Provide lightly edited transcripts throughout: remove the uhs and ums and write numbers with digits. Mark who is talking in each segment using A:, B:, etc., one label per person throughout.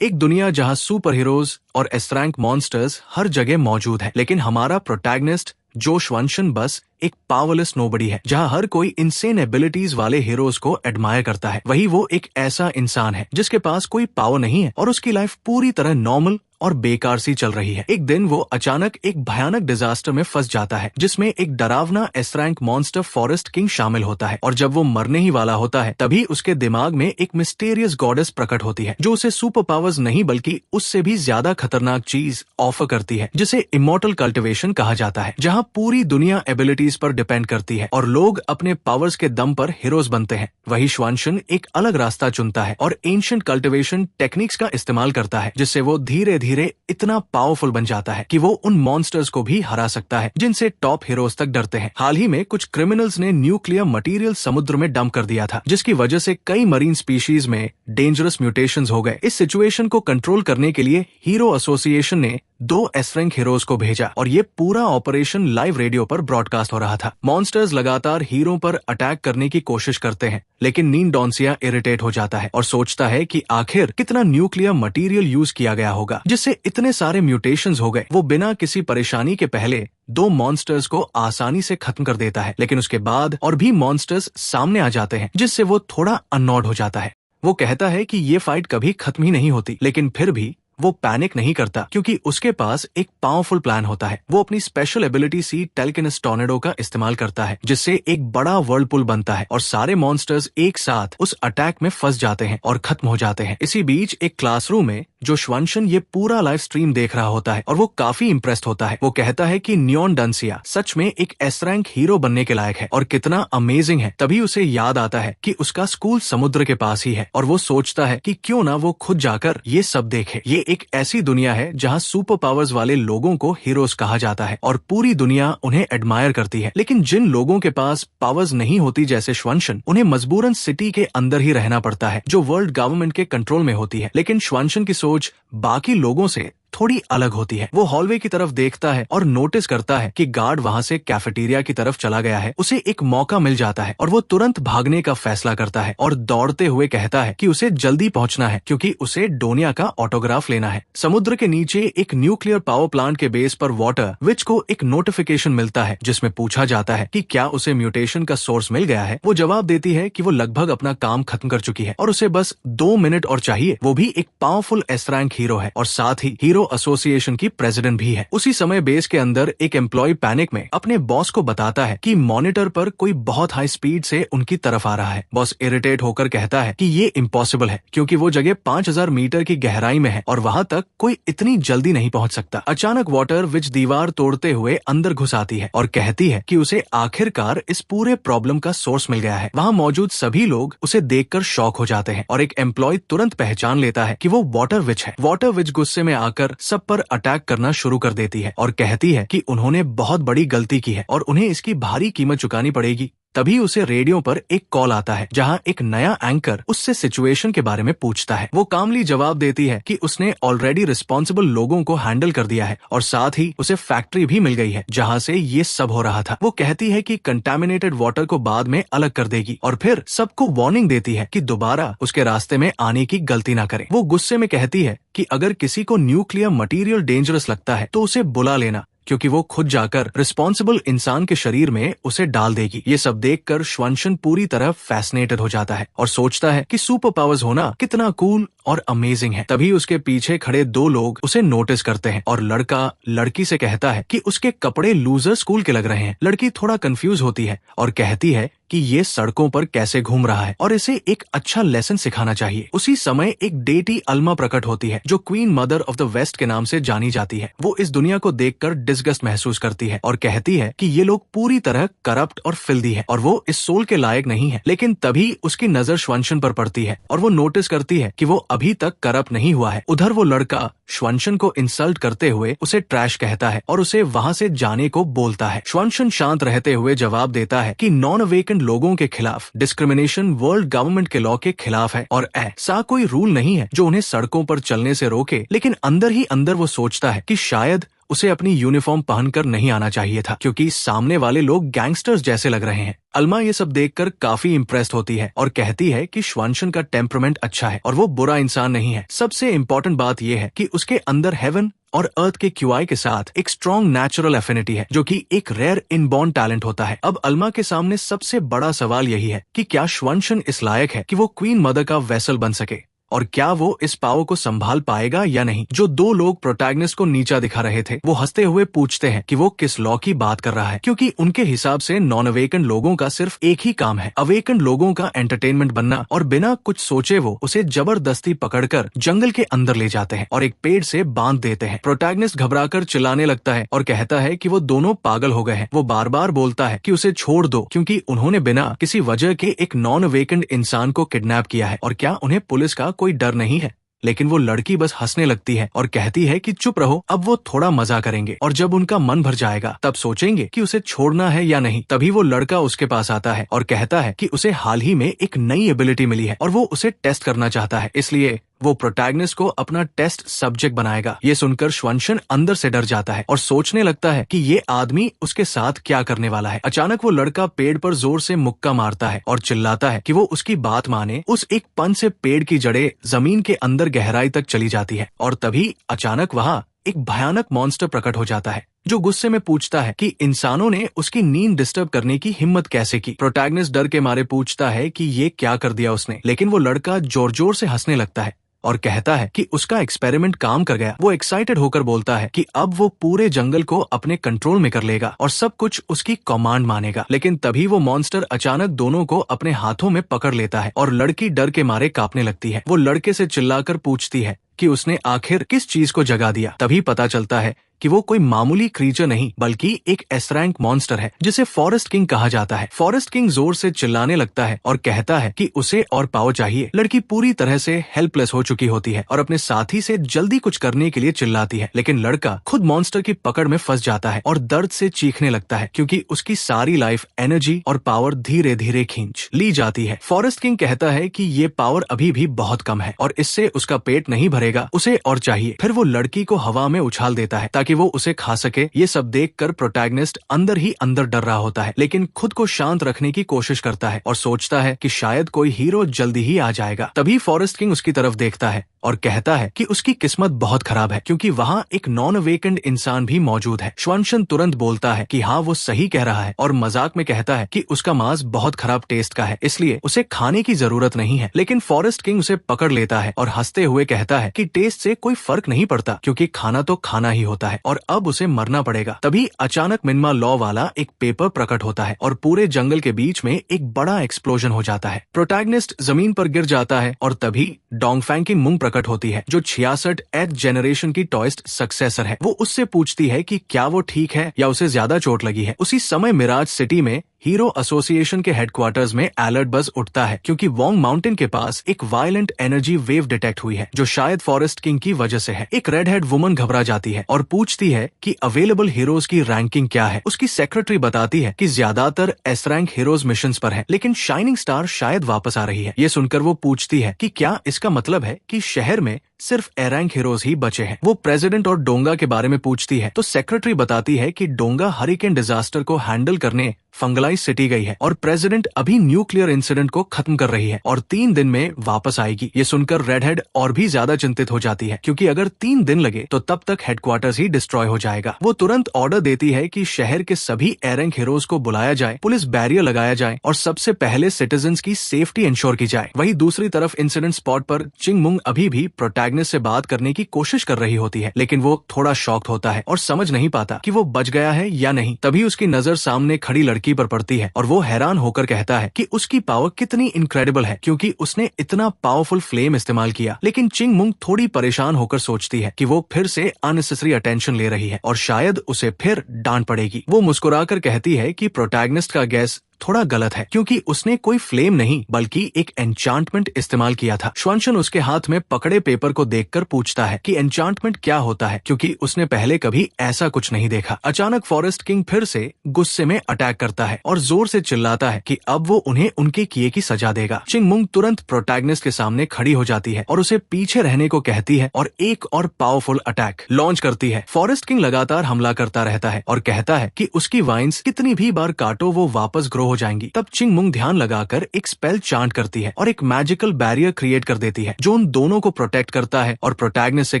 A: एक दुनिया जहां सुपर हीरोज और एस रैंक मॉन्स्टर्स हर जगह मौजूद है, लेकिन हमारा प्रोटैगनिस्ट जो श्वंशन बस एक पावरलेस नोबडी है। जहां हर कोई इनसेन एबिलिटीज वाले हीरोज को एडमायर करता है, वही वो एक ऐसा इंसान है जिसके पास कोई पावर नहीं है और उसकी लाइफ पूरी तरह नॉर्मल और बेकार सी चल रही है। एक दिन वो अचानक एक भयानक डिजास्टर में फंस जाता है जिसमें एक डरावना S rank monster forest king शामिल होता है, और जब वो मरने ही वाला होता है तभी उसके दिमाग में एक मिस्टीरियस गॉडेस प्रकट होती है जो उसे सुपर पावर्स नहीं बल्कि उससे भी ज्यादा खतरनाक चीज ऑफर करती है, जिसे इमॉर्टल कल्टिवेशन कहा जाता है, जहाँ पूरी दुनिया एबिलिटीज पर डिपेंड करती है और लोग अपने पावर्स के दम पर हीरोज बनते हैं। वही श्वंशन एक अलग रास्ता चुनता है और एंशिएंट कल्टिवेशन टेक्निक्स का इस्तेमाल करता है, जिससे वो धीरे धीरे इतना पावरफुल बन जाता है कि वो उन मॉन्स्टर्स को भी हरा सकता है जिनसे टॉप हीरोज तक डरते हैं। हाल ही में कुछ क्रिमिनल्स ने न्यूक्लियर मटेरियल समुद्र में डंप कर दिया था, जिसकी वजह से कई मरीन स्पीशीज में डेंजरस म्यूटेशंस हो गए। इस सिचुएशन को कंट्रोल करने के लिए हीरो एसोसिएशन ने 2 एस रैंक हीरोज को भेजा और ये पूरा ऑपरेशन लाइव रेडियो पर ब्रॉडकास्ट हो रहा था। मॉन्स्टर्स लगातार हीरो पर अटैक करने की कोशिश करते हैं, लेकिन नीनडोंसिया इरिटेट हो जाता है और सोचता है कि आखिर कितना न्यूक्लियर मटेरियल यूज किया गया होगा जिससे इतने सारे म्यूटेशंस हो गए। वो बिना किसी परेशानी के पहले 2 मॉन्स्टर्स को आसानी से खत्म कर देता है, लेकिन उसके बाद और भी मॉन्स्टर्स सामने आ जाते हैं जिससे वो थोड़ा अननॉड हो जाता है। वो कहता है कि ये फाइट कभी खत्म ही नहीं होती, लेकिन फिर भी वो पैनिक नहीं करता क्योंकि उसके पास एक पावरफुल प्लान होता है। वो अपनी स्पेशल एबिलिटी सी टेलकिनेस टॉर्नेडो का इस्तेमाल करता है, जिससे एक बड़ा वर्लपुल बनता है और सारे मॉन्स्टर्स एक साथ उस अटैक में फंस जाते हैं और खत्म हो जाते हैं। इसी बीच एक क्लासरूम में जो श्वंशन ये पूरा लाइव स्ट्रीम देख रहा होता है और वो काफी इम्प्रेस्ड होता है। वो कहता है कि नीनडोंसिया सच में एक एस रैंक हीरो बनने के लायक है और कितना अमेजिंग है। तभी उसे याद आता है कि उसका स्कूल समुद्र के पास ही है और वो सोचता है कि क्यों ना वो खुद जाकर ये सब देखे। ये एक ऐसी दुनिया है जहाँ सुपर पावर्स वाले लोगों को हीरोज कहा जाता है और पूरी दुनिया उन्हें एडमायर करती है, लेकिन जिन लोगों के पास पावर्स नहीं होती जैसे श्वंशन, उन्हें मजबूरन सिटी के अंदर ही रहना पड़ता है जो वर्ल्ड गवर्नमेंट के कंट्रोल में होती है। लेकिन श्वंशन की सोच बाकी लोगों से थोड़ी अलग होती है। वो हॉलवे की तरफ देखता है और नोटिस करता है कि गार्ड वहाँ से कैफेटेरिया की तरफ चला गया है। उसे एक मौका मिल जाता है और वो तुरंत भागने का फैसला करता है और दौड़ते हुए कहता है कि उसे जल्दी पहुंचना है क्योंकि उसे डोनिया का ऑटोग्राफ लेना है। समुद्र के नीचे एक न्यूक्लियर पावर प्लांट के बेस पर वाटर विच को एक नोटिफिकेशन मिलता है जिसमें पूछा जाता है कि क्या उसे म्यूटेशन का सोर्स मिल गया है। वो जवाब देती है कि वो लगभग अपना काम खत्म कर चुकी है और उसे बस 2 मिनट और चाहिए। वो भी एक पावरफुल एस रैंक हीरो है और साथ ही हीरो एसोसिएशन की प्रेसिडेंट भी है। उसी समय बेस के अंदर एक एम्प्लॉय पैनिक में अपने बॉस को बताता है कि मॉनिटर पर कोई बहुत हाई स्पीड से उनकी तरफ आ रहा है। बॉस इरिटेट होकर कहता है कि ये इम्पॉसिबल है क्योंकि वो जगह 5000 मीटर की गहराई में है और वहां तक कोई इतनी जल्दी नहीं पहुंच सकता। अचानक वाटर विच दीवार तोड़ते हुए अंदर घुस आती है और कहती है कि उसे आखिरकार इस पूरे प्रॉब्लम का सोर्स मिल गया है। वहाँ मौजूद सभी लोग उसे देखकर शॉक हो जाते हैं और एक एम्प्लॉय तुरंत पहचान लेता है कि वो वाटर विच है। वाटर विच गुस्से में आकर सब पर अटैक करना शुरू कर देती है और कहती है कि उन्होंने बहुत बड़ी गलती की है और उन्हें इसकी भारी कीमत चुकानी पड़ेगी। तभी उसे रेडियो पर एक कॉल आता है जहां एक नया एंकर उससे सिचुएशन के बारे में पूछता है। वो कामली जवाब देती है कि उसने ऑलरेडी रिस्पॉन्सिबल लोगों को हैंडल कर दिया है और साथ ही उसे फैक्ट्री भी मिल गई है जहां से ये सब हो रहा था। वो कहती है कि कंटामिनेटेड वाटर को बाद में अलग कर देगी और फिर सबको वार्निंग देती है कि दोबारा उसके रास्ते में आने की गलती ना करें। वो गुस्से में कहती है कि अगर किसी को न्यूक्लियर मटेरियल डेंजरस लगता है तो उसे बुला लेना क्योंकि वो खुद जाकर रिस्पॉन्सिबल इंसान के शरीर में उसे डाल देगी। ये सब देखकर श्वंशन पूरी तरह फैसिनेटेड हो जाता है और सोचता है कि सुपर पावर्स होना कितना कूल और अमेजिंग है। तभी उसके पीछे खड़े 2 लोग उसे नोटिस करते हैं और लड़का लड़की से कहता है कि उसके कपड़े लूजर स्कूल के लग रहे हैं। लड़की थोड़ा कंफ्यूज होती है और कहती है कि ये सड़कों पर कैसे घूम रहा है और इसे एक अच्छा लेसन सिखाना चाहिए। उसी समय एक डेटी अल्मा प्रकट होती है जो queen mother of the west के नाम से जानी जाती है। वो इस दुनिया को देखकर डिस्गस्ट महसूस करती है और कहती है कि ये लोग पूरी तरह करप्ट और फिल्दी है और वो इस सोल के लायक नहीं है। लेकिन तभी उसकी नजर श्वंशन पर पड़ती है और वो नोटिस करती है कि वो अभी तक करप्ट नहीं हुआ है। उधर वो लड़का श्वंशन को इंसल्ट करते हुए उसे ट्रैश कहता है और उसे वहाँ से जाने को बोलता है। श्वंशन शांत रहते हुए जवाब देता है कि नॉन अवेकन्ड लोगों के खिलाफ डिस्क्रिमिनेशन वर्ल्ड गवर्नमेंट के लॉ के खिलाफ है और ऐसा कोई रूल नहीं है जो उन्हें सड़कों पर चलने से रोके। लेकिन अंदर ही अंदर वो सोचता है कि शायद उसे अपनी यूनिफॉर्म पहनकर नहीं आना चाहिए था क्योंकि सामने वाले लोग गैंगस्टर्स जैसे लग रहे हैं। अल्मा ये सब देखकर काफी इम्प्रेस्ड होती है और कहती है कि श्वानशन का टेम्परामेंट अच्छा है और वो बुरा इंसान नहीं है। सबसे इम्पोर्टेंट बात यह है कि उसके अंदर हेवन और अर्थ के क्यूआई के साथ एक स्ट्रॉन्ग नेचुरल एफिनिटी है जो कि एक रेयर इनबॉर्न टैलेंट होता है। अब अल्मा के सामने सबसे बड़ा सवाल यही है कि क्या श्वानशन इस लायक है कि वो क्वीन मदर का वेसल बन सके और क्या वो इस पावर को संभाल पाएगा या नहीं। जो दो लोग प्रोटैगनिस्ट को नीचा दिखा रहे थे वो हंसते हुए पूछते हैं कि वो किस लॉ की बात कर रहा है, क्योंकि उनके हिसाब से नॉन अवेकन्ड लोगों का सिर्फ एक ही काम है, अवेकन्ड लोगों का एंटरटेनमेंट बनना। और बिना कुछ सोचे वो उसे जबरदस्ती पकड़कर जंगल के अंदर ले जाते हैं और एक पेड़ से बांध देते हैं। प्रोटैगनिस्ट घबराकर चिल्लाने लगता है और कहता है कि वो दोनों पागल हो गए हैं। वो बार बार बोलता है कि उसे छोड़ दो क्योंकि उन्होंने बिना किसी वजह के एक नॉन अवेकन्ड इंसान को किडनैप किया है और क्या उन्हें पुलिस का कोई डर नहीं है। लेकिन वो लड़की बस हंसने लगती है और कहती है कि चुप रहो, अब वो थोड़ा मजा करेंगे और जब उनका मन भर जाएगा तब सोचेंगे कि उसे छोड़ना है या नहीं। तभी वो लड़का उसके पास आता है और कहता है कि उसे हाल ही में एक नई एबिलिटी मिली है और वो उसे टेस्ट करना चाहता है, इसलिए वो प्रोटैगनिस्ट को अपना टेस्ट सब्जेक्ट बनाएगा। ये सुनकर श्वानशन अंदर से डर जाता है और सोचने लगता है कि ये आदमी उसके साथ क्या करने वाला है। अचानक वो लड़का पेड़ पर जोर से मुक्का मारता है और चिल्लाता है कि वो उसकी बात माने। उस एक पंच से पेड़ की जड़ें जमीन के अंदर गहराई तक चली जाती है और तभी अचानक वहाँ एक भयानक मॉन्स्टर प्रकट हो जाता है जो गुस्से में पूछता है कि इंसानों ने उसकी नींद डिस्टर्ब करने की हिम्मत कैसे की। प्रोटैगनिस्ट डर के मारे पूछता है कि ये क्या कर दिया उसने, लेकिन वो लड़का जोर जोर से हंसने लगता है और कहता है कि उसका एक्सपेरिमेंट काम कर गया। वो एक्साइटेड होकर बोलता है कि अब वो पूरे जंगल को अपने कंट्रोल में कर लेगा और सब कुछ उसकी कमांड मानेगा। लेकिन तभी वो मॉन्स्टर अचानक दोनों को अपने हाथों में पकड़ लेता है और लड़की डर के मारे कांपने लगती है। वो लड़के से चिल्लाकर पूछती है कि उसने आखिर किस चीज को जगा दिया। तभी पता चलता है कि वो कोई मामूली क्रीचर नहीं बल्कि एक एस रैंक मॉन्स्टर है जिसे फॉरेस्ट किंग कहा जाता है। फॉरेस्ट किंग जोर से चिल्लाने लगता है और कहता है कि उसे और पावर चाहिए। लड़की पूरी तरह से हेल्पलेस हो चुकी होती है और अपने साथी से जल्दी कुछ करने के लिए चिल्लाती है, लेकिन लड़का खुद मॉन्स्टर की पकड़ में फंस जाता है और दर्द से चीखने लगता है क्योंकि उसकी सारी लाइफ, एनर्जी और पावर धीरे धीरे खींच ली जाती है। फॉरेस्ट किंग कहता है कि ये पावर अभी भी बहुत कम है और इससे उसका पेट नहीं भरेगा, उसे और चाहिए। फिर वो लड़की को हवा में उछाल देता है कि वो उसे खा सके। ये सब देखकर प्रोटैगनिस्ट अंदर ही अंदर डर रहा होता है, लेकिन खुद को शांत रखने की कोशिश करता है और सोचता है कि शायद कोई हीरो जल्दी ही आ जाएगा। तभी फॉरेस्ट किंग उसकी तरफ देखता है और कहता है कि उसकी किस्मत बहुत खराब है क्योंकि वहाँ एक नॉन अवेकन्ड इंसान भी मौजूद है। श्वानशन तुरंत बोलता है कि हाँ, वो सही कह रहा है और मजाक में कहता है कि उसका मांस बहुत खराब टेस्ट का है, इसलिए उसे खाने की जरूरत नहीं है। लेकिन फॉरेस्ट किंग उसे पकड़ लेता है और हंसते हुए कहता है कि टेस्ट से कोई फर्क नहीं पड़ता क्योंकि खाना तो खाना ही होता है और अब उसे मरना पड़ेगा। तभी अचानक मिनमा लॉ वाला एक पेपर प्रकट होता है और पूरे जंगल के बीच में एक बड़ा एक्सप्लोजन हो जाता है। प्रोटैगनिस्ट जमीन पर गिर जाता है और तभी डोंगफैंग की मुंग प्रकट होती है जो 66 8th जनरेशन की टॉयस्ट सक्सेसर है। वो उससे पूछती है कि क्या वो ठीक है या उसे ज्यादा चोट लगी है। उसी समय मिराज सिटी में हीरो एसोसिएशन के हेडक्वार्टर्स में अलर्ट बज उठता है क्योंकि वोंग माउंटेन के पास एक वायलेंट एनर्जी वेव डिटेक्ट हुई है जो शायद फॉरेस्ट किंग की वजह से है। एक रेड हेड वुमन घबरा जाती है और पूछती है कि अवेलेबल हीरोज की रैंकिंग क्या है। उसकी सेक्रेटरी बताती है कि ज्यादातर एस रैंक हीरोज मिशंस पर है, लेकिन शाइनिंग स्टार शायद वापस आ रही है। ये सुनकर वो पूछती है कि क्या इसका मतलब है कि शहर में सिर्फ ए रैंक हीरोज ही बचे हैं। वो प्रेसिडेंट और डोंगा के बारे में पूछती है तो सेक्रेटरी बताती है कि डोंगा हरिकेन डिजास्टर को हैंडल करने फंगलाई सिटी गई है और प्रेसिडेंट अभी न्यूक्लियर इंसिडेंट को खत्म कर रही है और 3 दिन में वापस आएगी। ये सुनकर रेडहेड और भी ज्यादा चिंतित हो जाती है क्योंकि अगर 3 दिन लगे तो तब तक हेडक्वार्टर्स ही डिस्ट्रॉय हो जाएगा। वो तुरंत ऑर्डर देती है कि शहर के सभी ए रैंक हीरोज को बुलाया जाए, पुलिस बैरियर लगाया जाए और सबसे पहले सिटीजन्स की सेफ्टी इंश्योर की जाए। वहीं दूसरी तरफ इंसिडेंट स्पॉट पर चिंग मुंग अभी भी प्रोटैगनिस्ट से बात करने की कोशिश कर रही होती है, लेकिन वो थोड़ा शॉक्ड होता है और समझ नहीं पाता कि वो बच गया है या नहीं। तभी उसकी नजर सामने खड़ी लड़की पर पड़ती है और वो हैरान होकर कहता है कि उसकी पावर कितनी इनक्रेडिबल है क्योंकि उसने इतना पावरफुल फ्लेम इस्तेमाल किया। लेकिन चिंग मुंग थोड़ी परेशान होकर सोचती है कि वो फिर से अननेसेसरी अटेंशन ले रही है और शायद उसे फिर डांट पड़ेगी। वो मुस्कुराकर कहती है कि प्रोटैगनिस्ट का गैस थोड़ा गलत है, क्योंकि उसने कोई फ्लेम नहीं बल्कि एक एन्चांटमेंट इस्तेमाल किया था। श्वानशन उसके हाथ में पकड़े पेपर को देखकर पूछता है कि एन्चांटमेंट क्या होता है, क्योंकि उसने पहले कभी ऐसा कुछ नहीं देखा। अचानक फॉरेस्ट किंग फिर से गुस्से में अटैक करता है और जोर से चिल्लाता है कि अब वो उन्हें उनके किए की सजा देगा। चिंगमुंग तुरंत प्रोटैगनिस्ट के सामने खड़ी हो जाती है और उसे पीछे रहने को कहती है और एक और पावरफुल अटैक लॉन्च करती है। फॉरेस्ट किंग लगातार हमला करता रहता है और कहता है कि उसकी वाइन्स कितनी भी बार काटो वो वापस ग्रो हो जाएंगी। तब चिंगमुंग ध्यान लगाकर एक स्पेल चांट करती है और एक मैजिकल बैरियर क्रिएट कर देती है जो उन दोनों को प्रोटेक्ट करता है और प्रोटैगनिस्ट से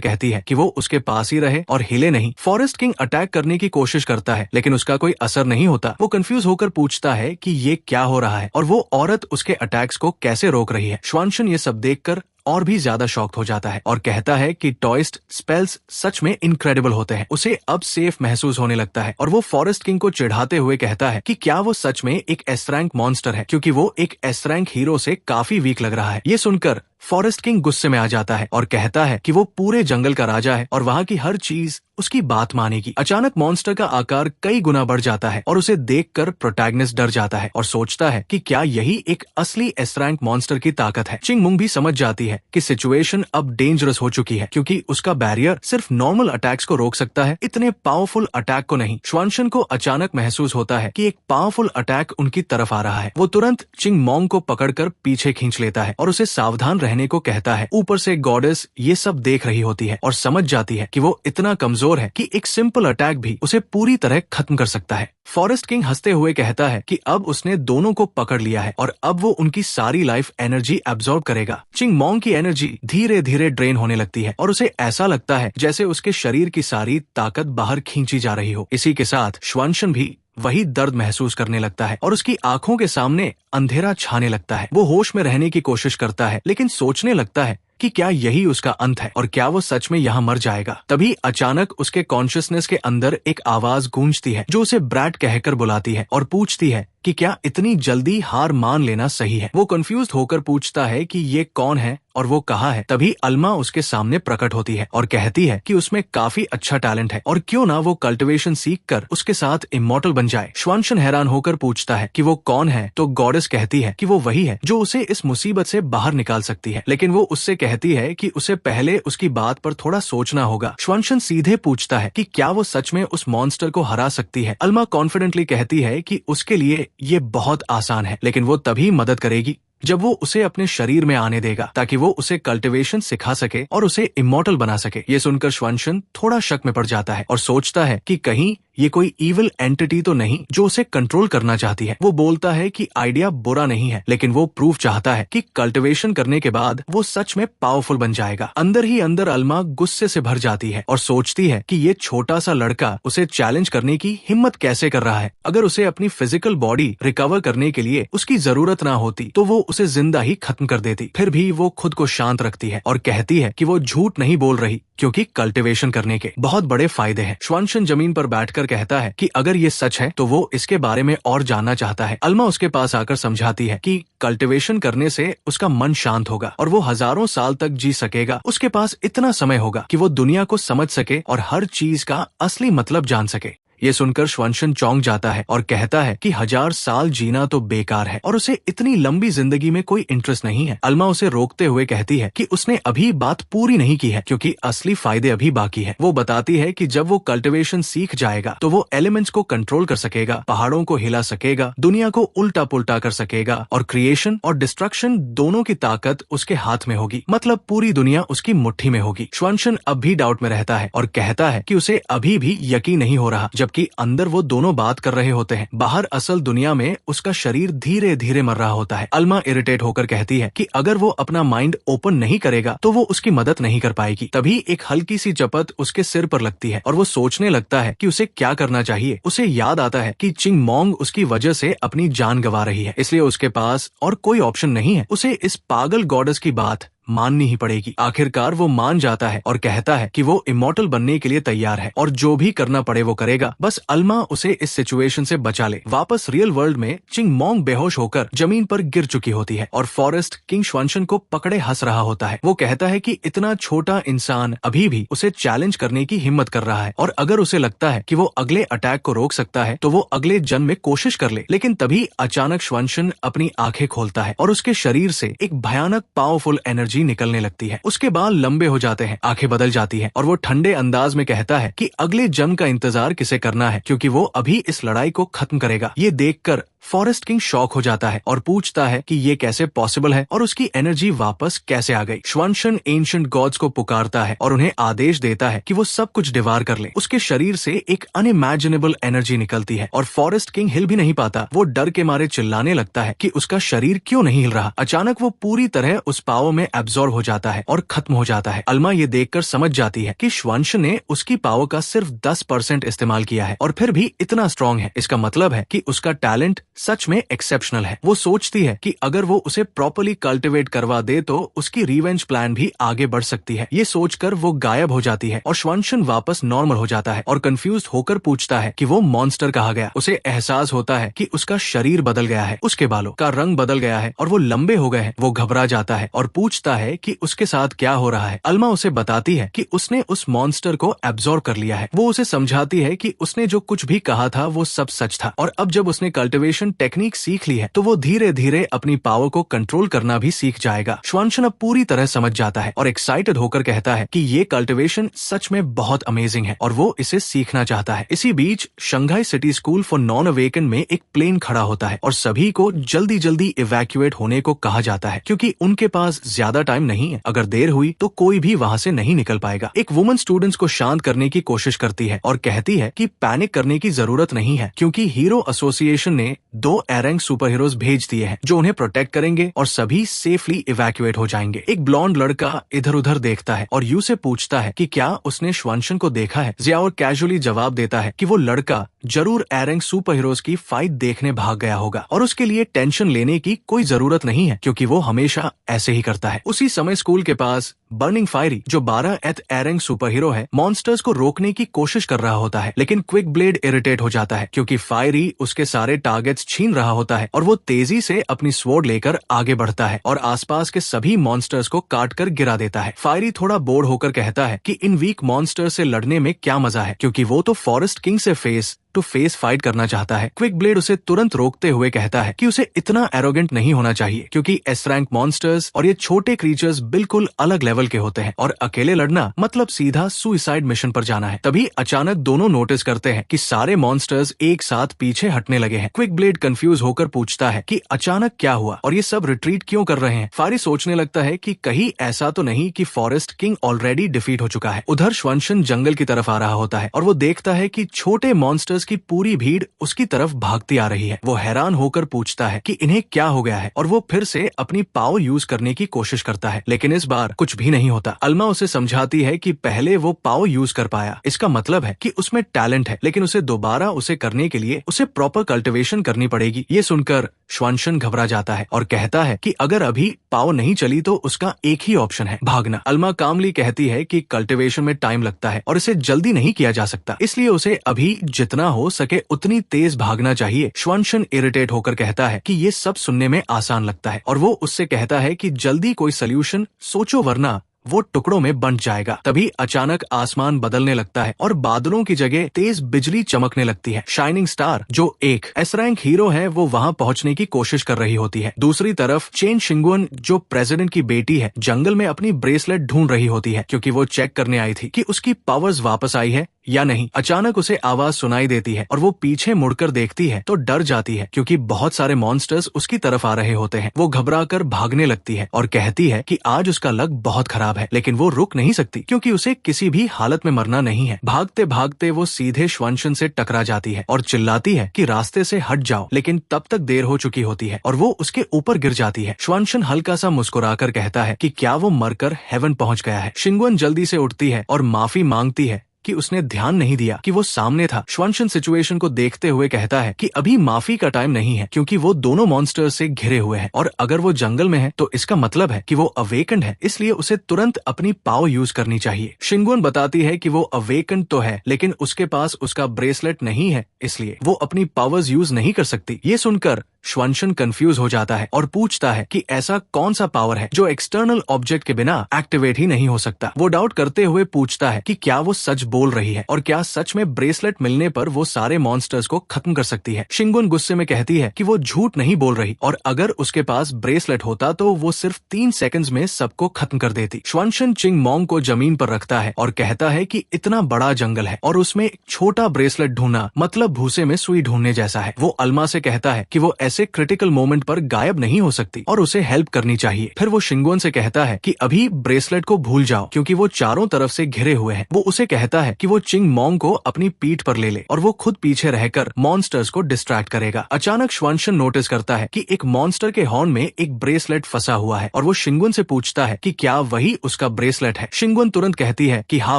A: कहती है कि वो उसके पास ही रहे और हिले नहीं। फॉरेस्ट किंग अटैक करने की कोशिश करता है लेकिन उसका कोई असर नहीं होता। वो कंफ्यूज होकर पूछता है कि ये क्या हो रहा है और वो औरत उसके अटैक्स को कैसे रोक रही है। श्वानशन ये सब देखकर और भी ज्यादा शॉक्ड हो जाता है और कहता है कि टॉइस्ट स्पेल्स सच में इनक्रेडिबल होते हैं। उसे अब सेफ महसूस होने लगता है और वो फॉरेस्ट किंग को चिढ़ाते हुए कहता है कि क्या वो सच में एक एस रैंक मॉन्स्टर है, क्योंकि वो एक एस रैंक हीरो से काफी वीक लग रहा है। ये सुनकर फॉरेस्ट किंग गुस्से में आ जाता है और कहता है कि वो पूरे जंगल का राजा है और वहाँ की हर चीज उसकी बात मानेगी। अचानक मॉन्स्टर का आकार कई गुना बढ़ जाता है और उसे देखकर प्रोटैगनिस्ट डर जाता है और सोचता है कि क्या यही एक असली एस रैंक मॉन्स्टर की ताकत है। चिंगमुंग भी समझ जाती है कि सिचुएशन अब डेंजरस हो चुकी है, क्योंकि उसका बैरियर सिर्फ नॉर्मल अटैक्स को रोक सकता है, इतने पावरफुल अटैक को नहीं। श्वानशन को अचानक महसूस होता है कि एक पावरफुल अटैक उनकी तरफ आ रहा है। वो तुरंत चिंगमोंग को पकड़कर पीछे खींच लेता है और उसे सावधान रहने को कहता है। ऊपर से गॉडेस ये सब देख रही होती है और समझ जाती है कि वो इतना कमजोर है कि एक सिंपल अटैक भी उसे पूरी तरह खत्म कर सकता है। फॉरेस्ट किंग हंसते हुए कहता है कि अब उसने दोनों को पकड़ लिया है और अब वो उनकी सारी लाइफ एनर्जी एब्जॉर्ब करेगा। चिंगमोंग की एनर्जी धीरे धीरे ड्रेन होने लगती है और उसे ऐसा लगता है जैसे उसके शरीर की सारी ताकत बाहर खींची जा रही हो। इसी के साथ श्वानशन भी वही दर्द महसूस करने लगता है और उसकी आंखों के सामने अंधेरा छाने लगता है। वो होश में रहने की कोशिश करता है लेकिन सोचने लगता है कि क्या यही उसका अंत है और क्या वो सच में यहाँ मर जाएगा। तभी अचानक उसके कॉन्शियसनेस के अंदर एक आवाज गूंजती है जो उसे ब्रैट कहकर बुलाती है और पूछती है कि क्या इतनी जल्दी हार मान लेना सही है। वो कंफ्यूज होकर पूछता है कि ये कौन है और वो कहाँ है। तभी अल्मा उसके सामने प्रकट होती है और कहती है कि उसमें काफी अच्छा टैलेंट है और क्यों ना वो कल्टिवेशन सीखकर उसके साथ इमॉर्टल बन जाए। श्वानशन हैरान होकर पूछता है कि वो कौन है, तो गॉडेस कहती है कि वो वही है जो उसे इस मुसीबत से बाहर निकाल सकती है, लेकिन वो उससे कहती है कि उसे पहले उसकी बात पर थोड़ा सोचना होगा। श्वानशन सीधे पूछता है कि क्या वो सच में उस मॉन्स्टर को हरा सकती है। अल्मा कॉन्फिडेंटली कहती है कि उसके लिए ये बहुत आसान है, लेकिन वो तभी मदद करेगी जब वो उसे अपने शरीर में आने देगा ताकि वो उसे कल्टिवेशन सिखा सके और उसे इमॉर्टल बना सके। ये सुनकर श्वानशन थोड़ा शक में पड़ जाता है और सोचता है कि कहीं ये कोई इविल एंटिटी तो नहीं जो उसे कंट्रोल करना चाहती है। वो बोलता है कि आइडिया बुरा नहीं है, लेकिन वो प्रूफ चाहता है कि कल्टिवेशन करने के बाद वो सच में पावरफुल बन जाएगा। अंदर ही अंदर अल्मा गुस्से से भर जाती है और सोचती है कि ये छोटा सा लड़का उसे चैलेंज करने की हिम्मत कैसे कर रहा है। अगर उसे अपनी फिजिकल बॉडी रिकवर करने के लिए उसकी जरूरत ना होती तो वो उसे जिंदा ही खत्म कर देती। फिर भी वो खुद को शांत रखती है और कहती है कि वो झूठ नहीं बोल रही, क्योंकि कल्टिवेशन करने के बहुत बड़े फायदे हैं। श्वानशन जमीन पर बैठकर कहता है कि अगर ये सच है तो वो इसके बारे में और जानना चाहता है। अल्मा उसके पास आकर समझाती है कि कल्टिवेशन करने से उसका मन शांत होगा और वो हजारों साल तक जी सकेगा। उसके पास इतना समय होगा कि वो दुनिया को समझ सके और हर चीज का असली मतलब जान सके। ये सुनकर श्वानशन चौंक जाता है और कहता है कि 1000 साल जीना तो बेकार है और उसे इतनी लंबी जिंदगी में कोई इंटरेस्ट नहीं है। अल्मा उसे रोकते हुए कहती है कि उसने अभी बात पूरी नहीं की है, क्योंकि असली फायदे अभी बाकी है। वो बताती है कि जब वो कल्टिवेशन सीख जाएगा तो वो एलिमेंट्स को कंट्रोल कर सकेगा, पहाड़ों को हिला सकेगा, दुनिया को उल्टा पुल्टा कर सकेगा और क्रिएशन और डिस्ट्रक्शन दोनों की ताकत उसके हाथ में होगी। मतलब पूरी दुनिया उसकी मुट्ठी में होगी। श्वानशन अब भी डाउट में रहता है और कहता है कि उसे अभी भी यकीन नहीं हो रहा, जबकि अंदर वो दोनों बात कर रहे होते हैं। बाहर असल दुनिया में उसका शरीर धीरे धीरे मर रहा होता है। अल्मा इरिटेट होकर कहती है कि अगर वो अपना माइंड ओपन नहीं करेगा तो वो उसकी मदद नहीं कर पाएगी। तभी एक हल्की सी चपत उसके सिर पर लगती है और वो सोचने लगता है कि उसे क्या करना चाहिए। उसे याद आता है कि चिंगमोंग उसकी वजह से अपनी जान गंवा रही है, इसलिए उसके पास और कोई ऑप्शन नहीं है। उसे इस पागल गॉडेस की बात माननी ही पड़ेगी। आखिरकार वो मान जाता है और कहता है कि वो इमॉर्टल बनने के लिए तैयार है और जो भी करना पड़े वो करेगा, बस अल्मा उसे इस सिचुएशन से बचा ले। वापस रियल वर्ल्ड में चिंग मोंग बेहोश होकर जमीन पर गिर चुकी होती है और फॉरेस्ट किंग श्वानशन को पकड़े हंस रहा होता है। वो कहता है कि इतना छोटा इंसान अभी भी उसे चैलेंज करने की हिम्मत कर रहा है और अगर उसे लगता है कि वो अगले अटैक को रोक सकता है तो वो अगले जन्म में कोशिश कर ले। लेकिन तभी अचानक श्वानशन अपनी आंखें खोलता है और उसके शरीर से एक भयानक पावरफुल एनर्जी निकलने लगती है। उसके बाल लंबे हो जाते हैं, आंखें बदल जाती हैं और वो ठंडे अंदाज में कहता है कि अगले जन्म का इंतजार किसे करना है, क्योंकि वो अभी इस लड़ाई को खत्म करेगा। ये देखकर फॉरेस्ट किंग शॉक हो जाता है और पूछता है कि ये कैसे पॉसिबल है और उसकी एनर्जी वापस कैसे आ गई। श्वानशन एंशिएंट गॉड्स को पुकारता है और उन्हें आदेश देता है कि वो सब कुछ डिवार कर ले। उसके शरीर से एक अनइमेजिनेबल एनर्जी निकलती है और फॉरेस्ट किंग हिल भी नहीं पाता। वो डर के मारे चिल्लाने लगता है कि उसका शरीर क्यों नहीं हिल रहा। अचानक वो पूरी तरह उस पावर में एब्जॉर्ब हो जाता है और खत्म हो जाता है। अल्मा ये देखकर समझ जाती है कि श्वानशन ने उसकी पावर का सिर्फ 10% इस्तेमाल किया है और फिर भी इतना स्ट्रॉन्ग है। इसका मतलब है कि उसका टैलेंट सच में एक्सेप्शनल है। वो सोचती है कि अगर वो उसे प्रॉपर्ली कल्टिवेट करवा दे तो उसकी रिवेंज प्लान भी आगे बढ़ सकती है। ये सोचकर वो गायब हो जाती है और श्वानशन वापस नॉर्मल हो जाता है और कंफ्यूज होकर पूछता है कि वो मॉन्स्टर कहाँ गया। उसे एहसास होता है कि उसका शरीर बदल गया है, उसके बालों का रंग बदल गया है और वो लंबे हो गए हैं। वो घबरा जाता है और पूछता है कि उसके साथ क्या हो रहा है। अल्मा उसे बताती है कि उसने उस मॉन्स्टर को एब्जॉर्ब कर लिया है। वो उसे समझाती है कि उसने जो कुछ भी कहा था वो सब सच था और अब जब उसने कल्टिवेशन टेक्निक सीख ली है तो वो धीरे धीरे अपनी पावर को कंट्रोल करना भी सीख जाएगा। श्वानशन अब पूरी तरह समझ जाता है और एक्साइटेड होकर कहता है कि ये कल्टिवेशन सच में बहुत अमेजिंग है और वो इसे सीखना चाहता है। इसी बीच Shanghai city school for non awaken में एक प्लेन खड़ा होता है और सभी को जल्दी जल्दी इवैक्यूएट होने को कहा जाता है क्योंकि उनके पास ज्यादा टाइम नहीं है। अगर देर हुई तो कोई भी वहाँ से नहीं निकल पाएगा। एक वुमन स्टूडेंट्स को शांत करने की कोशिश करती है और कहती है कि पैनिक करने की जरूरत नहीं है क्योंकि हीरो एसोसिएशन ने 2 एरंग सुपर हीरोज भेज दिए हैं जो उन्हें प्रोटेक्ट करेंगे और सभी सेफली इवैक्यूएट हो जाएंगे। एक ब्लॉन्ड लड़का इधर उधर देखता है और यू से पूछता है कि क्या उसने श्वानशन को देखा है। जियाओ कैजुअली जवाब देता है कि वो लड़का जरूर एरंग सुपर हीरोज की फाइट देखने भाग गया होगा और उसके लिए टेंशन लेने की कोई जरूरत नहीं है क्योंकि वो हमेशा ऐसे ही करता है। उसी समय स्कूल के पास बर्निंग फायरी जो 12th एरंग सुपर हीरो है मॉन्स्टर्स को रोकने की कोशिश कर रहा होता है, लेकिन क्विक ब्लेड इरिटेट हो जाता है क्योंकि फायरी उसके सारे टारगेट्स छीन रहा होता है और वो तेजी से अपनी स्वॉर्ड लेकर आगे बढ़ता है और आसपास के सभी मॉन्स्टर्स को काट कर गिरा देता है। फायरी थोड़ा बोर होकर कहता है कि इन वीक मॉन्स्टर्स से लड़ने में क्या मजा है क्योंकि वो तो फॉरेस्ट किंग से फेस टू फेस फाइट करना चाहता है। क्विक ब्लेड उसे तुरंत रोकते हुए कहता है कि उसे इतना एरोगेंट नहीं होना चाहिए क्योंकि एस रैंक मॉन्स्टर्स और ये छोटे क्रीचर्स बिल्कुल अलग लेवल के होते हैं और अकेले लड़ना मतलब सीधा सुइसाइड मिशन पर जाना है। तभी अचानक दोनों नोटिस करते हैं कि सारे मॉन्स्टर्स एक साथ पीछे हटने लगे हैं। क्विक ब्लेड कंफ्यूज होकर पूछता है कि अचानक क्या हुआ और ये सब रिट्रीट क्यों कर रहे हैं। फायरी सोचने लगता है कि कहीं ऐसा तो नहीं कि फॉरेस्ट किंग ऑलरेडी डिफीट हो चुका है। उधर श्वानशन जंगल की तरफ आ रहा होता है और वो देखता है कि छोटे मॉन्स्टर्स की पूरी भीड़ उसकी तरफ भागती आ रही है। वो हैरान होकर पूछता है कि इन्हें क्या हो गया है और वो फिर से अपनी पावर यूज करने की कोशिश करता है, लेकिन इस बार कुछ भी नहीं होता। अल्मा उसे समझाती है कि पहले वो पावर यूज कर पाया, इसका मतलब है कि उसमें टैलेंट है, लेकिन उसे दोबारा उसे करने के लिए उसे प्रॉपर कल्टिवेशन करनी पड़ेगी। ये सुनकर श्वानशन घबरा जाता है और कहता है कि अगर अभी पावर नहीं चली तो उसका एक ही ऑप्शन है, भागना। अल्मा कामली कहती है कि कल्टिवेशन में टाइम लगता है और इसे जल्दी नहीं किया जा सकता, इसलिए उसे अभी जितना हो सके उतनी तेज भागना चाहिए। श्वानशन इरिटेट होकर कहता है कि ये सब सुनने में आसान लगता है और वो उससे कहता है कि जल्दी कोई सोल्यूशन सोचो वरना वो टुकड़ों में बंट जाएगा। तभी अचानक आसमान बदलने लगता है और बादलों की जगह तेज बिजली चमकने लगती है। शाइनिंग स्टार जो एक एस रैंक हीरो है वो वहाँ पहुँचने की कोशिश कर रही होती है। दूसरी तरफ चेन शिंगवन जो प्रेसिडेंट की बेटी है जंगल में अपनी ब्रेसलेट ढूंढ रही होती है क्योंकि वो चेक करने आई थी कि उसकी पावर्स वापस आई है या नहीं। अचानक उसे आवाज सुनाई देती है और वो पीछे मुड़कर देखती है तो डर जाती है क्योंकि बहुत सारे मॉन्स्टर्स उसकी तरफ आ रहे होते हैं। वो घबराकर भागने लगती है और कहती है कि आज उसका लक बहुत खराब है, लेकिन वो रुक नहीं सकती क्योंकि उसे किसी भी हालत में मरना नहीं है। भागते भागते वो सीधे श्वानशन से टकरा जाती है और चिल्लाती है कि रास्ते से हट जाओ, लेकिन तब तक देर हो चुकी होती है और वो उसके ऊपर गिर जाती है। श्वानशन हल्का सा मुस्कुराकर कहता है कि क्या वो मरकर हेवन पहुंच गया है। शिंगवन जल्दी से उठती है और माफी मांगती है कि उसने ध्यान नहीं दिया कि वो सामने था। श्वनशन सिचुएशन को देखते हुए कहता है कि अभी माफी का टाइम नहीं है, क्योंकि वो दोनों मॉन्स्टर्स से घिरे हुए हैं और अगर वो जंगल में है तो इसका मतलब है कि वो अवेकन्ड है, इसलिए उसे तुरंत अपनी पावर यूज करनी चाहिए। शिंगुन बताती है कि वो अवेकन्ड तो है, लेकिन उसके पास उसका ब्रेसलेट नहीं है, इसलिए वो अपनी पावर्स यूज नहीं कर सकती। ये सुनकर श्वनशन कंफ्यूज हो जाता है और पूछता है कि ऐसा कौन सा पावर है जो एक्सटर्नल ऑब्जेक्ट के बिना एक्टिवेट ही नहीं हो सकता। वो डाउट करते हुए पूछता है कि क्या वो सच बोल रही है और क्या सच में ब्रेसलेट मिलने पर वो सारे मॉन्स्टर्स को खत्म कर सकती है। शिंगुन गुस्से में कहती है कि वो झूठ नहीं बोल रही और अगर उसके पास ब्रेसलेट होता तो वो सिर्फ 3 सेकंड्स में सबको खत्म कर देती। श्वनशन चिंग मोंग को जमीन पर रखता है और कहता है कि इतना बड़ा जंगल है और उसमें एक छोटा ब्रेसलेट ढूंढना मतलब भूसे में सुई ढूंढने जैसा है। वो अल्मा से कहता है कि वो ऐसे क्रिटिकल मोमेंट पर गायब नहीं हो सकती और उसे हेल्प करनी चाहिए। फिर वो शिंगुन से कहता है कि अभी ब्रेसलेट को भूल जाओ, क्योंकि वो चारों तरफ से घिरे हुए हैं। वो उसे कहता है कि वो चिंग मोंग को अपनी पीठ पर ले ले और वो खुद पीछे रहकर मॉन्स्टर्स को डिस्ट्रैक्ट करेगा। अचानक श्वनशन नोटिस करता है कि एक मॉन्स्टर के हॉर्न में एक ब्रेसलेट फंसा हुआ है और वो शिंगुन से पूछता है कि क्या वही उसका ब्रेसलेट है। शिंगुन तुरंत कहती है कि हाँ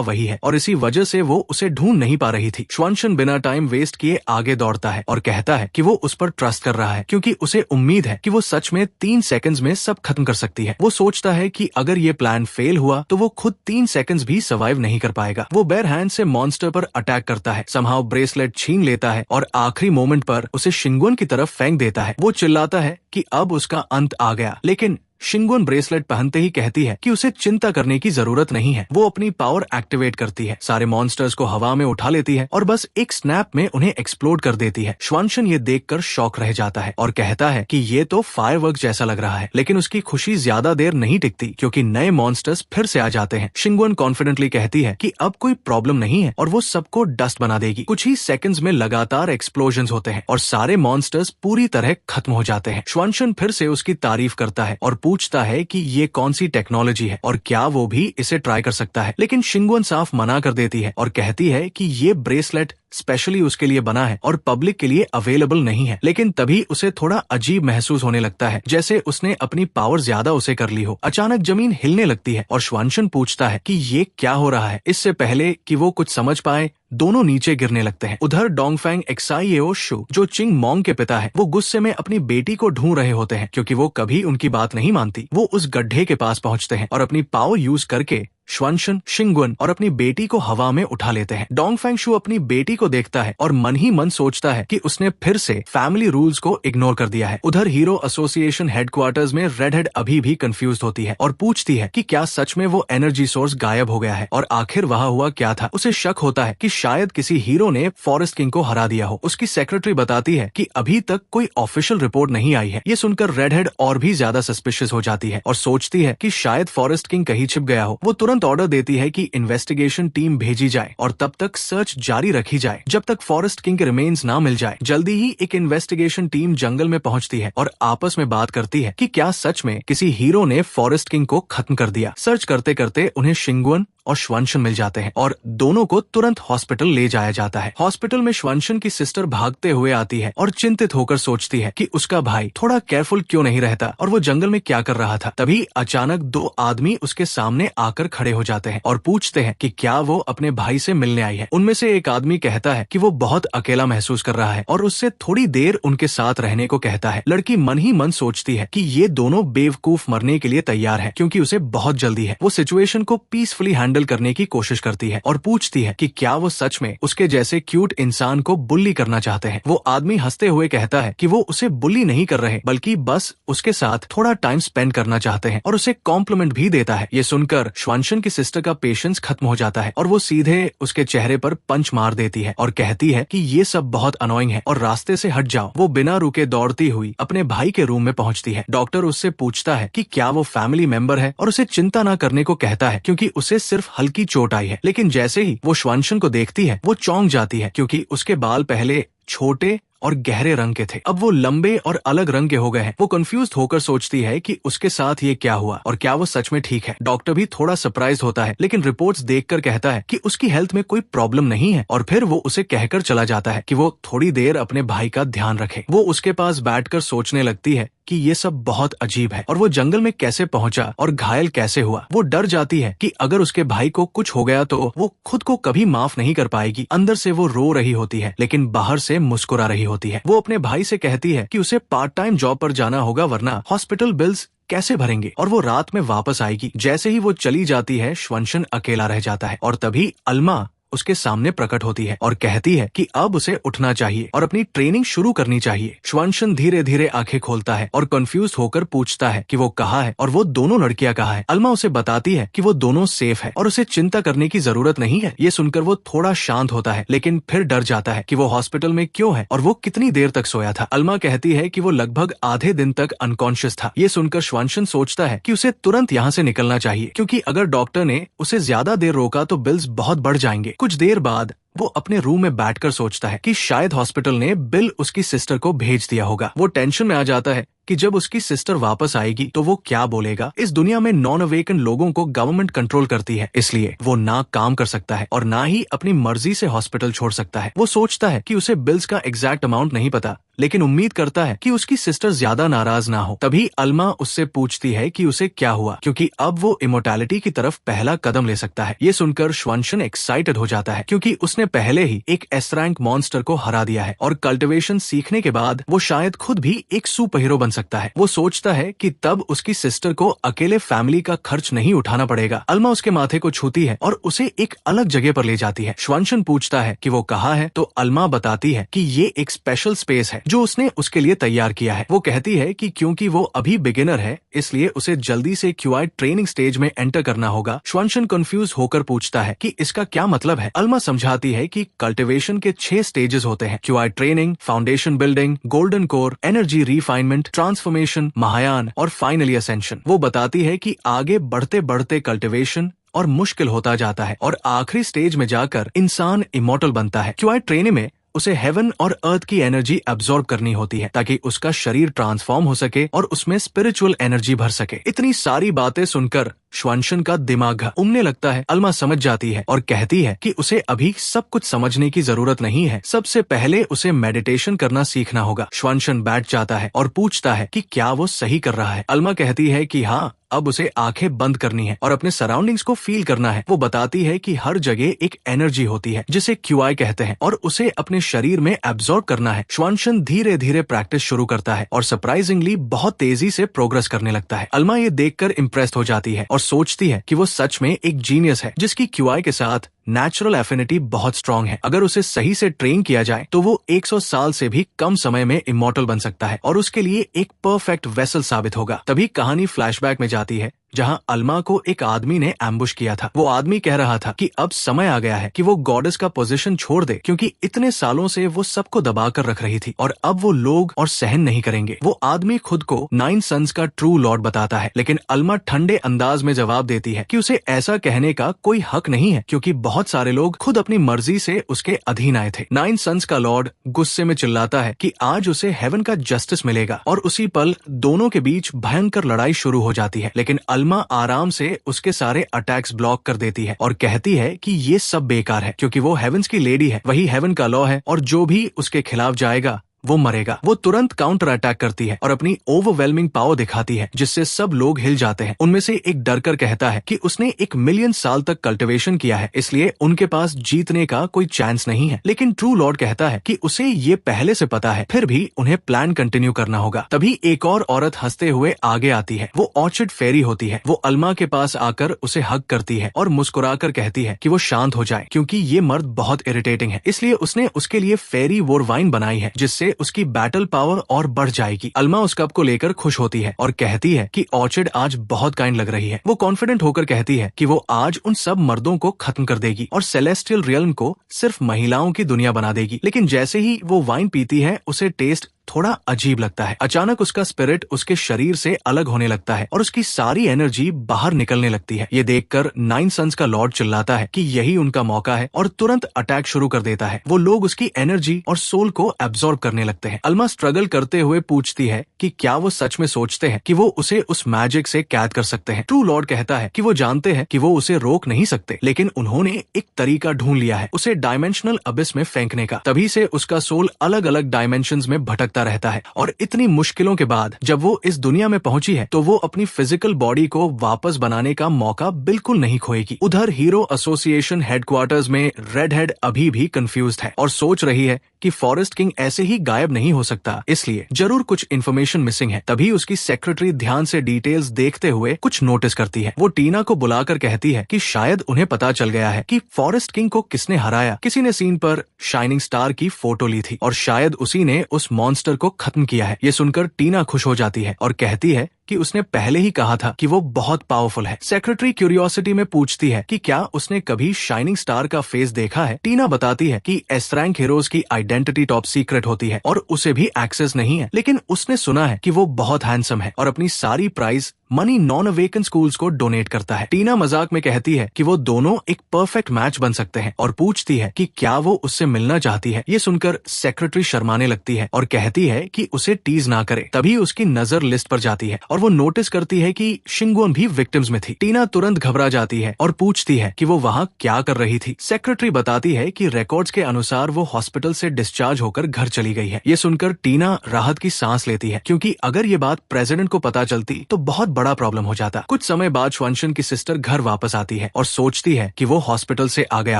A: वही है और इसी वजह से वो उसे ढूंढ नहीं पा रही थी। श्वनशन बिना टाइम वेस्ट किए आगे दौड़ता है और कहता है कि वो उस पर ट्रस्ट कर रहा है, क्योंकि उसे उम्मीद है कि वो सच में 3 सेकंड्स में सब खत्म कर सकती है। वो सोचता है कि अगर ये प्लान फेल हुआ तो वो खुद 3 सेकंड्स भी सर्वाइव नहीं कर पाएगा। वो बेयर हैंड से मॉन्स्टर पर अटैक करता है, समहाउ ब्रेसलेट छीन लेता है और आखिरी मोमेंट पर उसे शिंगुन की तरफ फेंक देता है। वो चिल्लाता है कि अब उसका अंत आ गया, लेकिन शिंगुन ब्रेसलेट पहनते ही कहती है कि उसे चिंता करने की जरूरत नहीं है। वो अपनी पावर एक्टिवेट करती है, सारे मॉन्स्टर्स को हवा में उठा लेती है और बस एक स्नैप में उन्हें एक्सप्लोड कर देती है। श्वनशन ये देखकर शॉक रह जाता है और कहता है कि ये तो फायरवर्क जैसा लग रहा है, लेकिन उसकी खुशी ज्यादा देर नहीं टिकती, क्योंकि नए मॉन्स्टर्स फिर से आ जाते हैं। शिंगुन कॉन्फिडेंटली कहती है कि अब कोई प्रॉब्लम नहीं है और वो सबको डस्ट बना देगी। कुछ ही सेकंड्स में लगातार एक्सप्लोजन्स होते हैं और सारे मॉन्स्टर्स पूरी तरह खत्म हो जाते हैं। श्वनशन फिर से उसकी तारीफ करता है और पूछता है कि ये कौन सी टेक्नोलॉजी है और क्या वो भी इसे ट्राई कर सकता है, लेकिन शिंगुन साफ मना कर देती है और कहती है कि ये ब्रेसलेट स्पेशली उसके लिए बना है और पब्लिक के लिए अवेलेबल नहीं है। लेकिन तभी उसे थोड़ा अजीब महसूस होने लगता है, जैसे उसने अपनी पावर ज्यादा उसे कर ली हो। अचानक जमीन हिलने लगती है और श्वनशन पूछता है कि ये क्या हो रहा है। इससे पहले कि वो कुछ समझ पाए, दोनों नीचे गिरने लगते हैं। उधर डोंगफेंग एक्साइएओ शु, जो चिंग मोंग के पिता है, वो गुस्से में अपनी बेटी को ढूंढ रहे होते हैं, क्योंकि वो कभी उनकी बात नहीं मानती। वो उस गड्ढे के पास पहुंचते हैं और अपनी पावर यूज करके श्वनशन, शिंगुन और अपनी बेटी को हवा में उठा लेते हैं। डोंगफेंग शु अपनी बेटी को देखता है और मन ही मन सोचता है कि उसने फिर से फैमिली रूल्स को इग्नोर कर दिया है। उधर हीरो एसोसिएशन हेडक्वार्टर्स में रेड हेड अभी भी कंफ्यूज होती है और पूछती है कि क्या सच में वो एनर्जी सोर्स गायब हो गया है और आखिर वहाँ हुआ क्या था। उसे शक होता है कि शायद किसी हीरो ने फॉरेस्ट किंग को हरा दिया हो। उसकी सेक्रेटरी बताती है कि अभी तक कोई ऑफिशियल रिपोर्ट नहीं आई है। ये सुनकर रेड हेड और भी ज्यादा सस्पिशियस हो जाती है और सोचती है कि शायद फॉरेस्ट किंग कहीं छिप गया हो। वो तुरंत ऑर्डर देती है कि इन्वेस्टिगेशन टीम भेजी जाए और तब तक सर्च जारी रखी जाए जब तक फॉरेस्ट किंग के रिमेन्स ना मिल जाए। जल्दी ही एक इन्वेस्टिगेशन टीम जंगल में पहुंचती है और आपस में बात करती है कि क्या सच में किसी हीरो ने फॉरेस्ट किंग को खत्म कर दिया। सर्च करते करते उन्हें शिंगुन और श्वनशन मिल जाते हैं और दोनों को तुरंत हॉस्पिटल ले जाया जाता है। हॉस्पिटल में श्वनशन की सिस्टर भागते हुए आती है और चिंतित होकर सोचती है कि उसका भाई थोड़ा केयरफुल क्यों नहीं रहता और वो जंगल में क्या कर रहा था। तभी अचानक 2 आदमी उसके सामने आकर खड़े हो जाते हैं और पूछते हैं कि क्या वो अपने भाई से मिलने आई है। उनमें से एक आदमी कहता है कि वो बहुत अकेला महसूस कर रहा है और उससे थोड़ी देर उनके साथ रहने को कहता है। लड़की मन ही मन सोचती है कि ये दोनों बेवकूफ मरने के लिए तैयार है, क्योंकि उसे बहुत जल्दी है। वो सिचुएशन को पीसफुली हैंडल करने की कोशिश करती है और पूछती है कि क्या वो सच में उसके जैसे क्यूट इंसान को बुल्ली करना चाहते हैं। वो आदमी हंसते हुए कहता है कि वो उसे बुल्ली नहीं कर रहे, बल्कि बस उसके साथ थोड़ा टाइम स्पेंड करना चाहते हैं और उसे कॉम्प्लीमेंट भी देता है। ये सुनकर श्वनशन की सिस्टर का पेशेंस खत्म हो जाता है और वो सीधे उसके चेहरे पर पंच मार देती है और कहती है कि ये सब बहुत अनोइंग है और रास्ते से हट जाओ। वो बिना रुके दौड़ती हुई अपने भाई के रूम में पहुंचती है। डॉक्टर उससे पूछता है कि क्या वो फैमिली मेंबर है और उसे चिंता न करने को कहता है, क्योंकि उसे सिर्फ हल्की चोट आई है। लेकिन जैसे ही वो श्वनशन को देखती है, वो चौंक जाती है, क्योंकि उसके बाल पहले छोटे और गहरे रंग के थे, अब वो लंबे और अलग रंग के हो गए हैं। वो कंफ्यूज होकर सोचती है कि उसके साथ ये क्या हुआ और क्या वो सच में ठीक है। डॉक्टर भी थोड़ा सरप्राइज होता है, लेकिन रिपोर्ट्स देखकर कहता है कि उसकी हेल्थ में कोई प्रॉब्लम नहीं है और फिर वो उसे कहकर चला जाता है कि वो थोड़ी देर अपने भाई का ध्यान रखे। वो उसके पास बैठकर सोचने लगती है कि ये सब बहुत अजीब है और वो जंगल में कैसे पहुंचा और घायल कैसे हुआ। वो डर जाती है कि अगर उसके भाई को कुछ हो गया तो वो खुद को कभी माफ नहीं कर पाएगी। अंदर से वो रो रही होती है लेकिन बाहर से मुस्कुरा रही होती है। वो अपने भाई से कहती है कि उसे पार्ट टाइम जॉब पर जाना होगा वरना हॉस्पिटल बिल्स कैसे भरेंगे, और वो रात में वापस आएगी। जैसे ही वो चली जाती है श्वंशन अकेला रह जाता है और तभी अल्मा उसके सामने प्रकट होती है और कहती है कि अब उसे उठना चाहिए और अपनी ट्रेनिंग शुरू करनी चाहिए। श्वंशन धीरे धीरे आंखें खोलता है और कंफ्यूज होकर पूछता है कि वो कहाँ है और वो दोनों लड़कियां कहाँ है। अल्मा उसे बताती है कि वो दोनों सेफ है और उसे चिंता करने की जरूरत नहीं है। ये सुनकर वो थोड़ा शांत होता है लेकिन फिर डर जाता है कि वो हॉस्पिटल में क्यों है और वो कितनी देर तक सोया था। अल्मा कहती है कि वो लगभग आधे दिन तक अनकॉन्शियस था। ये सुनकर श्वंशन सोचता है कि उसे तुरंत यहाँ से निकलना चाहिए क्योंकि अगर डॉक्टर ने उसे ज्यादा देर रोका तो बिल्स बहुत बढ़ जाएंगे। कुछ देर बाद वो अपने रूम में बैठकर सोचता है कि शायद हॉस्पिटल ने बिल उसकी सिस्टर को भेज दिया होगा। वो टेंशन में आ जाता है कि जब उसकी सिस्टर वापस आएगी तो वो क्या बोलेगा। इस दुनिया में नॉन अवेकन लोगों को गवर्नमेंट कंट्रोल करती है, इसलिए वो ना काम कर सकता है और ना ही अपनी मर्जी से हॉस्पिटल छोड़ सकता है। वो सोचता है कि उसे बिल्स का एग्जैक्ट अमाउंट नहीं पता लेकिन उम्मीद करता है कि उसकी सिस्टर ज्यादा नाराज ना हो। तभी अल्मा उससे पूछती है कि उसे क्या हुआ, क्योंकि अब वो इमोर्टैलिटी की तरफ पहला कदम ले सकता है। ये सुनकर श्वंशन एक्साइटेड हो जाता है क्योंकि उसने पहले ही एक एस रैंक मॉन्स्टर को हरा दिया है और कल्टिवेशन सीखने के बाद वो शायद खुद भी एक सुपर हीरो बन सकता है। वो सोचता है कि तब उसकी सिस्टर को अकेले फैमिली का खर्च नहीं उठाना पड़ेगा। अल्मा उसके माथे को छूती है और उसे एक अलग जगह पर ले जाती है। श्वंशन पूछता है कि वो कहाँ है तो अल्मा बताती है कि ये एक स्पेशल स्पेस है जो उसने उसके लिए तैयार किया है। वो कहती है कि क्योंकि वो अभी बिगिनर है इसलिए उसे जल्दी से क्यूआई ट्रेनिंग स्टेज में एंटर करना होगा। श्वंशन कंफ्यूज होकर पूछता है कि इसका क्या मतलब है। अल्मा समझाती है कि कल्टिवेशन के 6 स्टेजेस होते हैं: QI training, foundation building, golden core, energy refinement, transformation, Mahayana और फाइनली असेंशन। वो बताती है कि आगे बढ़ते बढ़ते कल्टिवेशन और मुश्किल होता जाता है और आखिरी स्टेज में जाकर इंसान इमॉर्टल बनता है। क्यूआई ट्रेनिंग में उसे हेवन और अर्थ की एनर्जी एब्जॉर्ब करनी होती है ताकि उसका शरीर ट्रांसफॉर्म हो सके और उसमें स्पिरिचुअल एनर्जी भर सके। इतनी सारी बातें सुनकर श्वंशन का दिमाग घूमने लगता है। अल्मा समझ जाती है और कहती है कि उसे अभी सब कुछ समझने की जरूरत नहीं है, सबसे पहले उसे मेडिटेशन करना सीखना होगा। श्वंशन बैठ जाता है और पूछता है कि क्या वो सही कर रहा है। अल्मा कहती है कि हाँ, अब उसे आंखें बंद करनी है और अपने सराउंडिंग्स को फील करना है। वो बताती है कि हर जगह एक एनर्जी होती है जिसे क्यूआई कहते हैं और उसे अपने शरीर में एब्जॉर्ब करना है। श्वंशन धीरे धीरे प्रैक्टिस शुरू करता है और सरप्राइजिंगली बहुत तेजी से प्रोग्रेस करने लगता है। अल्मा ये देखकर इम्प्रेस्ड हो जाती है और सोचती है कि वो सच में एक जीनियस है जिसकी क्यूआई के साथ नेचुरल एफिनिटी बहुत स्ट्रांग है। अगर उसे सही से ट्रेन किया जाए तो वो 100 साल से भी कम समय में इमॉर्टल बन सकता है और उसके लिए एक परफेक्ट वेसल साबित होगा। तभी कहानी फ्लैशबैक में जाती है जहां अल्मा को एक आदमी ने एम्बुश किया था। वो आदमी कह रहा था कि अब समय आ गया है कि वो गॉडेस का पोजीशन छोड़ दे क्योंकि इतने सालों से वो सबको दबा कर रख रही थी और अब वो लोग और सहन नहीं करेंगे। वो आदमी खुद को 9 सन्स का ट्रू लॉर्ड बताता है लेकिन अल्मा ठंडे अंदाज में जवाब देती है कि उसे ऐसा कहने का कोई हक नहीं है क्योंकि बहुत सारे लोग खुद अपनी मर्जी से उसके अधीन आए थे। 9 सन्स का लॉर्ड गुस्से में चिल्लाता है कि आज उसे हेवन का जस्टिस मिलेगा और उसी पल दोनों के बीच भयंकर लड़ाई शुरू हो जाती है। लेकिन अल्मा आराम से उसके सारे अटैक्स ब्लॉक कर देती है और कहती है कि ये सब बेकार है क्योंकि वो हेवंस की लेडी है, वही हेवन का लॉ है और जो भी उसके खिलाफ जाएगा वो मरेगा। वो तुरंत काउंटर अटैक करती है और अपनी ओवरवेलमिंग पावर दिखाती है जिससे सब लोग हिल जाते हैं। उनमें से एक डरकर कहता है कि उसने 1 मिलियन साल तक कल्टिवेशन किया है इसलिए उनके पास जीतने का कोई चांस नहीं है। लेकिन ट्रू लॉर्ड कहता है कि उसे ये पहले से पता है, फिर भी उन्हें प्लान कंटिन्यू करना होगा। तभी एक और औरत हंसते हुए आगे आती है। वो ऑर्चिड फेरी होती है। वो अल्मा के पास आकर उसे हग करती है और मुस्कुराकर कहती है कि वो शांत हो जाए क्योंकि ये मर्द बहुत इरिटेटिंग है, इसलिए उसने उसके लिए फेरी वोर वाइन बनाई है जिससे उसकी बैटल पावर और बढ़ जाएगी। अल्मा उस कप को लेकर खुश होती है और कहती है कि ऑर्चिड आज बहुत काइंड लग रही है। वो कॉन्फिडेंट होकर कहती है कि वो आज उन सब मर्दों को खत्म कर देगी और सेलेस्टियल रियल्म को सिर्फ महिलाओं की दुनिया बना देगी। लेकिन जैसे ही वो वाइन पीती है उसे टेस्ट थोड़ा अजीब लगता है। अचानक उसका स्पिरिट उसके शरीर से अलग होने लगता है और उसकी सारी एनर्जी बाहर निकलने लगती है। ये देखकर 9 सन्स का लॉर्ड चिल्लाता है कि यही उनका मौका है और तुरंत अटैक शुरू कर देता है। वो लोग उसकी एनर्जी और सोल को एब्जॉर्ब करने लगते हैं। अल्मा स्ट्रगल करते हुए पूछती है कि क्या वो सच में सोचते हैं कि वो उसे उस मैजिक से कैद कर सकते हैं। ट्रू लॉर्ड कहता है कि वो जानते हैं कि वो उसे रोक नहीं सकते लेकिन उन्होंने एक तरीका ढूंढ लिया है, उसे डायमेंशनल अबिस में फेंकने का। तभी से उसका सोल अलग अलग डायमेंशंस में भटकता भटकता रहता है और इतनी मुश्किलों के बाद जब वो इस दुनिया में पहुंची है तो वो अपनी फिजिकल बॉडी को वापस बनाने का मौका बिल्कुल नहीं खोएगी। उधर हीरो एसोसिएशन हेडक्वार्टर्स में रेडहेड अभी भी कंफ्यूज्ड है और सोच रही है कि फॉरेस्ट किंग ऐसे ही गायब नहीं हो सकता, इसलिए जरूर कुछ इन्फॉर्मेशन मिसिंग है। तभी उसकी सेक्रेटरी ध्यान से डिटेल्स देखते हुए कुछ नोटिस करती है। वो टीना को बुलाकर कहती है कि शायद उन्हें पता चल गया है कि फॉरेस्ट किंग को किसने हराया। किसी ने सीन पर शाइनिंग स्टार की फोटो ली थी और शायद उसी ने उस मॉन्स्टर को खत्म किया है। ये सुनकर टीना खुश हो जाती है और कहती है कि उसने पहले ही कहा था कि वो बहुत पावरफुल है। सेक्रेटरी क्यूरियोसिटी में पूछती है कि क्या उसने कभी शाइनिंग स्टार का फेस देखा है। टीना बताती है कि एस रैंक हीरोज की आइडेंटिटी टॉप सीक्रेट होती है और उसे भी एक्सेस नहीं है, लेकिन उसने सुना है कि वो बहुत हैंडसम है और अपनी सारी prize money non awaken schools को डोनेट करता है। टीना मजाक में कहती है कि वो दोनों एक परफेक्ट मैच बन सकते हैं और पूछती है कि क्या वो उससे मिलना चाहती है। ये सुनकर सेक्रेटरी शर्माने लगती है और कहती है कि उसे टीज ना करे। तभी उसकी नजर लिस्ट पर जाती है और वो नोटिस करती है कि शिंगवोन भी विक्टिम्स में थी। टीना तुरंत घबरा जाती है और पूछती है कि वो वहाँ क्या कर रही थी। सेक्रेटरी बताती है कि रिकॉर्ड्स के अनुसार वो हॉस्पिटल से डिस्चार्ज होकर घर चली गई है। ये सुनकर टीना राहत की सांस लेती है, क्योंकि अगर ये बात प्रेसिडेंट को पता चलती तो बहुत बड़ा प्रॉब्लम हो जाता। कुछ समय बाद श्वंशन की सिस्टर घर वापस आती है और सोचती है कि वो हॉस्पिटल से आ गया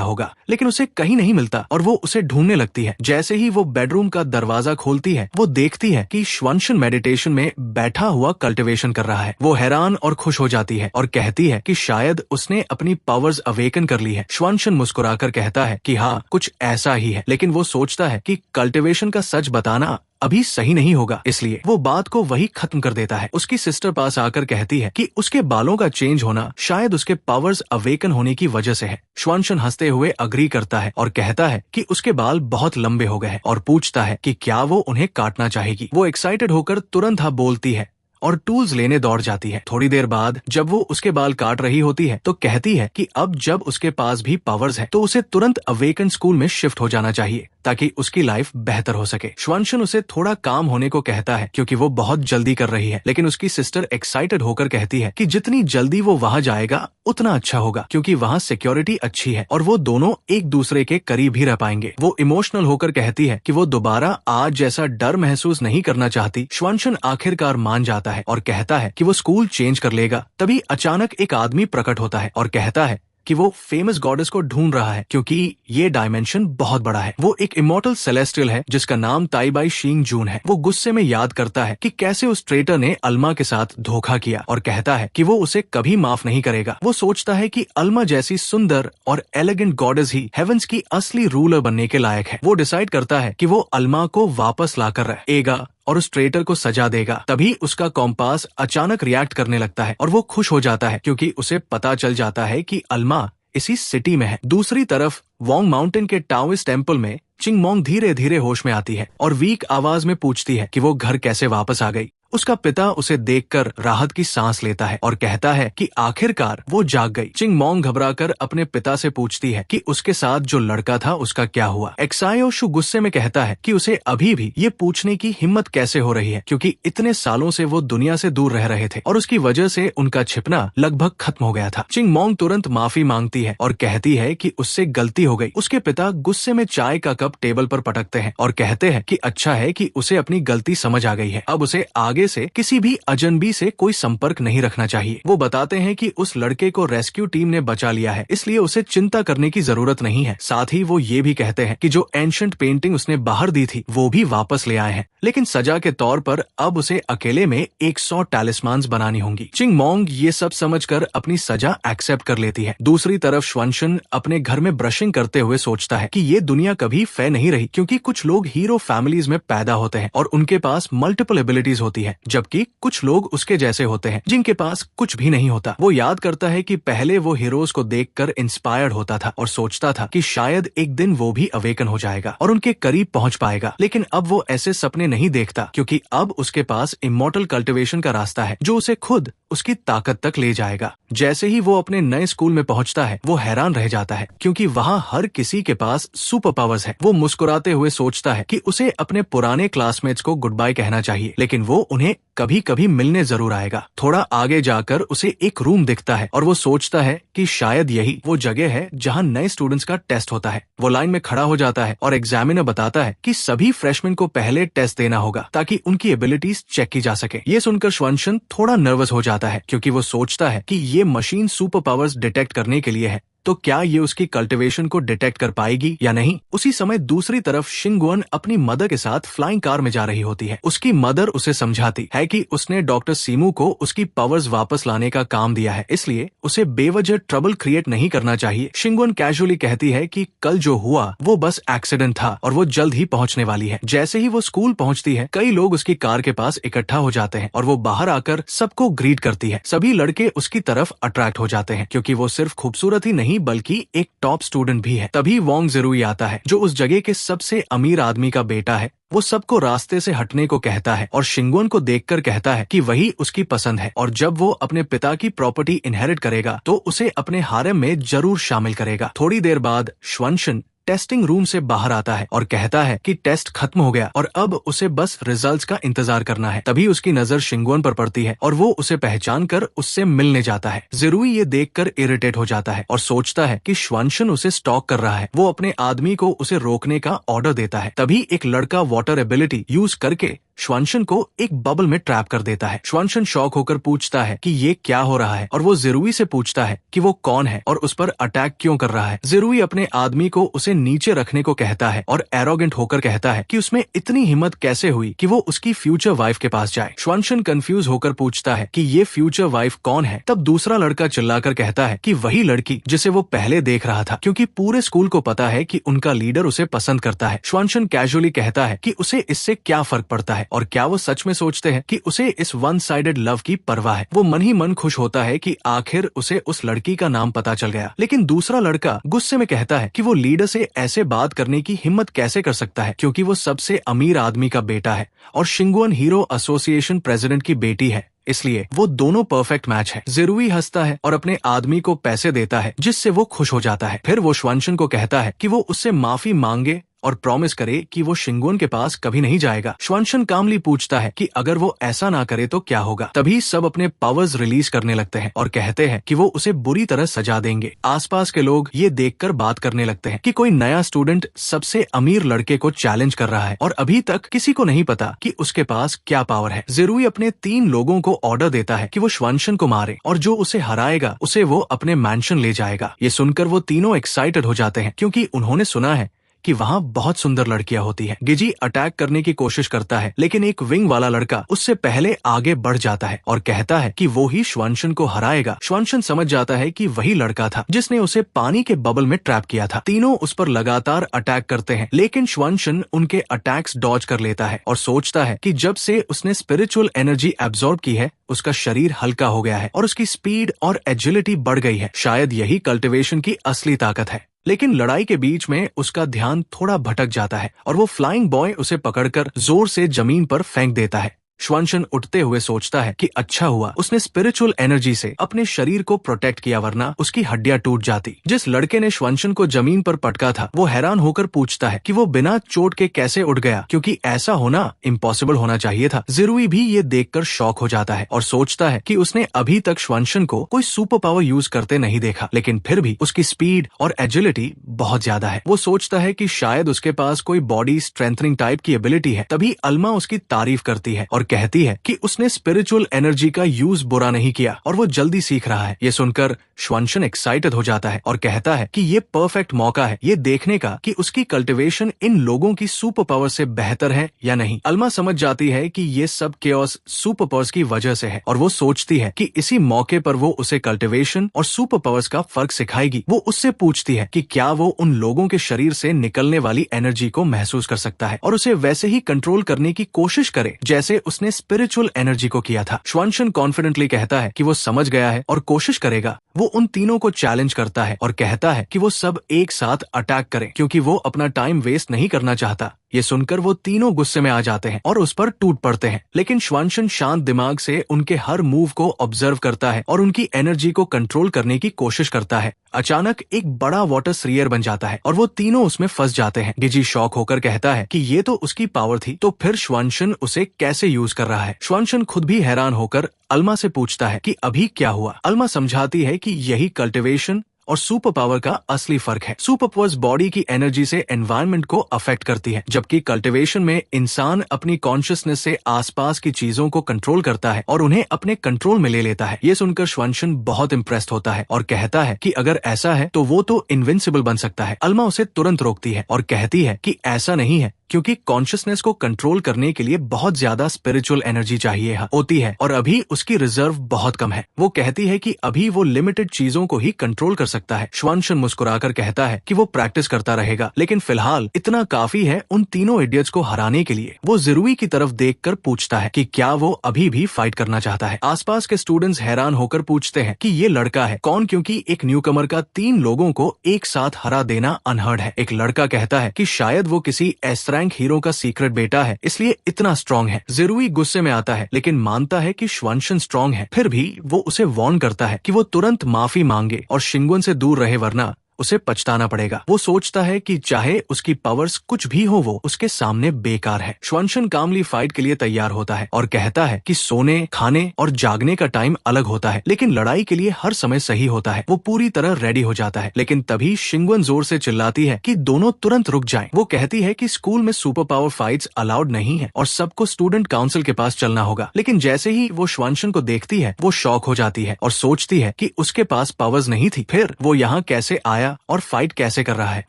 A: होगा, लेकिन उसे कहीं नहीं मिलता और वो उसे ढूंढने लगती है। जैसे ही वो बेडरूम का दरवाजा खोलती है, वो देखती है कि श्वंशन मेडिटेशन में बैठा हुआ कल्टिवेशन कर रहा है। वो हैरान और खुश हो जाती है और कहती है कि शायद उसने अपनी पावर्स अवेकन कर ली है। श्वंशन मुस्कुराकर कहता है कि हाँ, कुछ ऐसा ही है, लेकिन वो सोचता है कि कल्टिवेशन का सच बताना अभी सही नहीं होगा, इसलिए वो बात को वही खत्म कर देता है। उसकी सिस्टर पास आकर कहती है कि उसके बालों का चेंज होना शायद उसके पावर्स अवेकन होने की वजह से है। श्वंशन हंसते हुए अग्री करता है और कहता है कि उसके बाल बहुत लंबे हो गए हैं और पूछता है कि क्या वो उन्हें काटना चाहेगी। वो एक्साइटेड होकर तुरंत हाँ बोलती है और टूल्स लेने दौड़ जाती है। थोड़ी देर बाद जब वो उसके बाल काट रही होती है तो कहती है कि अब जब उसके पास भी पावर्स है तो उसे तुरंत अवेकन स्कूल में शिफ्ट हो जाना चाहिए ताकि उसकी लाइफ बेहतर हो सके। श्वंशन उसे थोड़ा काम होने को कहता है क्योंकि वो बहुत जल्दी कर रही है, लेकिन उसकी सिस्टर एक्साइटेड होकर कहती है कि जितनी जल्दी वो वहाँ जाएगा उतना अच्छा होगा, क्योंकि वहाँ सिक्योरिटी अच्छी है और वो दोनों एक दूसरे के करीब ही रह पाएंगे। वो इमोशनल होकर कहती है कि वो दोबारा आज जैसा डर महसूस नहीं करना चाहती। श्वंशन आखिरकार मान जाता है और कहता है कि वो स्कूल चेंज कर लेगा। तभी अचानक एक आदमी प्रकट होता है और कहता है कि वो फेमस गॉडेस को ढूंढ रहा है क्योंकि ये डायमेंशन बहुत बड़ा है। वो एक इमॉर्टल सेलेस्टियल है जिसका नाम ताइबाई शिंग जून है। वो गुस्से में याद करता है कि कैसे उस ट्रेटर ने अल्मा के साथ धोखा किया और कहता है कि वो उसे कभी माफ नहीं करेगा। वो सोचता है कि अल्मा जैसी सुंदर और एलिगेंट गॉडेस ही हेवंस की असली रूलर बनने के लायक है। वो डिसाइड करता है कि वो अल्मा को वापस लाकर रहेगा और उस ट्रेटर को सजा देगा। तभी उसका कॉम्पास अचानक रिएक्ट करने लगता है और वो खुश हो जाता है क्योंकि उसे पता चल जाता है कि अल्मा इसी सिटी में है। दूसरी तरफ वोंग माउंटेन के टाओइस्ट टेम्पल में चिंगमोंग धीरे धीरे होश में आती है और वीक आवाज में पूछती है कि वो घर कैसे वापस आ गई। उसका पिता उसे देखकर राहत की सांस लेता है और कहता है कि आखिरकार वो जाग गई। चिंगमोंग घबराकर अपने पिता से पूछती है कि उसके साथ जो लड़का था उसका क्या हुआ। एक्सायोशु गुस्से में कहता है कि उसे अभी भी ये पूछने की हिम्मत कैसे हो रही है, क्योंकि इतने सालों से वो दुनिया से दूर रह रहे थे और उसकी वजह से उनका छिपना लगभग खत्म हो गया था। चिंगमोंग तुरंत माफी मांगती है और कहती है कि उससे गलती हो गई। उसके पिता गुस्से में चाय का कप टेबल पर पटकते हैं और कहते हैं कि अच्छा है कि उसे अपनी गलती समझ आ गई है, अब उसे आगे से किसी भी अजनबी से कोई संपर्क नहीं रखना चाहिए। वो बताते हैं कि उस लड़के को रेस्क्यू टीम ने बचा लिया है, इसलिए उसे चिंता करने की जरूरत नहीं है। साथ ही वो ये भी कहते हैं कि जो एंशिएंट पेंटिंग उसने बाहर दी थी वो भी वापस ले आए हैं, लेकिन सजा के तौर पर अब उसे अकेले में 100 टैलिस्मान्स बनानी होंगी। चिंगमोंग ये सब समझकर अपनी सजा एक्सेप्ट कर लेती है। दूसरी तरफ श्वंशन अपने घर में ब्रशिंग करते हुए सोचता है कि ये दुनिया कभी फेयर नहीं रही, क्योंकि कुछ लोग हीरो फैमिलीज में पैदा होते हैं और उनके पास मल्टीपल एबिलिटीज होती है, जबकि कुछ लोग उसके जैसे होते हैं जिनके पास कुछ भी नहीं होता। वो याद करता है कि पहले वो हीरोज को देखकर इंस्पायर्ड होता था और सोचता था कि शायद एक दिन वो भी अवेकन हो जाएगा और उनके करीब पहुंच पाएगा, लेकिन अब वो ऐसे सपने नहीं देखता, क्योंकि अब उसके पास इमॉर्टल कल्टिवेशन का रास्ता है जो उसे खुद उसकी ताकत तक ले जाएगा। जैसे ही वो अपने नए स्कूल में पहुंचता है वो हैरान रह जाता है, क्योंकि वहाँ हर किसी के पास सुपर पावर्स है। वो मुस्कुराते हुए सोचता है कि उसे अपने पुराने क्लासमेट्स को गुड बाय कहना चाहिए, लेकिन वो उन्हें कभी कभी मिलने जरूर आएगा। थोड़ा आगे जाकर उसे एक रूम दिखता है और वो सोचता है कि शायद यही वो जगह है जहाँ नए स्टूडेंट्स का टेस्ट होता है। वो लाइन में खड़ा हो जाता है और एग्जामिनर बताता है कि सभी फ्रेशमैन को पहले टेस्ट देना होगा ताकि उनकी एबिलिटीज चेक की जा सके। ये सुनकर श्वनशन थोड़ा नर्वस हो जाता है क्योंकि वो सोचता है कि ये मशीन सुपर पावर्स डिटेक्ट करने के लिए है, तो क्या ये उसकी कल्टीवेशन को डिटेक्ट कर पाएगी या नहीं। उसी समय दूसरी तरफ शिंगवन अपनी मदर के साथ फ्लाइंग कार में जा रही होती है। उसकी मदर उसे समझाती है कि उसने डॉक्टर सीमू को उसकी पावर्स वापस लाने का काम दिया है, इसलिए उसे बेवजह ट्रबल क्रिएट नहीं करना चाहिए। शिंगवन कैजुअली कहती है कि कल जो हुआ वो बस एक्सीडेंट था और वो जल्द ही पहुंचने वाली है। जैसे ही वो स्कूल पहुंचती है, कई लोग उसकी कार के पास इकट्ठा हो जाते हैं और वो बाहर आकर सबको ग्रीट करती है। सभी लड़के उसकी तरफ अट्रैक्ट हो जाते हैं क्योंकि वो सिर्फ खूबसूरत ही नहीं बल्कि एक टॉप स्टूडेंट भी है। तभी वोंग ज़रूई आता है जो उस जगह के सबसे अमीर आदमी का बेटा है। वो सबको रास्ते से हटने को कहता है और शिंगवन को देखकर कहता है कि वही उसकी पसंद है और जब वो अपने पिता की प्रॉपर्टी इनहेरिट करेगा तो उसे अपने हारेम में जरूर शामिल करेगा। थोड़ी देर बाद श्वनशन टेस्टिंग रूम से बाहर आता है और कहता है कि टेस्ट खत्म हो गया और अब उसे बस रिजल्ट्स का इंतजार करना है। तभी उसकी नजर शिंगवन पर पड़ती है और वो उसे पहचान कर उससे मिलने जाता है। ज़रूई ये देखकर इरिटेट हो जाता है और सोचता है कि श्वनशन उसे स्टॉक कर रहा है। वो अपने आदमी को उसे रोकने का ऑर्डर देता है। तभी एक लड़का वाटर एबिलिटी यूज करके श्वनशन को एक बबल में ट्रैप कर देता है। श्वनशन शॉक होकर पूछता है कि ये क्या हो रहा है और वो ज़रूई से पूछता है कि वो कौन है और उस पर अटैक क्यों कर रहा है। ज़रूई अपने आदमी को उसे नीचे रखने को कहता है और एरोगेंट होकर कहता है कि उसमें इतनी हिम्मत कैसे हुई कि वो उसकी फ्यूचर वाइफ के पास जाए। श्वनशन कंफ्यूज होकर पूछता है कि ये फ्यूचर वाइफ कौन है। तब दूसरा लड़का चिल्लाकर कहता है कि वही लड़की जिसे वो पहले देख रहा था, क्योंकि पूरे स्कूल को पता है कि उनका लीडर उसे पसंद करता है। श्वनशन कैजुअली कहता है कि उसे इससे क्या फर्क पड़ता है और क्या वो सच में सोचते हैं कि उसे इस वन साइडेड लव की परवाह है। वो मन ही मन खुश होता है कि आखिर उसे उस लड़की का नाम पता चल गया। लेकिन दूसरा लड़का गुस्से में कहता है कि वो लीडर से ऐसे बात करने की हिम्मत कैसे कर सकता है, क्योंकि वो सबसे अमीर आदमी का बेटा है और शिंगवन हीरो एसोसिएशन प्रेसिडेंट की बेटी है, इसलिए वो दोनों परफेक्ट मैच है। ज़रूई हंसता है और अपने आदमी को पैसे देता है जिससे वो खुश हो जाता है। फिर वो श्वनशन को कहता है कि वो उससे माफी मांगे और प्रॉमिस करे कि वो शिंगवन के पास कभी नहीं जाएगा। श्वनशन कामली पूछता है कि अगर वो ऐसा ना करे तो क्या होगा। तभी सब अपने पावर्स रिलीज करने लगते हैं और कहते हैं कि वो उसे बुरी तरह सजा देंगे। आसपास के लोग ये देखकर बात करने लगते हैं कि कोई नया स्टूडेंट सबसे अमीर लड़के को चैलेंज कर रहा है और अभी तक किसी को नहीं पता कि उसके पास क्या पावर है। ज़रूई अपने 3 लोगों को ऑर्डर देता है कि वो श्वनशन को मारे और जो उसे हराएगा उसे वो अपने मैंशन ले जाएगा। ये सुनकर वो तीनों एक्साइटेड हो जाते हैं क्योंकि उन्होंने सुना है कि वहाँ बहुत सुंदर लड़कियां होती हैं। गिजी अटैक करने की कोशिश करता है लेकिन एक विंग वाला लड़का उससे पहले आगे बढ़ जाता है और कहता है कि वो ही श्वनशन को हराएगा। श्वनशन समझ जाता है कि वही लड़का था जिसने उसे पानी के बबल में ट्रैप किया था। तीनों उस पर लगातार अटैक करते हैं लेकिन श्वनशन उनके अटैक्स डॉज कर लेता है और सोचता है कि जब से उसने स्पिरिचुअल एनर्जी एब्जॉर्ब की है उसका शरीर हल्का हो गया है और उसकी स्पीड और एजिलिटी बढ़ गई है। शायद यही कल्टीवेशन की असली ताकत है। लेकिन लड़ाई के बीच में उसका ध्यान थोड़ा भटक जाता है और वो फ्लाइंग बॉय उसे पकड़कर जोर से जमीन पर फेंक देता है। श्वनशन उठते हुए सोचता है कि अच्छा हुआ उसने स्पिरिचुअल एनर्जी से अपने शरीर को प्रोटेक्ट किया, वरना उसकी हड्डियां टूट जाती। जिस लड़के ने श्वनशन को जमीन पर पटका था वो हैरान होकर पूछता है कि वो बिना चोट के कैसे उठ गया, क्योंकि ऐसा होना इम्पॉसिबल होना चाहिए था। ज़रूई भी ये देखकर शॉक हो जाता है और सोचता है कि उसने अभी तक श्वनशन को कोई सुपर पावर यूज करते नहीं देखा, लेकिन फिर भी उसकी स्पीड और एजिलिटी बहुत ज्यादा है। वो सोचता है कि शायद उसके पास कोई बॉडी स्ट्रेंथनिंग टाइप की एबिलिटी है। तभी अल्मा उसकी तारीफ करती है और कहती है कि उसने स्पिरिचुअल एनर्जी का यूज बुरा नहीं किया और वो जल्दी सीख रहा है। ये सुनकर श्वनशन एक्साइटेड हो जाता है और कहता है कि ये परफेक्ट मौका है ये देखने का कि उसकी कल्टीवेशन इन लोगों की सुपर पावर से बेहतर है या नहीं। अल्मा समझ जाती है कि ये सब केओस सुपर पावर्स की वजह से है और वो सोचती है कि इसी मौके पर वो उसे कल्टीवेशन और सुपर पावर्स का फर्क सिखाएगी। वो उससे पूछती है कि क्या वो उन लोगों के शरीर से निकलने वाली एनर्जी को महसूस कर सकता है और उसे वैसे ही कंट्रोल करने की कोशिश करे जैसे उसने स्पिरिचुअल एनर्जी को किया था। श्वनशन कॉन्फिडेंटली कहता है कि वो समझ गया है और कोशिश करेगा। वो उन तीनों को चैलेंज करता है और कहता है कि वो सब एक साथ अटैक करें क्योंकि वो अपना टाइम वेस्ट नहीं करना चाहता। ये सुनकर वो तीनों गुस्से में आ जाते हैं और उस पर टूट पड़ते हैं, लेकिन श्वानशन शांत दिमाग से उनके हर मूव को ऑब्जर्व करता है और उनकी एनर्जी को कंट्रोल करने की कोशिश करता है। अचानक एक बड़ा वाटर स्फीयर बन जाता है और वो तीनों उसमें फंस जाते हैं। गिजी शॉक होकर कहता है कि ये तो उसकी पावर थी, तो फिर श्वानशन उसे कैसे यूज कर रहा है। श्वानशन खुद भी हैरान होकर अल्मा से पूछता है कि अभी क्या हुआ। अल्मा समझाती है कि यही कल्टिवेशन और सुपर पावर का असली फर्क है। सुपर पावर्स बॉडी की एनर्जी से एनवायरनमेंट को अफेक्ट करती है, जबकि कल्टिवेशन में इंसान अपनी कॉन्शियसनेस से आसपास की चीजों को कंट्रोल करता है और उन्हें अपने कंट्रोल में ले लेता है। ये सुनकर श्वानशन बहुत इम्प्रेस्ड होता है और कहता है कि अगर ऐसा है तो वो तो इनविंसिबल बन सकता है। अल्मा उसे तुरंत रोकती है और कहती है कि ऐसा नहीं है, क्योंकि कॉन्शियसनेस को कंट्रोल करने के लिए बहुत ज्यादा स्पिरिचुअल एनर्जी चाहिए होती है और अभी उसकी रिजर्व बहुत कम है। वो कहती है कि अभी वो लिमिटेड चीजों को ही कंट्रोल कर सकता है। श्वानशन मुस्कुराकर कहता है कि वो प्रैक्टिस करता रहेगा, लेकिन फिलहाल इतना काफी है उन तीनों इडियट्स को हराने के लिए। वो ज़िरुई की तरफ देखकर पूछता है कि क्या वो अभी भी फाइट करना चाहता है। आसपास के स्टूडेंट्स हैरान होकर पूछते हैं कि ये लड़का है कौन, क्योंकि एक न्यूकमर का 3 लोगों को एक साथ हरा देना अनहर्ड है। एक लड़का कहता है कि शायद वो किसी रैंक हीरो का सीक्रेट बेटा है, इसलिए इतना स्ट्रॉन्ग है। ज़िरुई गुस्से में आता है, लेकिन मानता है कि श्वानशन स्ट्रॉन्ग है। फिर भी वो उसे वार्न करता है कि वो तुरंत माफी मांगे और शिंगवन से दूर रहे, वरना उसे पछताना पड़ेगा। वो सोचता है कि चाहे उसकी पावर्स कुछ भी हो, वो उसके सामने बेकार है। श्वानशन कामली फाइट के लिए तैयार होता है और कहता है कि सोने, खाने और जागने का टाइम अलग होता है, लेकिन लड़ाई के लिए हर समय सही होता है। वो पूरी तरह रेडी हो जाता है, लेकिन तभी शिंगवन जोर से चिल्लाती है कि दोनों तुरंत रुक जाएं। वो कहती है कि स्कूल में सुपर पावर फाइट्स अलाउड नहीं है और सबको स्टूडेंट काउंसिल के पास चलना होगा। लेकिन जैसे ही वो श्वानशन को देखती है, वो शॉक हो जाती है और सोचती है कि उसके पास पावर्स नहीं थी, फिर वो यहाँ कैसे आया और फाइट कैसे कर रहा है।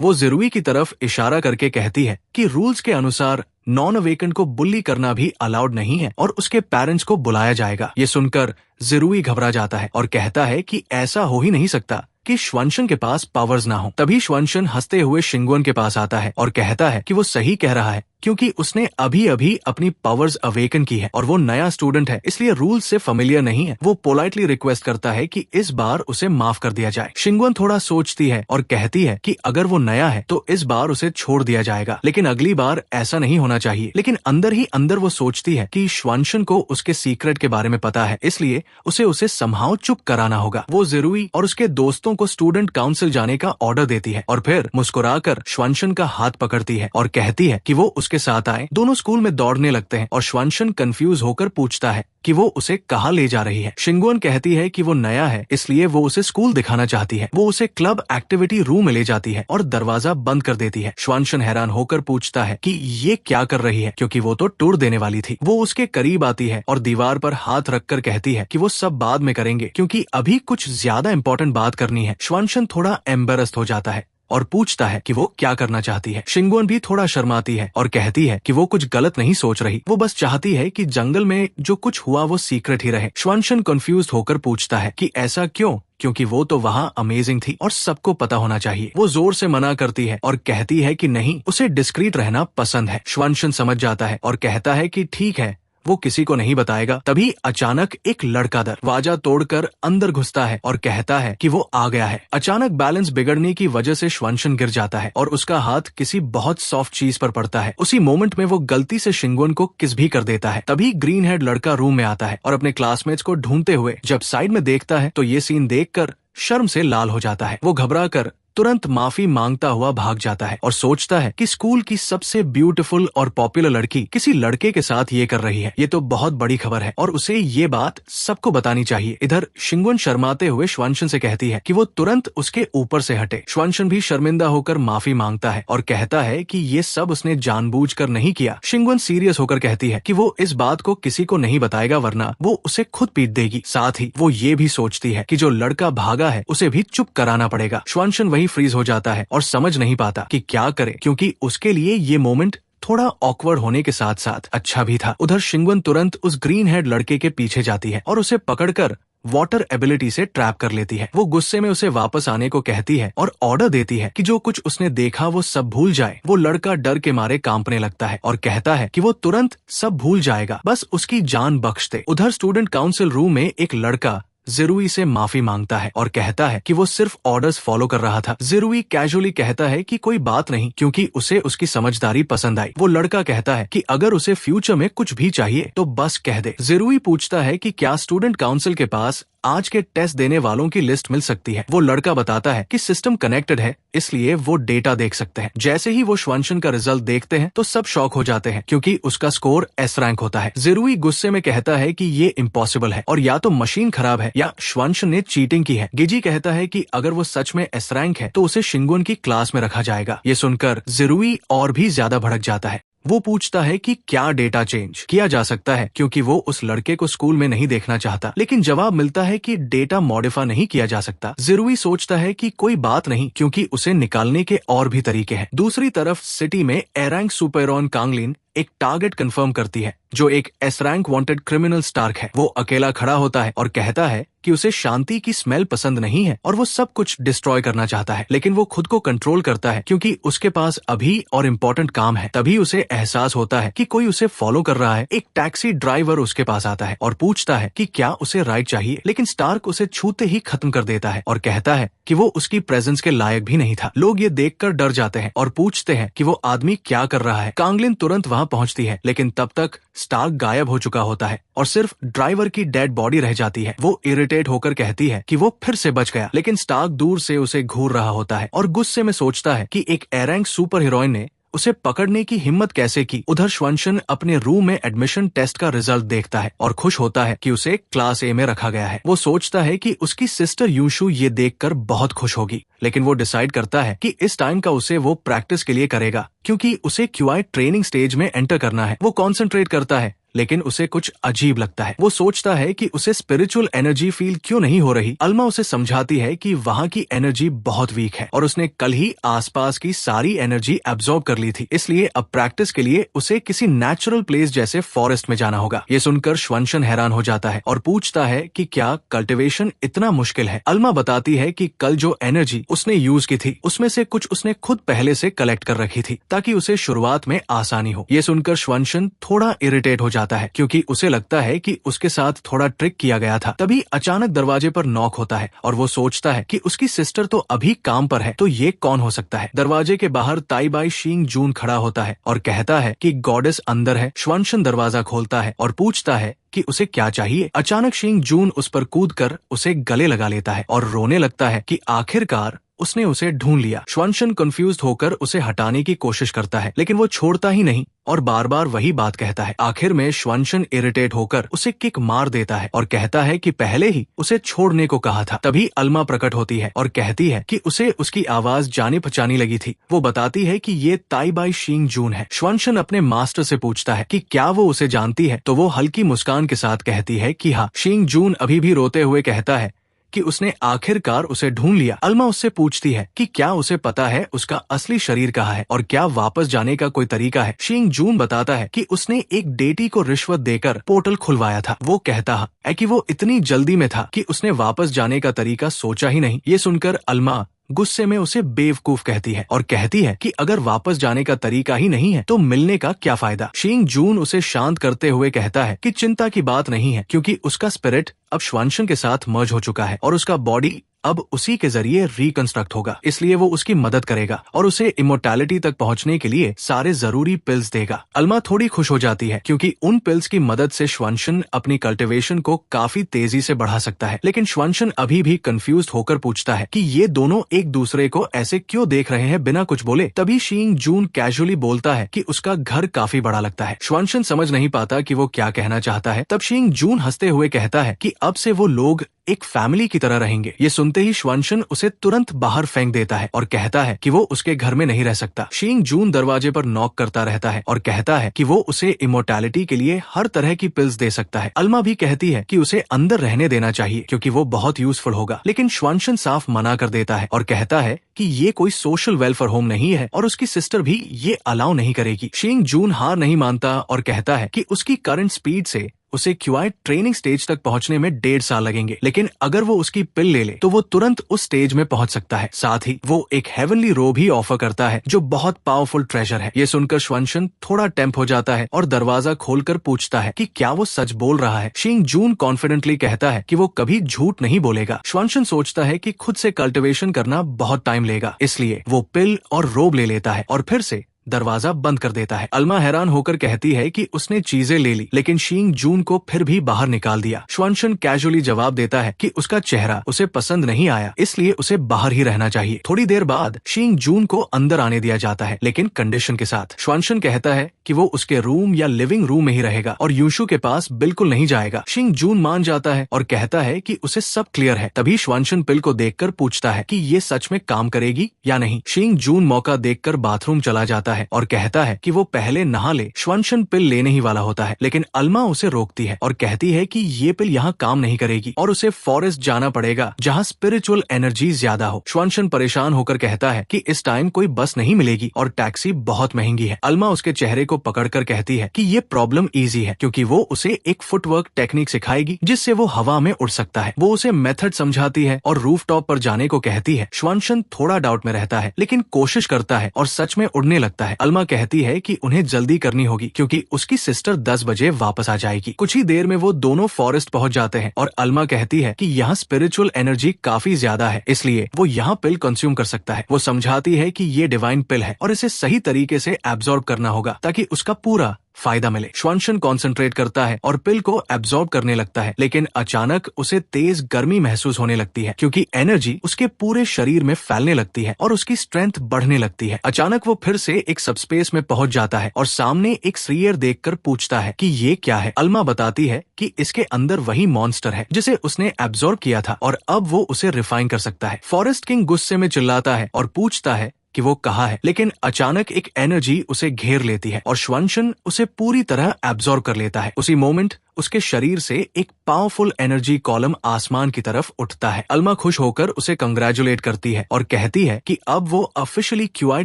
A: वो ज़िरुई की तरफ इशारा करके कहती है कि रूल्स के अनुसार नॉन अवेकन को बुल्ली करना भी अलाउड नहीं है और उसके पेरेंट्स को बुलाया जाएगा। ये सुनकर ज़िरुई घबरा जाता है और कहता है कि ऐसा हो ही नहीं सकता कि श्वानशन के पास पावर्स ना हो। तभी श्वानशन हंसते हुए शिंगवन के पास आता है और कहता है कि वो सही कह रहा है, क्योंकि उसने अभी अभी अपनी पावर्स अवेकन की है और वो नया स्टूडेंट है, इसलिए रूल्स से फेमिलियर नहीं है। वो पोलाइटली रिक्वेस्ट करता है कि इस बार उसे माफ कर दिया जाए। शिंगवन थोड़ा सोचती है और कहती है कि अगर वो नया है तो इस बार उसे छोड़ दिया जाएगा, लेकिन अगली बार ऐसा नहीं होना चाहिए। लेकिन अंदर ही अंदर वो सोचती है कि श्वानशन को उसके सीक्रेट के बारे में पता है, इसलिए उसे समहाउ चुप कराना होगा। वो ज़िरुई और उसके दोस्तों को स्टूडेंट काउंसिल जाने का ऑर्डर देती है और फिर मुस्कुराकर श्वानशन का हाथ पकड़ती है और कहती है कि वो उसके साथ आए। दोनों स्कूल में दौड़ने लगते हैं और श्वानशन कंफ्यूज होकर पूछता है कि वो उसे कहाँ ले जा रही है। शिंगवन कहती है कि वो नया है, इसलिए वो उसे स्कूल दिखाना चाहती है। वो उसे क्लब एक्टिविटी रूम में ले जाती है और दरवाजा बंद कर देती है। श्वानशन हैरान होकर पूछता है कि ये क्या कर रही है, क्योंकि वो तो टूर देने वाली थी। वो उसके करीब आती है और दीवार पर हाथ रखकर कहती है कि वो सब बाद में करेंगे, क्योंकि अभी कुछ ज्यादा इंपॉर्टेंट बात करनी है। श्वानशन थोड़ा एम्बेरस्ड हो जाता है और पूछता है कि वो क्या करना चाहती है। शिंगवन भी थोड़ा शर्माती है और कहती है कि वो कुछ गलत नहीं सोच रही, वो बस चाहती है कि जंगल में जो कुछ हुआ वो सीक्रेट ही रहे। श्वानशन कंफ्यूज होकर पूछता है कि ऐसा क्यों, क्योंकि वो तो वहाँ अमेजिंग थी और सबको पता होना चाहिए। वो जोर से मना करती है और कहती है कि नहीं, उसे डिस्क्रीट रहना पसंद है। श्वानशन समझ जाता है और कहता है कि ठीक है, वो किसी को नहीं बताएगा। तभी अचानक एक लड़का दरवाजा तोड़कर अंदर घुसता है और कहता है कि वो आ गया है। अचानक बैलेंस बिगड़ने की वजह से श्वानशन गिर जाता है और उसका हाथ किसी बहुत सॉफ्ट चीज पर पड़ता है। उसी मोमेंट में वो गलती से शिंगवन को किस भी कर देता है। तभी ग्रीन हेड लड़का रूम में आता है और अपने क्लासमेट्स को ढूंढते हुए जब साइड में देखता है तो ये सीन देखकर शर्म से लाल हो जाता है। वो घबराकर तुरंत माफी मांगता हुआ भाग जाता है और सोचता है कि स्कूल की सबसे ब्यूटीफुल और पॉपुलर लड़की किसी लड़के के साथ ये कर रही है। ये तो बहुत बड़ी खबर है और उसे ये बात सबको बतानी चाहिए। इधर शिंगवन शर्माते हुए श्वानशन से कहती है कि वो तुरंत उसके ऊपर से हटे। श्वानशन भी शर्मिंदा होकर माफी मांगता है और कहता है कि ये सब उसने जानबूझकर नहीं किया। शिंगवन सीरियस होकर कहती है कि वो इस बात को किसी को नहीं बताएगा, वरना वो उसे खुद पीट देगी। साथ ही वो ये भी सोचती है कि जो लड़का भागा है उसे भी चुप कराना पड़ेगा। श्वानशन वही फ्रीज हो जाता है और समझ नहीं पाता कि क्या करे, क्योंकि उसके लिए ये मोमेंट थोड़ा ऑकवर्ड होने के साथ साथ अच्छा भी था। उधर शिंगवन तुरंत उस ग्रीन हेड लड़के के पीछे जाती है और उसे पकड़कर वाटर एबिलिटी से ट्रैप कर लेती है। वो गुस्से में उसे वापस आने को कहती है और ऑर्डर देती है कि जो कुछ उसने देखा वो सब भूल जाए। वो लड़का डर के मारे कांपने लगता है और कहता है कि वो तुरंत सब भूल जाएगा, बस उसकी जान बख्श दे। उधर स्टूडेंट काउंसिल रूम में एक लड़का ज़िरुई से माफी मांगता है और कहता है कि वो सिर्फ ऑर्डर्स फॉलो कर रहा था। ज़िरुई कैजुअली कहता है कि कोई बात नहीं, क्योंकि उसे उसकी समझदारी पसंद आई। वो लड़का कहता है कि अगर उसे फ्यूचर में कुछ भी चाहिए तो बस कह दे। ज़िरुई पूछता है कि क्या स्टूडेंट काउंसिल के पास आज के टेस्ट देने वालों की लिस्ट मिल सकती है। वो लड़का बताता है कि सिस्टम कनेक्टेड है, इसलिए वो डेटा देख सकते हैं। जैसे ही वो श्वंशन का रिजल्ट देखते हैं तो सब शॉक हो जाते हैं, क्योंकि उसका स्कोर एस रैंक होता है। ज़िरुई गुस्से में कहता है कि ये इम्पॉसिबल है और या तो मशीन खराब है या श्वंशन ने चीटिंग की है। गिजी कहता है कि अगर वो सच में एस रैंक है तो उसे शिंगुन की क्लास में रखा जाएगा। ये सुनकर ज़िरुई और भी ज्यादा भड़क जाता है। वो पूछता है कि क्या डेटा चेंज किया जा सकता है, क्योंकि वो उस लड़के को स्कूल में नहीं देखना चाहता। लेकिन जवाब मिलता है कि डेटा मॉडिफाई नहीं किया जा सकता। ज़िरुई सोचता है कि कोई बात नहीं, क्योंकि उसे निकालने के और भी तरीके हैं। दूसरी तरफ सिटी में ए रैंक सुपेरॉन कांगलिन एक टारगेट कंफर्म करती है, जो एक S rank wanted criminal Stark है। वो अकेला खड़ा होता है और कहता है कि उसे शांति की स्मेल पसंद नहीं है और वो सब कुछ डिस्ट्रॉय करना चाहता है। लेकिन वो खुद को कंट्रोल करता है, क्योंकि उसके पास अभी और इम्पोर्टेंट काम है। तभी उसे एहसास होता है कि कोई उसे फॉलो कर रहा है। एक टैक्सी ड्राइवर उसके पास आता है और पूछता है कि क्या उसे राइड चाहिए, लेकिन स्टार्क उसे छूते ही खत्म कर देता है और कहता है कि वो उसकी प्रेजेंस के लायक भी नहीं था। लोग ये देखकर डर जाते हैं और पूछते हैं कि वो आदमी क्या कर रहा है। कांगलिन तुरंत वहाँ पहुँचती है, लेकिन तब तक स्टार्क गायब हो चुका होता है और सिर्फ ड्राइवर की डेड बॉडी रह जाती है। वो इरिटेट होकर कहती है कि वो फिर से बच गया, लेकिन स्टार्क दूर से उसे घूर रहा होता है और गुस्से में सोचता है कि एक ए रैंक सुपर हीरोइन ने उसे पकड़ने की हिम्मत कैसे की। उधर श्वंशन अपने रूम में एडमिशन टेस्ट का रिजल्ट देखता है और खुश होता है कि उसे क्लास ए में रखा गया है। वो सोचता है कि उसकी सिस्टर यूशु ये देखकर बहुत खुश होगी, लेकिन वो डिसाइड करता है कि इस टाइम का उसे वो प्रैक्टिस के लिए करेगा, क्योंकि उसे क्यूआई ट्रेनिंग स्टेज में एंटर करना है। वो कॉन्सेंट्रेट करता है, लेकिन उसे कुछ अजीब लगता है। वो सोचता है कि उसे स्पिरिचुअल एनर्जी फील क्यों नहीं हो रही। अल्मा उसे समझाती है कि वहाँ की एनर्जी बहुत वीक है और उसने कल ही आसपास की सारी एनर्जी एब्जॉर्ब कर ली थी, इसलिए अब प्रैक्टिस के लिए उसे किसी नेचुरल प्लेस जैसे फॉरेस्ट में जाना होगा। ये सुनकर श्वंशन हैरान हो जाता है और पूछता है कि क्या कल्टिवेशन इतना मुश्किल है। अल्मा बताती है कि कल जो एनर्जी उसने यूज की थी उसमें से कुछ उसने खुद पहले से कलेक्ट कर रखी थी, ताकि उसे शुरुआत में आसानी हो। ये सुनकर श्वंशन थोड़ा इरिटेट हो जाता है, क्योंकि उसे लगता है कि उसके साथ थोड़ा ट्रिक किया गया था। तभी अचानक दरवाजे पर नॉक होता है और वो सोचता है कि उसकी सिस्टर तो अभी काम पर है, तो ये कौन हो सकता है। दरवाजे के बाहर ताईबाई शिंग जून खड़ा होता है और कहता है कि गॉडेस अंदर है। श्वंशन दरवाजा खोलता है और पूछता है कि उसे क्या चाहिए। अचानक शिंग जून उस पर कूदकर उसे गले लगा लेता है और रोने लगता है कि आखिरकार उसने उसे ढूंढ लिया। श्वंशन कंफ्यूज्ड होकर उसे हटाने की कोशिश करता है, लेकिन वो छोड़ता ही नहीं और बार बार वही बात कहता है। आखिर में श्वंशन इरिटेट होकर उसे किक मार देता है और कहता है कि पहले ही उसे छोड़ने को कहा था। तभी अल्मा प्रकट होती है और कहती है कि उसे उसकी आवाज जानी पहचानी लगी थी। वो बताती है कि ये ताईबाई शिंग जून है। श्वंशन अपने मास्टर से पूछता है कि क्या वो उसे जानती है, तो वो हल्की मुस्कान के साथ कहती है कि हाँ। शिंग जून अभी भी रोते हुए कहता है कि उसने आखिरकार उसे ढूंढ लिया। अल्मा उससे पूछती है कि क्या उसे पता है उसका असली शरीर कहाँ है और क्या वापस जाने का कोई तरीका है। शिंग जून बताता है कि उसने एक डेटी को रिश्वत देकर पोर्टल खुलवाया था। वो कहता है कि वो इतनी जल्दी में था कि उसने वापस जाने का तरीका सोचा ही नहीं। ये सुनकर अल्मा गुस्से में उसे बेवकूफ कहती है और कहती है कि अगर वापस जाने का तरीका ही नहीं है तो मिलने का क्या फायदा। शिंग जून उसे शांत करते हुए कहता है कि चिंता की बात नहीं है, क्योंकि उसका स्पिरिट अब श्वंशन के साथ मर्ज हो चुका है और उसका बॉडी अब उसी के जरिए रिकंस्ट्रक्ट होगा, इसलिए वो उसकी मदद करेगा और उसे इमोर्टैलिटी तक पहुंचने के लिए सारे जरूरी पिल्स देगा। अल्मा थोड़ी खुश हो जाती है, क्योंकि उन पिल्स की मदद से श्वंशन अपनी कल्टिवेशन को काफी तेजी से बढ़ा सकता है। लेकिन श्वंशन अभी भी कंफ्यूज्ड होकर पूछता है कि ये दोनों एक दूसरे को ऐसे क्यों देख रहे हैं बिना कुछ बोले। तभी शिंग जून कैजुअली बोलता है कि उसका घर काफी बड़ा लगता है। श्वंशन समझ नहीं पाता कि वो क्या कहना चाहता है। तब शिंग जून हंसते हुए कहता है कि अब से वो लोग एक फैमिली की तरह रहेंगे। ये सुनते ही श्वंशन उसे तुरंत बाहर फेंक देता है और कहता है कि वो उसके घर में नहीं रह सकता। शिंग जून दरवाजे पर नॉक करता रहता है और कहता है कि वो उसे इमोर्टैलिटी के लिए हर तरह की पिल्स दे सकता है। अल्मा भी कहती है कि उसे अंदर रहने देना चाहिए, क्योंकि वो बहुत यूजफुल होगा। लेकिन श्वंशन साफ मना कर देता है और कहता है कि ये कोई सोशल वेलफेयर होम नहीं है और उसकी सिस्टर भी ये अलाउ नहीं करेगी। शिंग जून हार नहीं मानता और कहता है कि उसकी करंट स्पीड से उसे क्यूआई ट्रेनिंग स्टेज तक पहुंचने में 1.5 साल लगेंगे, लेकिन अगर वो उसकी पिल ले ले तो वो तुरंत उस स्टेज में पहुंच सकता है। साथ ही वो एक हेवनली रोब भी ऑफर करता है जो बहुत पावरफुल ट्रेजर है। ये सुनकर श्वनशन थोड़ा टेम्प हो जाता है और दरवाजा खोलकर पूछता है कि क्या वो सच बोल रहा है। शिंग जून कॉन्फिडेंटली कहता है कि वो कभी झूठ नहीं बोलेगा। श्वनशन सोचता है कि खुद से कल्टिवेशन करना बहुत टाइम लेगा, इसलिए वो पिल और रोब ले लेता है और फिर से दरवाजा बंद कर देता है। अल्मा हैरान होकर कहती है कि उसने चीजें ले ली, लेकिन शिंग जून को फिर भी बाहर निकाल दिया। श्वनशन कैजुअली जवाब देता है कि उसका चेहरा उसे पसंद नहीं आया, इसलिए उसे बाहर ही रहना चाहिए। थोड़ी देर बाद शिंग जून को अंदर आने दिया जाता है, लेकिन कंडीशन के साथ। श्वनशन कहता है कि वो उसके रूम या लिविंग रूम में ही रहेगा और यूशु के पास बिल्कुल नहीं जाएगा। शिंग जून मान जाता है और कहता है कि उसे सब क्लियर है। तभी श्वनशन पिल को देखकर पूछता है कि ये सच में काम करेगी या नहीं। शिंग जून मौका देखकर बाथरूम चला जाता है और कहता है कि वो पहले नहा ले। श्वनशन पिल लेने ही वाला होता है, लेकिन अल्मा उसे रोकती है और कहती है कि ये पिल यहाँ काम नहीं करेगी और उसे फॉरेस्ट जाना पड़ेगा जहाँ स्पिरिचुअल एनर्जी ज्यादा हो। श्वनशन परेशान होकर कहता है कि इस टाइम कोई बस नहीं मिलेगी और टैक्सी बहुत महंगी है। अल्मा उसके चेहरे को पकड़कर कहती है कि ये प्रॉब्लम इजी है, क्योंकि वो उसे एक फुटवर्क टेक्निक सिखाएगी जिससे वो हवा में उड़ सकता है। वो उसे मेथड समझाती है और रूफटॉप पर जाने को कहती है। श्वनशन थोड़ा डाउट में रहता है, लेकिन कोशिश करता है और सच में उड़ने लगता है। अल्मा कहती है कि उन्हें जल्दी करनी होगी क्योंकि उसकी सिस्टर 10 बजे वापस आ जाएगी। कुछ ही देर में वो दोनों फॉरेस्ट पहुंच जाते हैं और अल्मा कहती है कि यहाँ स्पिरिचुअल एनर्जी काफी ज्यादा है, इसलिए वो यहाँ पिल कंज्यूम कर सकता है। वो समझाती है कि ये डिवाइन पिल है और इसे सही तरीके से एब्जॉर्ब करना होगा ताकि उसका पूरा फायदा मिले। श्वनशन कॉन्सेंट्रेट करता है और पिल को एब्जॉर्ब करने लगता है, लेकिन अचानक उसे तेज गर्मी महसूस होने लगती है क्योंकि एनर्जी उसके पूरे शरीर में फैलने लगती है और उसकी स्ट्रेंथ बढ़ने लगती है। अचानक वो फिर से एक सबस्पेस में पहुंच जाता है और सामने एक स्फीयर देखकर पूछता है कि ये क्या है। अल्मा बताती है कि इसके अंदर वही मॉन्स्टर है जिसे उसने एब्जॉर्ब किया था और अब वो उसे रिफाइन कर सकता है। फॉरेस्ट किंग गुस्से में चिल्लाता है और पूछता है कि वो कहाँ है, लेकिन अचानक एक एनर्जी उसे घेर लेती है और श्वनशन उसे पूरी तरह एब्जॉर्ब कर लेता है। उसी मोमेंट उसके शरीर से एक पावरफुल एनर्जी कॉलम आसमान की तरफ उठता है। अल्मा खुश होकर उसे कंग्रेचुलेट करती है और कहती है कि अब वो ऑफिशियली क्यूआई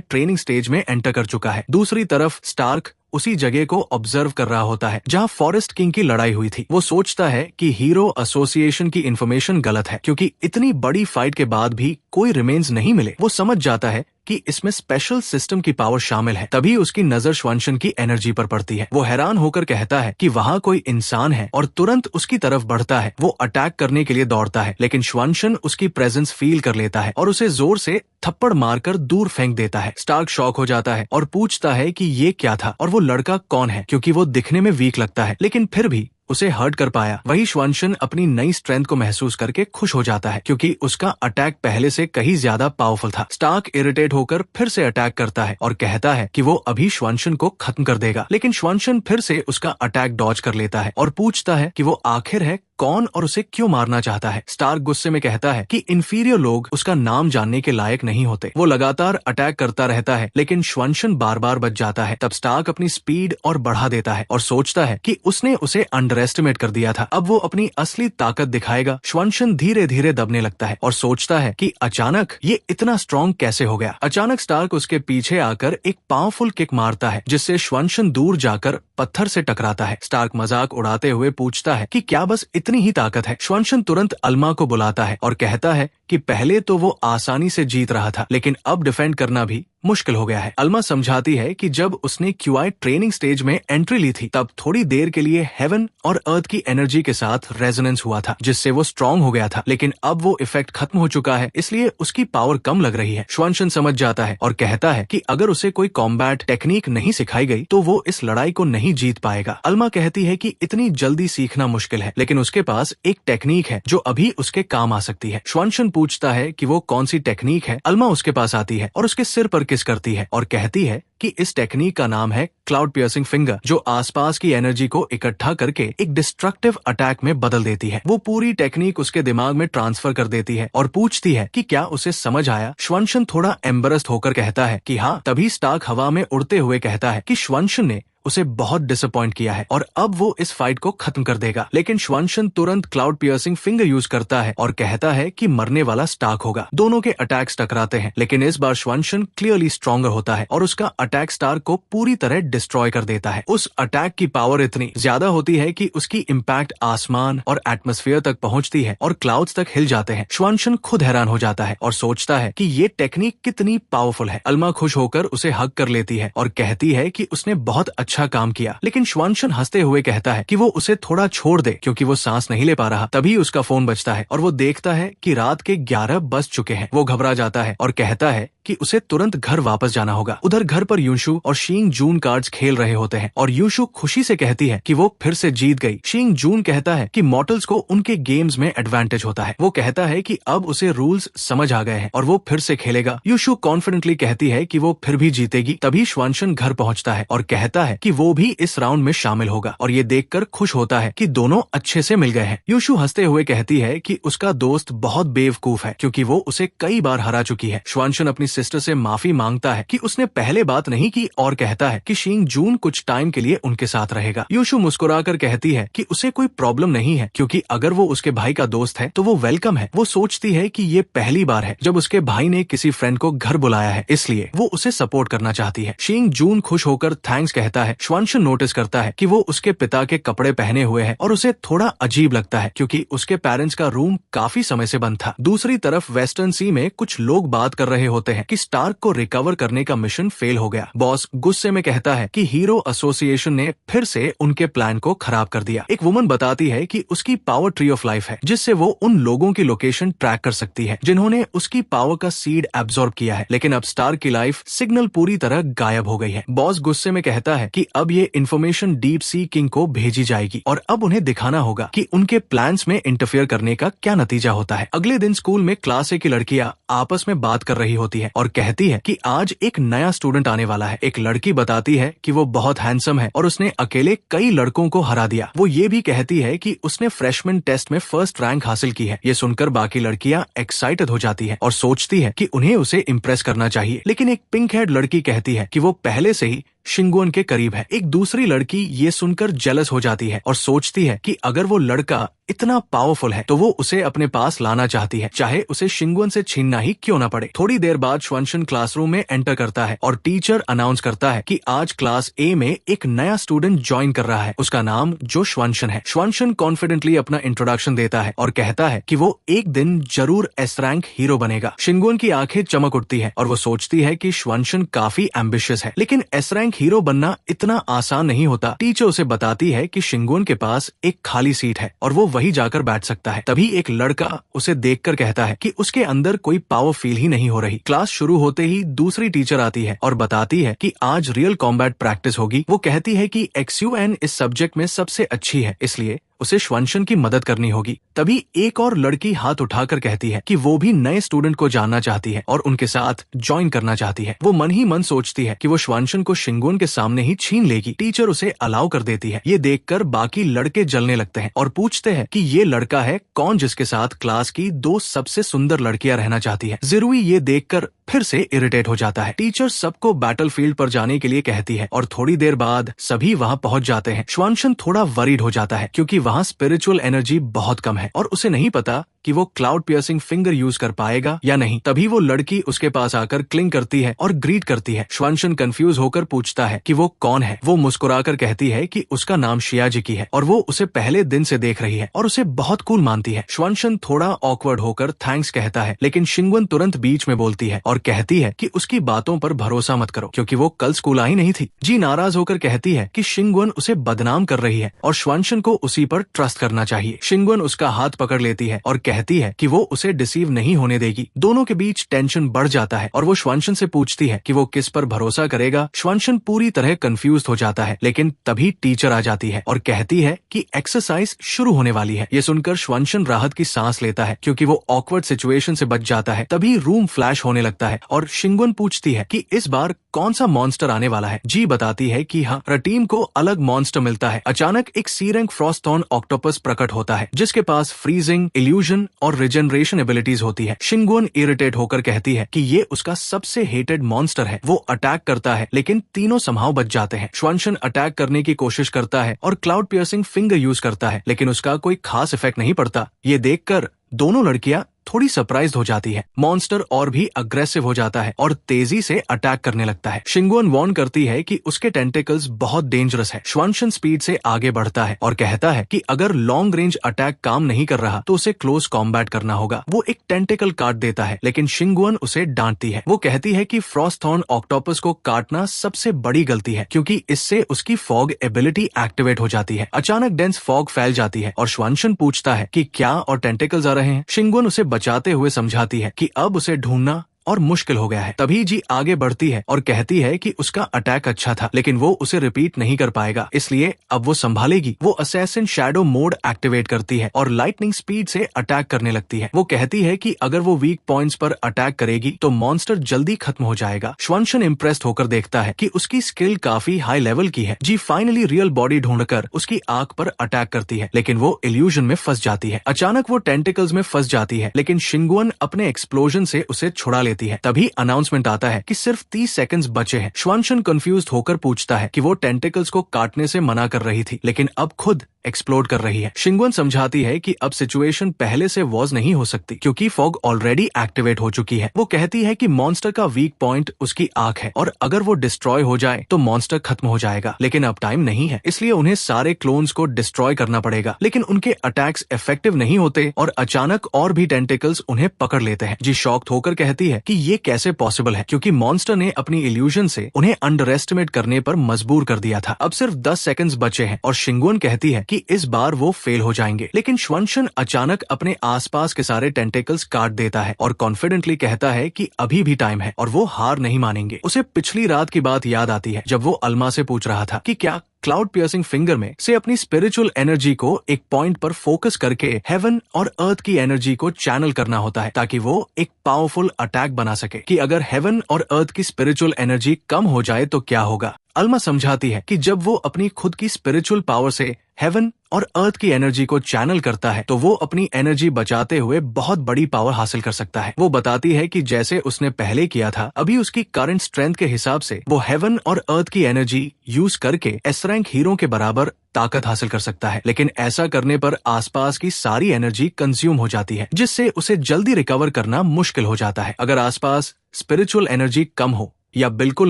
A: ट्रेनिंग स्टेज में एंटर कर चुका है। दूसरी तरफ स्टार्क उसी जगह को ऑब्जर्व कर रहा होता है जहां फॉरेस्ट किंग की लड़ाई हुई थी। वो सोचता है कि हीरो एसोसिएशन की इन्फॉर्मेशन गलत है, क्योंकि इतनी बड़ी फाइट के बाद भी कोई रिमेन्स नहीं मिले। वो समझ जाता है कि इसमें स्पेशल सिस्टम की पावर शामिल है। तभी उसकी नजर श्वनशन की एनर्जी पर पड़ती है। वो हैरान होकर कहता है कि वहाँ कोई इंसान है और तुरंत उसकी तरफ बढ़ता है। वो अटैक करने के लिए दौड़ता है, लेकिन श्वनशन उसकी प्रेजेंस फील कर लेता है और उसे जोर से थप्पड़ मारकर दूर फेंक देता है। स्टार्क शॉक हो जाता है और पूछता है कि ये क्या था और वो लड़का कौन है, क्योंकि वो दिखने में वीक लगता है लेकिन फिर भी उसे हर्ट कर पाया। वही श्वनशन अपनी नई स्ट्रेंथ को महसूस करके खुश हो जाता है क्योंकि उसका अटैक पहले से कहीं ज्यादा पावरफुल था। स्टार्क इरिटेट होकर फिर से अटैक करता है और कहता है कि वो अभी श्वनशन को खत्म कर देगा, लेकिन श्वनशन फिर से उसका अटैक डॉज कर लेता है और पूछता है कि वो आखिर है कौन और उसे क्यों मारना चाहता है। स्टार्क गुस्से में कहता है कि इंफीरियर लोग उसका नाम जानने के लायक नहीं होते। वो लगातार अटैक करता रहता है, लेकिन श्वनशन बार बार बच जाता है। तब स्टार्क अपनी स्पीड और बढ़ा देता है और सोचता है कि उसने उसे अंडर एस्टिमेट कर दिया था, अब वो अपनी असली ताकत दिखाएगा। श्वनशन धीरे धीरे दबने लगता है और सोचता है कि अचानक ये इतना स्ट्रॉन्ग कैसे हो गया। अचानक स्टार्क उसके पीछे आकर एक पावरफुल किक मारता है जिससे श्वनशन दूर जाकर पत्थर से टकराता है। स्टार्क मजाक उड़ाते हुए पूछता है कि क्या बस इतनी ही ताकत है। श्वनशन तुरंत अल्मा को बुलाता है और कहता है कि पहले तो वो आसानी से जीत रहा था, लेकिन अब डिफेंड करना भी मुश्किल हो गया है। अल्मा समझाती है कि जब उसने क्यूआई ट्रेनिंग स्टेज में एंट्री ली थी तब थोड़ी देर के लिए हेवन और अर्थ की एनर्जी के साथ रेजोनेंस हुआ था, जिससे वो स्ट्रांग हो गया था, लेकिन अब वो इफेक्ट खत्म हो चुका है, इसलिए उसकी पावर कम लग रही है। श्वनशन समझ जाता है और कहता है कि अगर उसे कोई कॉम्बैट टेक्निक नहीं सिखाई गई तो वो इस लड़ाई को नहीं जीत पाएगा। अल्मा कहती है कि इतनी जल्दी सीखना मुश्किल है, लेकिन उसके पास एक टेक्निक है जो अभी उसके काम आ सकती है। श्वनशन पूछता है कि वो कौन सी टेक्निक है। अल्मा उसके पास आती है और उसके सिर पर किस करती है और कहती है कि इस टेक्निक का नाम है क्लाउड पियर्सिंग फिंगर, जो आसपास की एनर्जी को इकट्ठा करके एक डिस्ट्रक्टिव अटैक में बदल देती है। वो पूरी टेक्निक उसके दिमाग में ट्रांसफर कर देती है और पूछती है कि क्या उसे समझ आया। श्वनशन थोड़ा एम्बेरस्ड होकर कहता है कि हाँ। तभी स्टार्क हवा में उड़ते हुए कहता है कि श्वनशन ने उसे बहुत डिसअपॉइंट किया है और अब वो इस फाइट को खत्म कर देगा। लेकिन श्वानशन तुरंत क्लाउड पियर्सिंग फिंगर यूज करता है और कहता है कि मरने वाला स्टार्क होगा। दोनों के अटैक्स टकराते हैं, लेकिन इस बार श्वानशन क्लियरली स्ट्रॉन्गर होता है और उसका अटैक स्टार्क को पूरी तरह डिस्ट्रॉय कर देता है। उस अटैक की पावर इतनी ज्यादा होती है कि उसकी इम्पैक्ट आसमान और एटमॉस्फेयर तक पहुंचती है और क्लाउड्स तक हिल जाते हैं। श्वानशन खुद हैरान हो जाता है और सोचता है कि ये टेक्निक कितनी पावरफुल है। अल्मा खुश होकर उसे हग कर लेती है और कहती है कि उसने बहुत अच्छा काम किया, लेकिन श्वानशन हंसते हुए कहता है कि वो उसे थोड़ा छोड़ दे क्योंकि वो सांस नहीं ले पा रहा। तभी उसका फोन बजता है और वो देखता है कि रात के 11 बज चुके हैं। वो घबरा जाता है और कहता है कि उसे तुरंत घर वापस जाना होगा। उधर घर पर यूशु और शीइंग जून कार्ड्स खेल रहे होते हैं और यूशु खुशी से कहती है कि वो फिर से जीत गई। शीइंग जून कहता है कि मॉर्टल्स को उनके गेम्स में एडवांटेज होता है। वो कहता है कि अब उसे रूल्स समझ आ गए हैं और वो फिर से खेलेगा। यूशु कॉन्फिडेंटली कहती है कि वो फिर भी जीतेगी। तभी श्वानशन घर पहुंचता है और कहता है कि वो भी इस राउंड में शामिल होगा और ये देखकर खुश होता है कि दोनों अच्छे से मिल गए हैं। यूशु हंसते हुए कहती है कि उसका दोस्त बहुत बेवकूफ है क्योंकि वो उसे कई बार हरा चुकी है। श्वानशन अपनी सिस्टर से माफी मांगता है कि उसने पहले बात नहीं की और कहता है कि शीइंग जून कुछ टाइम के लिए उनके साथ रहेगा। यूशु मुस्कुराकर कहती है कि उसे कोई प्रॉब्लम नहीं है क्योंकि अगर वो उसके भाई का दोस्त है तो वो वेलकम है। वो सोचती है कि ये पहली बार है जब उसके भाई ने किसी फ्रेंड को घर बुलाया है, इसलिए वो उसे सपोर्ट करना चाहती है। शीइंग जून खुश होकर थैंक्स कहता है। श्वानशन नोटिस करता है कि वो उसके पिता के कपड़े पहने हुए है और उसे थोड़ा अजीब लगता है क्योंकि उसके पेरेंट्स का रूम काफी समय से बंद था। दूसरी तरफ वेस्टर्न सी में कुछ लोग बात कर रहे होते हैं कि स्टार्क को रिकवर करने का मिशन फेल हो गया। बॉस गुस्से में कहता है कि हीरो एसोसिएशन ने फिर से उनके प्लान को खराब कर दिया। एक वुमन बताती है कि उसकी पावर ट्री ऑफ लाइफ है जिससे वो उन लोगों की लोकेशन ट्रैक कर सकती है जिन्होंने उसकी पावर का सीड एब्जॉर्ब किया है, लेकिन अब स्टार्क की लाइफ सिग्नल पूरी तरह गायब हो गई है। बॉस गुस्से में कहता है कि अब ये इन्फॉर्मेशन डीप सी किंग को भेजी जाएगी और अब उन्हें दिखाना होगा कि उनके प्लान्स में इंटरफेयर करने का क्या नतीजा होता है। अगले दिन स्कूल में क्लास ए की लड़कियां आपस में बात कर रही होती है और कहती है कि आज एक नया स्टूडेंट आने वाला है। एक लड़की बताती है कि वो बहुत हैंडसम है और उसने अकेले कई लड़कों को हरा दिया। वो ये भी कहती है कि उसने फ्रेशमैन टेस्ट में फर्स्ट रैंक हासिल की है। ये सुनकर बाकी लड़कियां एक्साइटेड हो जाती है और सोचती है कि उन्हें उसे इम्प्रेस करना चाहिए, लेकिन एक पिंक हेड लड़की कहती है कि वो पहले से ही शिंगुन के करीब है। एक दूसरी लड़की ये सुनकर जेलस हो जाती है और सोचती है कि अगर वो लड़का इतना पावरफुल है तो वो उसे अपने पास लाना चाहती है, चाहे उसे शिंगुन से छीनना ही क्यों ना पड़े। थोड़ी देर बाद श्वानशन क्लासरूम में एंटर करता है और टीचर अनाउंस करता है कि आज क्लास ए में एक नया स्टूडेंट ज्वाइन कर रहा है। उसका नाम जो श्वानशन है। श्वानशन कॉन्फिडेंटली अपना इंट्रोडक्शन देता है और कहता है कि वो एक दिन जरूर एस रैंक हीरो बनेगा। शिंगुन की आंखें चमक उठती है और वो सोचती है कि श्वानशन काफी एम्बिशियस है, लेकिन एस रैंक हीरो बनना इतना आसान नहीं होता। टीचर उसे बताती है कि शिंगुन के पास एक खाली सीट है और वो वही जाकर बैठ सकता है। तभी एक लड़का उसे देखकर कहता है कि उसके अंदर कोई पावर फील ही नहीं हो रही। क्लास शुरू होते ही दूसरी टीचर आती है और बताती है कि आज रियल कॉम्बैट प्रैक्टिस होगी। वो कहती है कि XUN इस सब्जेक्ट में सबसे अच्छी है, इसलिए उसे श्वानशन की मदद करनी होगी। तभी एक और लड़की हाथ उठाकर कहती है कि वो भी नए स्टूडेंट को जानना चाहती है और उनके साथ ज्वाइन करना चाहती है। वो मन ही मन सोचती है कि वो श्वानशन को शिंगुन के सामने ही छीन लेगी। टीचर उसे अलाउ कर देती है। ये देखकर बाकी लड़के जलने लगते हैं और पूछते हैं कि ये लड़का है कौन जिसके साथ क्लास की 2 सबसे सुंदर लड़कियां रहना चाहती है। ज़िरुई ये देखकर फिर से इरिटेट हो जाता है। टीचर सबको बैटलफील्ड पर जाने के लिए कहती है और थोड़ी देर बाद सभी वहाँ पहुँच जाते हैं। श्वानशन थोड़ा वरीड हो जाता है क्योंकि वहाँ स्पिरिचुअल एनर्जी बहुत कम है और उसे नहीं पता कि वो क्लाउड पियर्सिंग फिंगर यूज कर पाएगा या नहीं। तभी वो लड़की उसके पास आकर क्लिंग करती है और ग्रीट करती है। श्वानशन कंफ्यूज होकर पूछता है कि वो कौन है। वो मुस्कुराकर कहती है कि उसका नाम शियाजिकी है और वो उसे पहले दिन से देख रही है और उसे बहुत कूल मानती है। श्वानशन थोड़ा ऑकवर्ड होकर थैंक्स कहता है, लेकिन शिंगुन तुरंत बीच में बोलती है और कहती है कि उसकी बातों पर भरोसा मत करो क्योंकि वो कल स्कूल आई नहीं थी। जी नाराज होकर कहती है कि शिंगुन उसे बदनाम कर रही है और श्वानशन को उसी पर ट्रस्ट करना चाहिए। शिंगुन उसका हाथ पकड़ लेती है और कहती है कि वो उसे डिसीव नहीं होने देगी। दोनों के बीच टेंशन बढ़ जाता है और वो श्वानशन से पूछती है कि वो किस पर भरोसा करेगा। श्वानशन पूरी तरह कंफ्यूज हो जाता है, लेकिन तभी टीचर आ जाती है और कहती है कि एक्सरसाइज शुरू होने वाली है। ये सुनकर श्वानशन राहत की सांस लेता है क्योंकि वो ऑकवर्ड सिचुएशन से बच जाता है। तभी रूम फ्लैश होने लगता है और शिंगुन पूछती है कि इस बार कौन सा मॉन्स्टर आने वाला है। जी बताती है कि हाँ, टीम को अलग मॉन्स्टर मिलता है। अचानक एक सी रैंक फ्रॉस्टथॉर्न ऑक्टोपस प्रकट होता है जिसके पास फ्रीजिंग, इल्यूजन विजन और रिजनरेशन एबिलिटीज होती है। शिंगुन इरिटेट होकर कहती है कि ये उसका सबसे हेटेड मॉन्स्टर है। वो अटैक करता है लेकिन तीनों समहाउ बच जाते हैं। श्वानशन अटैक करने की कोशिश करता है और क्लाउड पियर्सिंग फिंगर यूज करता है, लेकिन उसका कोई खास इफेक्ट नहीं पड़ता। ये देखकर दोनों लड़कियां थोड़ी सरप्राइज हो जाती है। मॉन्स्टर और भी अग्रेसिव हो जाता है और तेजी से अटैक करने लगता है। शिंगुन वार्न करती है कि उसके टेंटिकल्स बहुत डेंजरस है। श्वानशन स्पीड से आगे बढ़ता है और कहता है कि अगर लॉन्ग रेंज अटैक काम नहीं कर रहा तो उसे क्लोज कॉम्बैट करना होगा। वो एक टेंटिकल काट देता है, लेकिन शिंगुन उसे डांटती है। वो कहती है कि फ्रॉस्टथॉर्न ऑक्टोपस को काटना सबसे बड़ी गलती है, क्योंकि इससे उसकी फॉग एबिलिटी एक्टिवेट हो जाती है। अचानक डेंस फॉग फैल जाती है और श्वानशन पूछता है कि क्या और टेंटिकल्स आ रहे हैं। शिंगुन उसे बचाते हुए समझाती है कि अब उसे ढूंढना और मुश्किल हो गया है। तभी जी आगे बढ़ती है और कहती है कि उसका अटैक अच्छा था, लेकिन वो उसे रिपीट नहीं कर पाएगा, इसलिए अब वो संभालेगी। वो असैसिन शैडो मोड एक्टिवेट करती है और लाइटनिंग स्पीड से अटैक करने लगती है। वो कहती है कि अगर वो वीक पॉइंट्स पर अटैक करेगी तो मॉन्स्टर जल्दी खत्म हो जाएगा। श्वानशन इम्प्रेस्ड होकर देखता है कि उसकी स्किल काफी हाई लेवल की है। जी फाइनली रियल बॉडी ढूंढकर उसकी आंख पर अटैक करती है, लेकिन वो इल्यूजन में फंस जाती है। अचानक वो टेंटिकल्स में फंस जाती है, लेकिन शिंगुन अपने एक्सप्लोजन से उसे छुड़ा लेती है। तभी अनाउंसमेंट आता है कि सिर्फ 30 सेकंड्स बचे हैं। श्वानशन कंफ्यूज्ड होकर पूछता है कि वो टेंटिकल्स को काटने से मना कर रही थी, लेकिन अब खुद एक्सप्लोड कर रही है। शिंगुन समझाती है कि अब सिचुएशन पहले से वॉज नहीं हो सकती, क्योंकि फॉग ऑलरेडी एक्टिवेट हो चुकी है। वो कहती है कि मॉन्स्टर का वीक पॉइंट उसकी आंख है और अगर वो डिस्ट्रॉय हो जाए तो मॉन्स्टर खत्म हो जाएगा, लेकिन अब टाइम नहीं है, इसलिए उन्हें सारे क्लोन्स को डिस्ट्रॉय करना पड़ेगा। लेकिन उनके अटैक्स इफेक्टिव नहीं होते और अचानक और भी टेंटिकल्स उन्हें पकड़ लेते हैं। जी शॉक्ड होकर कहती है कि ये कैसे पॉसिबल है, क्योंकि मॉन्स्टर ने अपनी इल्यूजन से उन्हें अंडर एस्टिमेट करने पर मजबूर कर दिया था। अब सिर्फ 10 सेकंड्स बचे हैं और शिंगुन कहती है कि इस बार वो फेल हो जाएंगे, लेकिन श्वानशन अचानक अपने आसपास के सारे टेंटिकल्स काट देता है और कॉन्फिडेंटली कहता है कि अभी भी टाइम है और वो हार नहीं मानेंगे। उसे पिछली रात की बात याद आती है जब वो अल्मा से पूछ रहा था कि क्या क्लाउड पियर्सिंग फिंगर में से अपनी स्पिरिचुअल एनर्जी को एक पॉइंट पर फोकस करके हेवन और अर्थ की एनर्जी को चैनल करना होता है, ताकि वो एक पावरफुल अटैक बना सके। कि अगर हेवन और अर्थ की स्पिरिचुअल एनर्जी कम हो जाए तो क्या होगा। अल्मा समझाती है कि जब वो अपनी खुद की स्पिरिचुअल पावर से हेवन और अर्थ की एनर्जी को चैनल करता है तो वो अपनी एनर्जी बचाते हुए बहुत बड़ी पावर हासिल कर सकता है। वो बताती है कि जैसे उसने पहले किया था, अभी उसकी करंट स्ट्रेंथ के हिसाब से वो हेवन और अर्थ की एनर्जी यूज करके एस रैंक हीरो के बराबर ताकत हासिल कर सकता है, लेकिन ऐसा करने पर आसपास की सारी एनर्जी कंज्यूम हो जाती है, जिससे उसे जल्दी रिकवर करना मुश्किल हो जाता है। अगर आसपास स्पिरिचुअल एनर्जी कम हो या बिल्कुल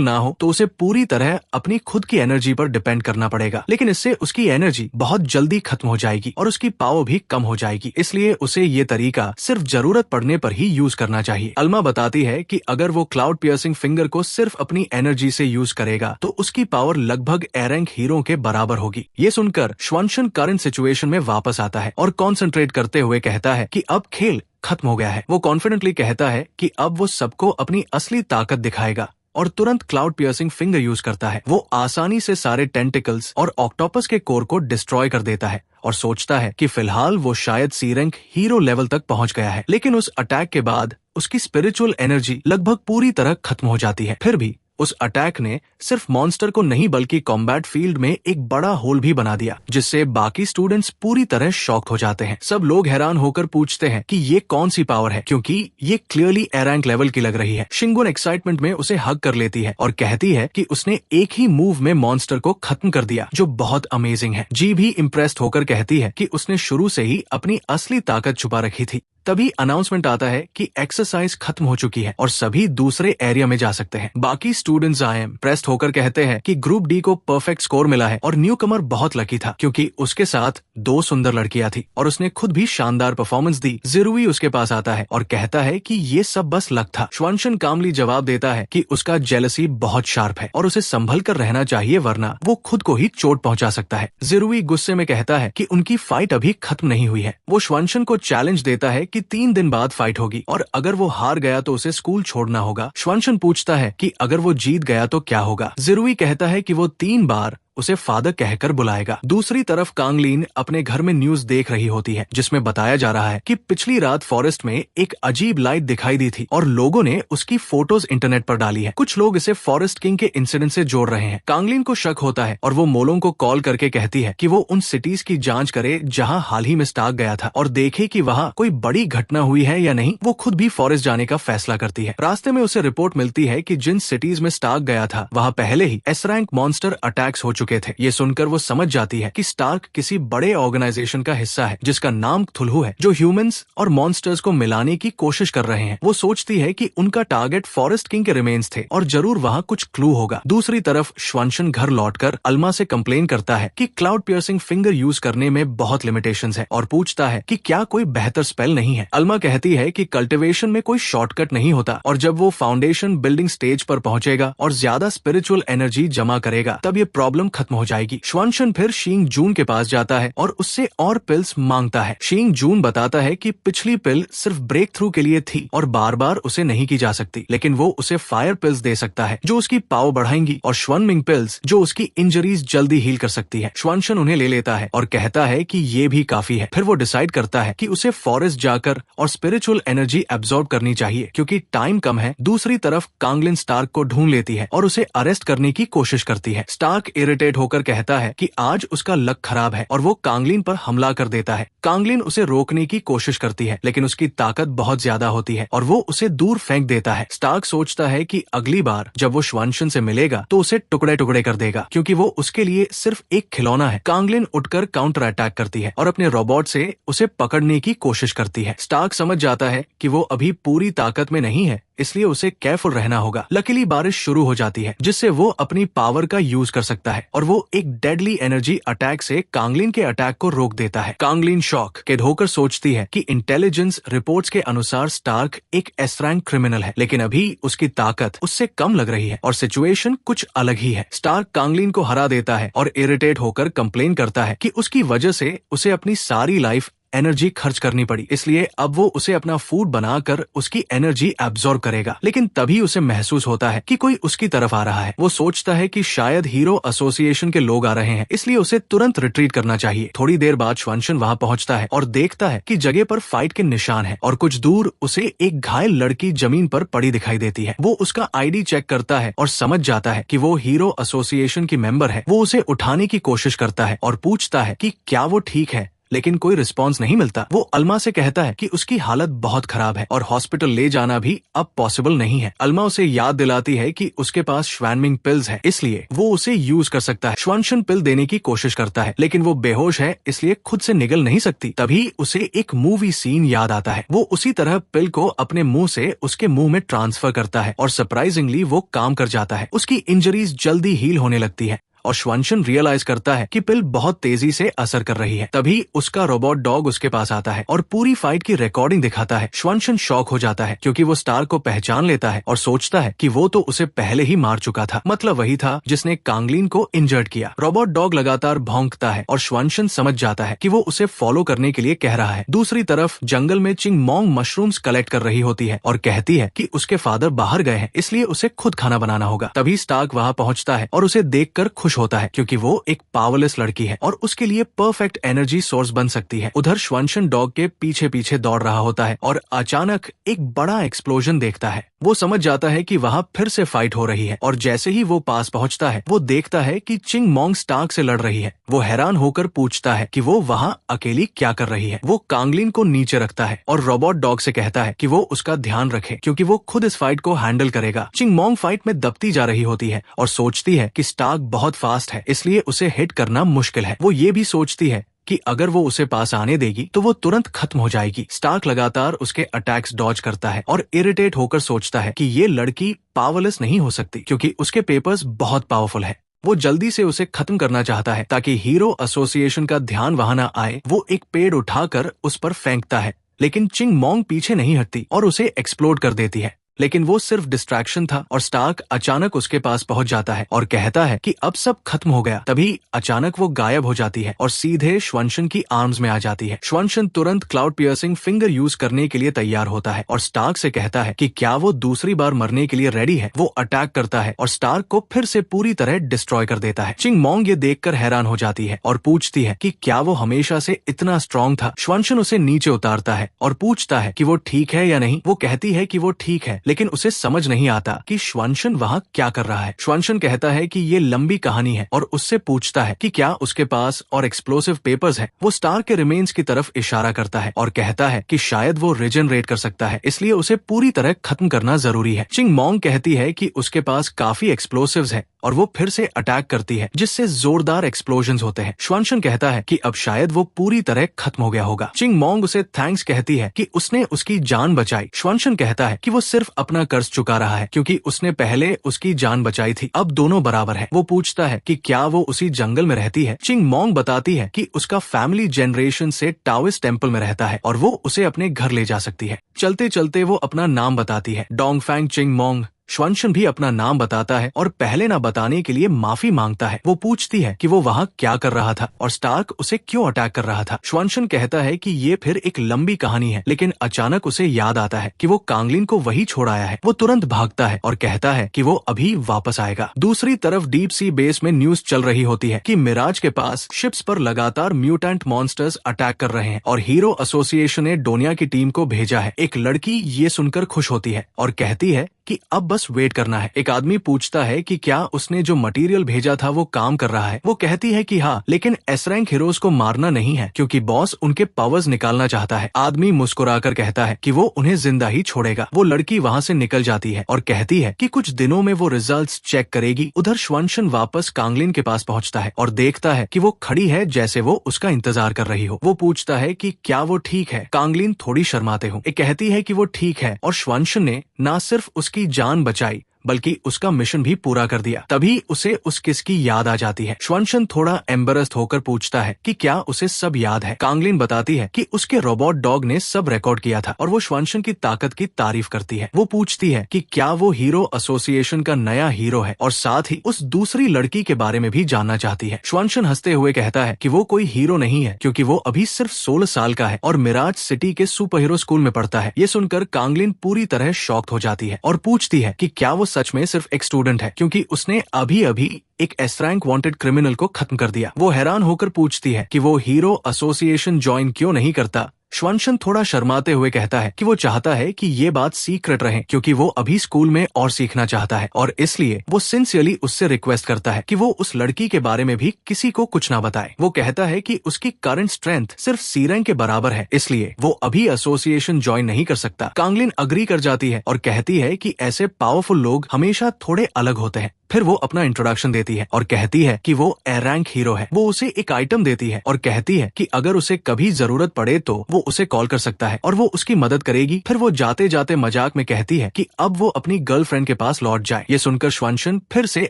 A: ना हो तो उसे पूरी तरह अपनी खुद की एनर्जी पर डिपेंड करना पड़ेगा, लेकिन इससे उसकी एनर्जी बहुत जल्दी खत्म हो जाएगी और उसकी पावर भी कम हो जाएगी। इसलिए उसे ये तरीका सिर्फ जरूरत पड़ने पर ही यूज करना चाहिए। अल्मा बताती है कि अगर वो क्लाउड पियर्सिंग फिंगर को सिर्फ अपनी एनर्जी से यूज करेगा तो उसकी पावर लगभग ए रैंक हीरो के बराबर होगी। ये सुनकर श्वानशन करंट सिचुएशन में वापस आता है और कॉन्सेंट्रेट करते हुए कहता है कि अब खेल खत्म हो गया है। वो कॉन्फिडेंटली कहता है कि अब वो सबको अपनी असली ताकत दिखाएगा और तुरंत क्लाउड पियर्सिंग फिंगर यूज करता है। वो आसानी से सारे टेंटिकल्स और ऑक्टोपस के कोर को डिस्ट्रॉय कर देता है और सोचता है कि फिलहाल वो शायद सी रैंक हीरो लेवल तक पहुंच गया है, लेकिन उस अटैक के बाद उसकी स्पिरिचुअल एनर्जी लगभग पूरी तरह खत्म हो जाती है। फिर भी उस अटैक ने सिर्फ मॉन्स्टर को नहीं बल्कि कॉम्बैट फील्ड में एक बड़ा होल भी बना दिया, जिससे बाकी स्टूडेंट्स पूरी तरह शॉक्ड हो जाते हैं। सब लोग हैरान होकर पूछते हैं कि ये कौन सी पावर है, क्योंकि ये क्लियरली ए रैंक लेवल की लग रही है। शिंगुन एक्साइटमेंट में उसे हग कर लेती है और कहती है कि उसने एक ही मूव में मॉन्स्टर को खत्म कर दिया, जो बहुत अमेजिंग है। जी भी इम्प्रेस्ड होकर कहती है कि उसने शुरू से ही अपनी असली ताकत छुपा रखी थी। तभी अनाउंसमेंट आता है कि एक्सरसाइज खत्म हो चुकी है और सभी दूसरे एरिया में जा सकते हैं। बाकी स्टूडेंट्स इम्प्रेस्ड होकर कहते हैं कि ग्रुप डी को परफेक्ट स्कोर मिला है और न्यू कमर बहुत लकी था, क्योंकि उसके साथ 2 सुंदर लड़कियां थी और उसने खुद भी शानदार परफॉर्मेंस दी। ज़िरुई उसके पास आता है और कहता है कि ये सब बस लक था। श्वानशन कामली जवाब देता है कि उसका जेलसी बहुत शार्प है और उसे संभल कर रहना चाहिए, वरना वो खुद को ही चोट पहुंचा सकता है। ज़िरुई गुस्से में कहता है कि उनकी फाइट अभी खत्म नहीं हुई है। वो श्वानशन को चैलेंज देता है कि 3 दिन बाद फाइट होगी और अगर वो हार गया तो उसे स्कूल छोड़ना होगा। श्वानशन पूछता है कि अगर वो जीत गया तो क्या होगा। ज़िरुई कहता है कि वो 3 बार उसे फादर कहकर बुलाएगा। दूसरी तरफ कांगलिन अपने घर में न्यूज देख रही होती है जिसमें बताया जा रहा है कि पिछली रात फॉरेस्ट में एक अजीब लाइट दिखाई दी थी और लोगों ने उसकी फोटोज इंटरनेट पर डाली है। कुछ लोग इसे फॉरेस्ट किंग के इंसिडेंट से जोड़ रहे हैं। कांगलिन को शक होता है और वो मोलोंग को कॉल करके कहती है कि वो उन सिटीज की जांच करे जहां हाल ही में स्टार्क गया था और देखे कि वहां कोई बड़ी घटना हुई है या नहीं। वो खुद भी फॉरेस्ट जाने का फैसला करती है। रास्ते में उसे रिपोर्ट मिलती है कि जिन सिटीज में स्टार्क गया था वहां पहले ही एस रैंक मॉन्स्टर अटैक्स हो चुके थे। ये सुनकर वो समझ जाती है कि स्टार्क किसी बड़े ऑर्गेनाइजेशन का हिस्सा है जिसका नाम क्थुल्हु है, जो ह्यूमंस और मॉन्स्टर्स को मिलाने की कोशिश कर रहे हैं। वो सोचती है कि उनका टारगेट फॉरेस्ट किंग के रिमेन्स थे और जरूर वहां कुछ क्लू होगा। दूसरी तरफ श्वानशन घर लौटकर अल्मा से कंप्लेन करता है कि क्लाउड पियर्सिंग फिंगर यूज करने में बहुत लिमिटेशंस है और पूछता है कि क्या कोई बेहतर स्पेल नहीं है। अल्मा कहती है कि कल्टिवेशन में कोई शॉर्टकट नहीं होता और जब वो फाउंडेशन बिल्डिंग स्टेज पर पहुंचेगा और ज्यादा स्पिरिचुअल एनर्जी जमा करेगा तब ये प्रॉब्लम खत्म हो जाएगी। श्वानशन फिर शींग जून के पास जाता है और उससे और पिल्स मांगता है। शींग जून बताता है कि पिछली पिल सिर्फ ब्रेक थ्रू के लिए थी और बार बार उसे नहीं की जा सकती, लेकिन वो उसे फायर पिल्स दे सकता है जो उसकी पावर बढ़ाएंगी और श्वनमिंग पिल्स जो उसकी इंजरीज जल्दी हील कर सकती है। श्वानशन उन्हें ले लेता है और कहता है कि ये भी काफी है। फिर वो डिसाइड करता है कि उसे फॉरेस्ट जाकर और स्पिरिचुअल एनर्जी एब्जॉर्ब करनी चाहिए क्योंकि टाइम कम है। दूसरी तरफ कांगलिन स्टार्क को ढूंढ लेती है और उसे अरेस्ट करने की कोशिश करती है। स्टार्क इरिटेट होकर कहता है कि आज उसका लक खराब है और वो कांगलिन पर हमला कर देता है। कांगलिन उसे रोकने की कोशिश करती है लेकिन उसकी ताकत बहुत ज्यादा होती है और वो उसे दूर फेंक देता है। स्टार्क सोचता है कि अगली बार जब वो श्वानशन से मिलेगा तो उसे टुकड़े टुकड़े कर देगा क्योंकि वो उसके लिए सिर्फ एक खिलौना है। कांगलिन उठकर काउंटर अटैक करती है और अपने रोबोट से उसे पकड़ने की कोशिश करती है। स्टार्क समझ जाता है कि वो अभी पूरी ताकत में नहीं है, इसलिए उसे केयरफुल रहना होगा। लकीली बारिश शुरू हो जाती है जिससे वो अपनी पावर का यूज कर सकता है और वो एक डेडली एनर्जी अटैक से कांगलिन के अटैक को रोक देता है। कांगलिन शॉक के होकर सोचती है कि इंटेलिजेंस रिपोर्ट्स के अनुसार स्टार्क एक एस रैंक क्रिमिनल है, लेकिन अभी उसकी ताकत उससे कम लग रही है और सिचुएशन कुछ अलग ही है। स्टार्क कांगलिन को हरा देता है और इरिटेट होकर कंप्लेन करता है कि उसकी वजह से उसे अपनी सारी लाइफ एनर्जी खर्च करनी पड़ी, इसलिए अब वो उसे अपना फूड बनाकर उसकी एनर्जी एब्जॉर्ब करेगा। लेकिन तभी उसे महसूस होता है कि कोई उसकी तरफ आ रहा है। वो सोचता है कि शायद हीरो एसोसिएशन के लोग आ रहे हैं, इसलिए उसे तुरंत रिट्रीट करना चाहिए। थोड़ी देर बाद श्वानशन वहां पहुंचता है और देखता है कि जगह पर फाइट के निशान है और कुछ दूर उसे एक घायल लड़की जमीन पर पड़ी दिखाई देती है। वो उसका आईडी चेक करता है और समझ जाता है कि वो हीरो एसोसिएशन की मेंबर है। वो उसे उठाने की कोशिश करता है और पूछता है कि क्या वो ठीक है, लेकिन कोई रिस्पांस नहीं मिलता। वो अल्मा से कहता है कि उसकी हालत बहुत खराब है और हॉस्पिटल ले जाना भी अब पॉसिबल नहीं है। अल्मा उसे याद दिलाती है कि उसके पास श्वानमिंग पिल्स है, इसलिए वो उसे यूज कर सकता है। श्वानशन पिल देने की कोशिश करता है लेकिन वो बेहोश है, इसलिए खुद से निगल नहीं सकती। तभी उसे एक मूवी सीन याद आता है। वो उसी तरह पिल को अपने मुंह से उसके मुंह में ट्रांसफर करता है और सरप्राइजिंगली वो काम कर जाता है। उसकी इंजरीज जल्दी हील होने लगती है और श्वानशन रियलाइज करता है कि पिल बहुत तेजी से असर कर रही है। तभी उसका रोबोट डॉग उसके पास आता है और पूरी फाइट की रिकॉर्डिंग दिखाता है। श्वानशन शॉक हो जाता है क्योंकि वो स्टार को पहचान लेता है और सोचता है कि वो तो उसे पहले ही मार चुका था, मतलब वही था जिसने कांगलिन को इंजर्ड किया। रोबोट डॉग लगातार भौंकता है और श्वानशन समझ जाता है कि वो उसे फॉलो करने के लिए कह रहा है। दूसरी तरफ जंगल में चिंगमोंग मशरूम्स कलेक्ट कर रही होती है और कहती है कि उसके फादर बाहर गए हैं, इसलिए उसे खुद खाना बनाना होगा। तभी स्टार्क वहां पहुंचता है और उसे देखकर खुश होता है क्योंकि वो एक पावरलेस लड़की है और उसके लिए परफेक्ट एनर्जी सोर्स बन सकती है। उधर श्वानशन डॉग के पीछे पीछे दौड़ रहा होता है और अचानक एक बड़ा एक्सप्लोजन देखता है। वो समझ जाता है कि वहां फिर से फाइट हो रही है और जैसे ही वो पास पहुंचता है वो देखता है कि चिंगमोंग स्टार्क से लड़ रही है। वो हैरान होकर पूछता है कि वो वहां अकेली क्या कर रही है। वो कांगलिन को नीचे रखता है और रोबोट डॉग से कहता है कि वो उसका ध्यान रखे क्योंकि वो खुद इस फाइट को हैंडल करेगा। चिंगमोंग फाइट में दबती जा रही होती है और सोचती है कि स्टार्क बहुत फास्ट है, इसलिए उसे हिट करना मुश्किल है। वो ये भी सोचती है कि अगर वो उसे पास आने देगी तो वो तुरंत खत्म हो जाएगी। स्टार्क लगातार उसके अटैक्स डॉज करता है और इरिटेट होकर सोचता है कि ये लड़की पावरलेस नहीं हो सकती क्योंकि उसके पेपर्स बहुत पावरफुल है। वो जल्दी से उसे खत्म करना चाहता है ताकि हीरो एसोसिएशन का ध्यान वहां न आए। वो एक पेड़ उठाकर उस पर फेंकता है लेकिन चिंगमोंग पीछे नहीं हटती और उसे एक्सप्लोड कर देती है। लेकिन वो सिर्फ डिस्ट्रैक्शन था और स्टार्क अचानक उसके पास पहुंच जाता है और कहता है कि अब सब खत्म हो गया। तभी अचानक वो गायब हो जाती है और सीधे श्वंशन की आर्म्स में आ जाती है। श्वंशन तुरंत क्लाउड पियर्सिंग फिंगर यूज करने के लिए तैयार होता है और स्टार्क से कहता है कि क्या वो दूसरी बार मरने के लिए रेडी है। वो अटैक करता है और स्टार्क को फिर से पूरी तरह डिस्ट्रॉय कर देता है। चिंग मॉन्ग ये देखकर हैरान हो जाती है और पूछती है कि क्या वो हमेशा से इतना स्ट्रॉन्ग था। श्वंशन उसे नीचे उतारता है और पूछता है कि वो ठीक है या नहीं। वो कहती है कि वो ठीक है, लेकिन उसे समझ नहीं आता कि श्वंशन वहाँ क्या कर रहा है। श्वंशन कहता है कि ये लंबी कहानी है और उससे पूछता है कि क्या उसके पास और एक्सप्लोसिव पेपर्स है। वो स्टार्क के रिमेन्स की तरफ इशारा करता है और कहता है कि शायद वो रिजनरेट कर सकता है, इसलिए उसे पूरी तरह खत्म करना जरूरी है। चिंग मॉन्ग कहती है कि उसके पास काफी एक्सप्लोसिव्स है और वो फिर से अटैक करती है, जिससे जोरदार एक्सप्लोजन्स होते हैं। श्वंशन कहता है कि अब शायद वो पूरी तरह खत्म हो गया होगा। चिंग मॉन्ग उसे थैंक्स कहती है कि उसने उसकी जान बचाई। श्वंशन कहता है कि वो सिर्फ अपना कर्ज चुका रहा है क्योंकि उसने पहले उसकी जान बचाई थी, अब दोनों बराबर है। वो पूछता है कि क्या वो उसी जंगल में रहती है। चिंग मॉन्ग बताती है कि उसका फैमिली जनरेशन से टाओइस्ट टेम्पल में रहता है और वो उसे अपने घर ले जा सकती है। चलते चलते वो अपना नाम बताती है, डोंगफेंग चिंग मॉन्ग। श्वंशन भी अपना नाम बताता है और पहले ना बताने के लिए माफी मांगता है। वो पूछती है कि वो वहाँ क्या कर रहा था और स्टार्क उसे क्यों अटैक कर रहा था। श्वंशन कहता है कि ये फिर एक लंबी कहानी है, लेकिन अचानक उसे याद आता है कि वो कांगलिन को वही छोड़ आया है। वो तुरंत भागता है और कहता है कि वो अभी वापस आएगा। दूसरी तरफ डीप सी बेस में न्यूज चल रही होती है कि मिराज के पास शिप्स पर लगातार म्यूटेंट मॉन्स्टर्स अटैक कर रहे हैं और हीरो एसोसिएशन ने डोनिया की टीम को भेजा है। एक लड़की ये सुनकर खुश होती है और कहती है कि अब बस वेट करना है। एक आदमी पूछता है कि क्या उसने जो मटेरियल भेजा था वो काम कर रहा है। वो कहती है कि हाँ, लेकिन एस रैंक हीरोज को मारना नहीं है क्योंकि बॉस उनके पावर्स निकालना चाहता है। आदमी मुस्कुराकर कहता है कि वो उन्हें जिंदा ही छोड़ेगा। वो लड़की वहाँ से निकल जाती है और कहती है कि कुछ दिनों में वो रिजल्ट्स चेक करेगी। उधर श्वंशन वापस कांगलिन के पास पहुँचता है और देखता है कि वो खड़ी है जैसे वो उसका इंतजार कर रही हो। वो पूछता है कि क्या वो ठीक है। कांगलिन थोड़ी शर्माते हो कहती है कि वो ठीक है और श्वंशन ने न सिर्फ उसकी जान बचाई बल्कि उसका मिशन भी पूरा कर दिया। तभी उसे उस किस की याद आ जाती है। श्वंशन थोड़ा एम्बेरस्ड होकर पूछता है कि क्या उसे सब याद है। कांगलिन बताती है कि उसके रोबोट डॉग ने सब रिकॉर्ड किया था और वो श्वंशन की ताकत की तारीफ करती है। वो पूछती है कि क्या वो हीरो एसोसिएशन का नया हीरो है और साथ ही उस दूसरी लड़की के बारे में भी जानना चाहती है। श्वंशन हंसते हुए कहता है कि वो कोई हीरो नहीं है क्योंकि वो अभी सिर्फ 16 साल का है और मिराज सिटी के सुपर हीरो स्कूल में पढ़ता है। ये सुनकर कांगलिन पूरी तरह शॉक्ड हो जाती है और पूछती है कि क्या वो सच में सिर्फ एक स्टूडेंट है क्योंकि उसने अभी अभी एक एस रैंक वांटेड क्रिमिनल को खत्म कर दिया। वो हैरान होकर पूछती है कि वो हीरो एसोसिएशन ज्वाइन क्यों नहीं करता। श्वंशन थोड़ा शर्माते हुए कहता है कि वो चाहता है कि ये बात सीक्रेट रहे क्योंकि वो अभी स्कूल में और सीखना चाहता है और इसलिए वो सिंसियरली उससे रिक्वेस्ट करता है कि वो उस लड़की के बारे में भी किसी को कुछ ना बताए। वो कहता है कि उसकी करंट स्ट्रेंथ सिर्फ सी रैंक के बराबर है, इसलिए वो अभी एसोसिएशन ज्वाइन नहीं कर सकता। कांगलिन अग्री कर जाती है और कहती है कि ऐसे पावरफुल लोग हमेशा थोड़े अलग होते हैं। फिर वो अपना इंट्रोडक्शन देती है और कहती है कि वो ए रैंक हीरो है। वो उसे एक आइटम देती है और कहती है कि अगर उसे कभी जरूरत पड़े तो वो उसे कॉल कर सकता है और वो उसकी मदद करेगी। फिर वो जाते जाते मजाक में कहती है कि अब वो अपनी गर्लफ्रेंड के पास लौट जाए। ये सुनकर श्वंशन फिर से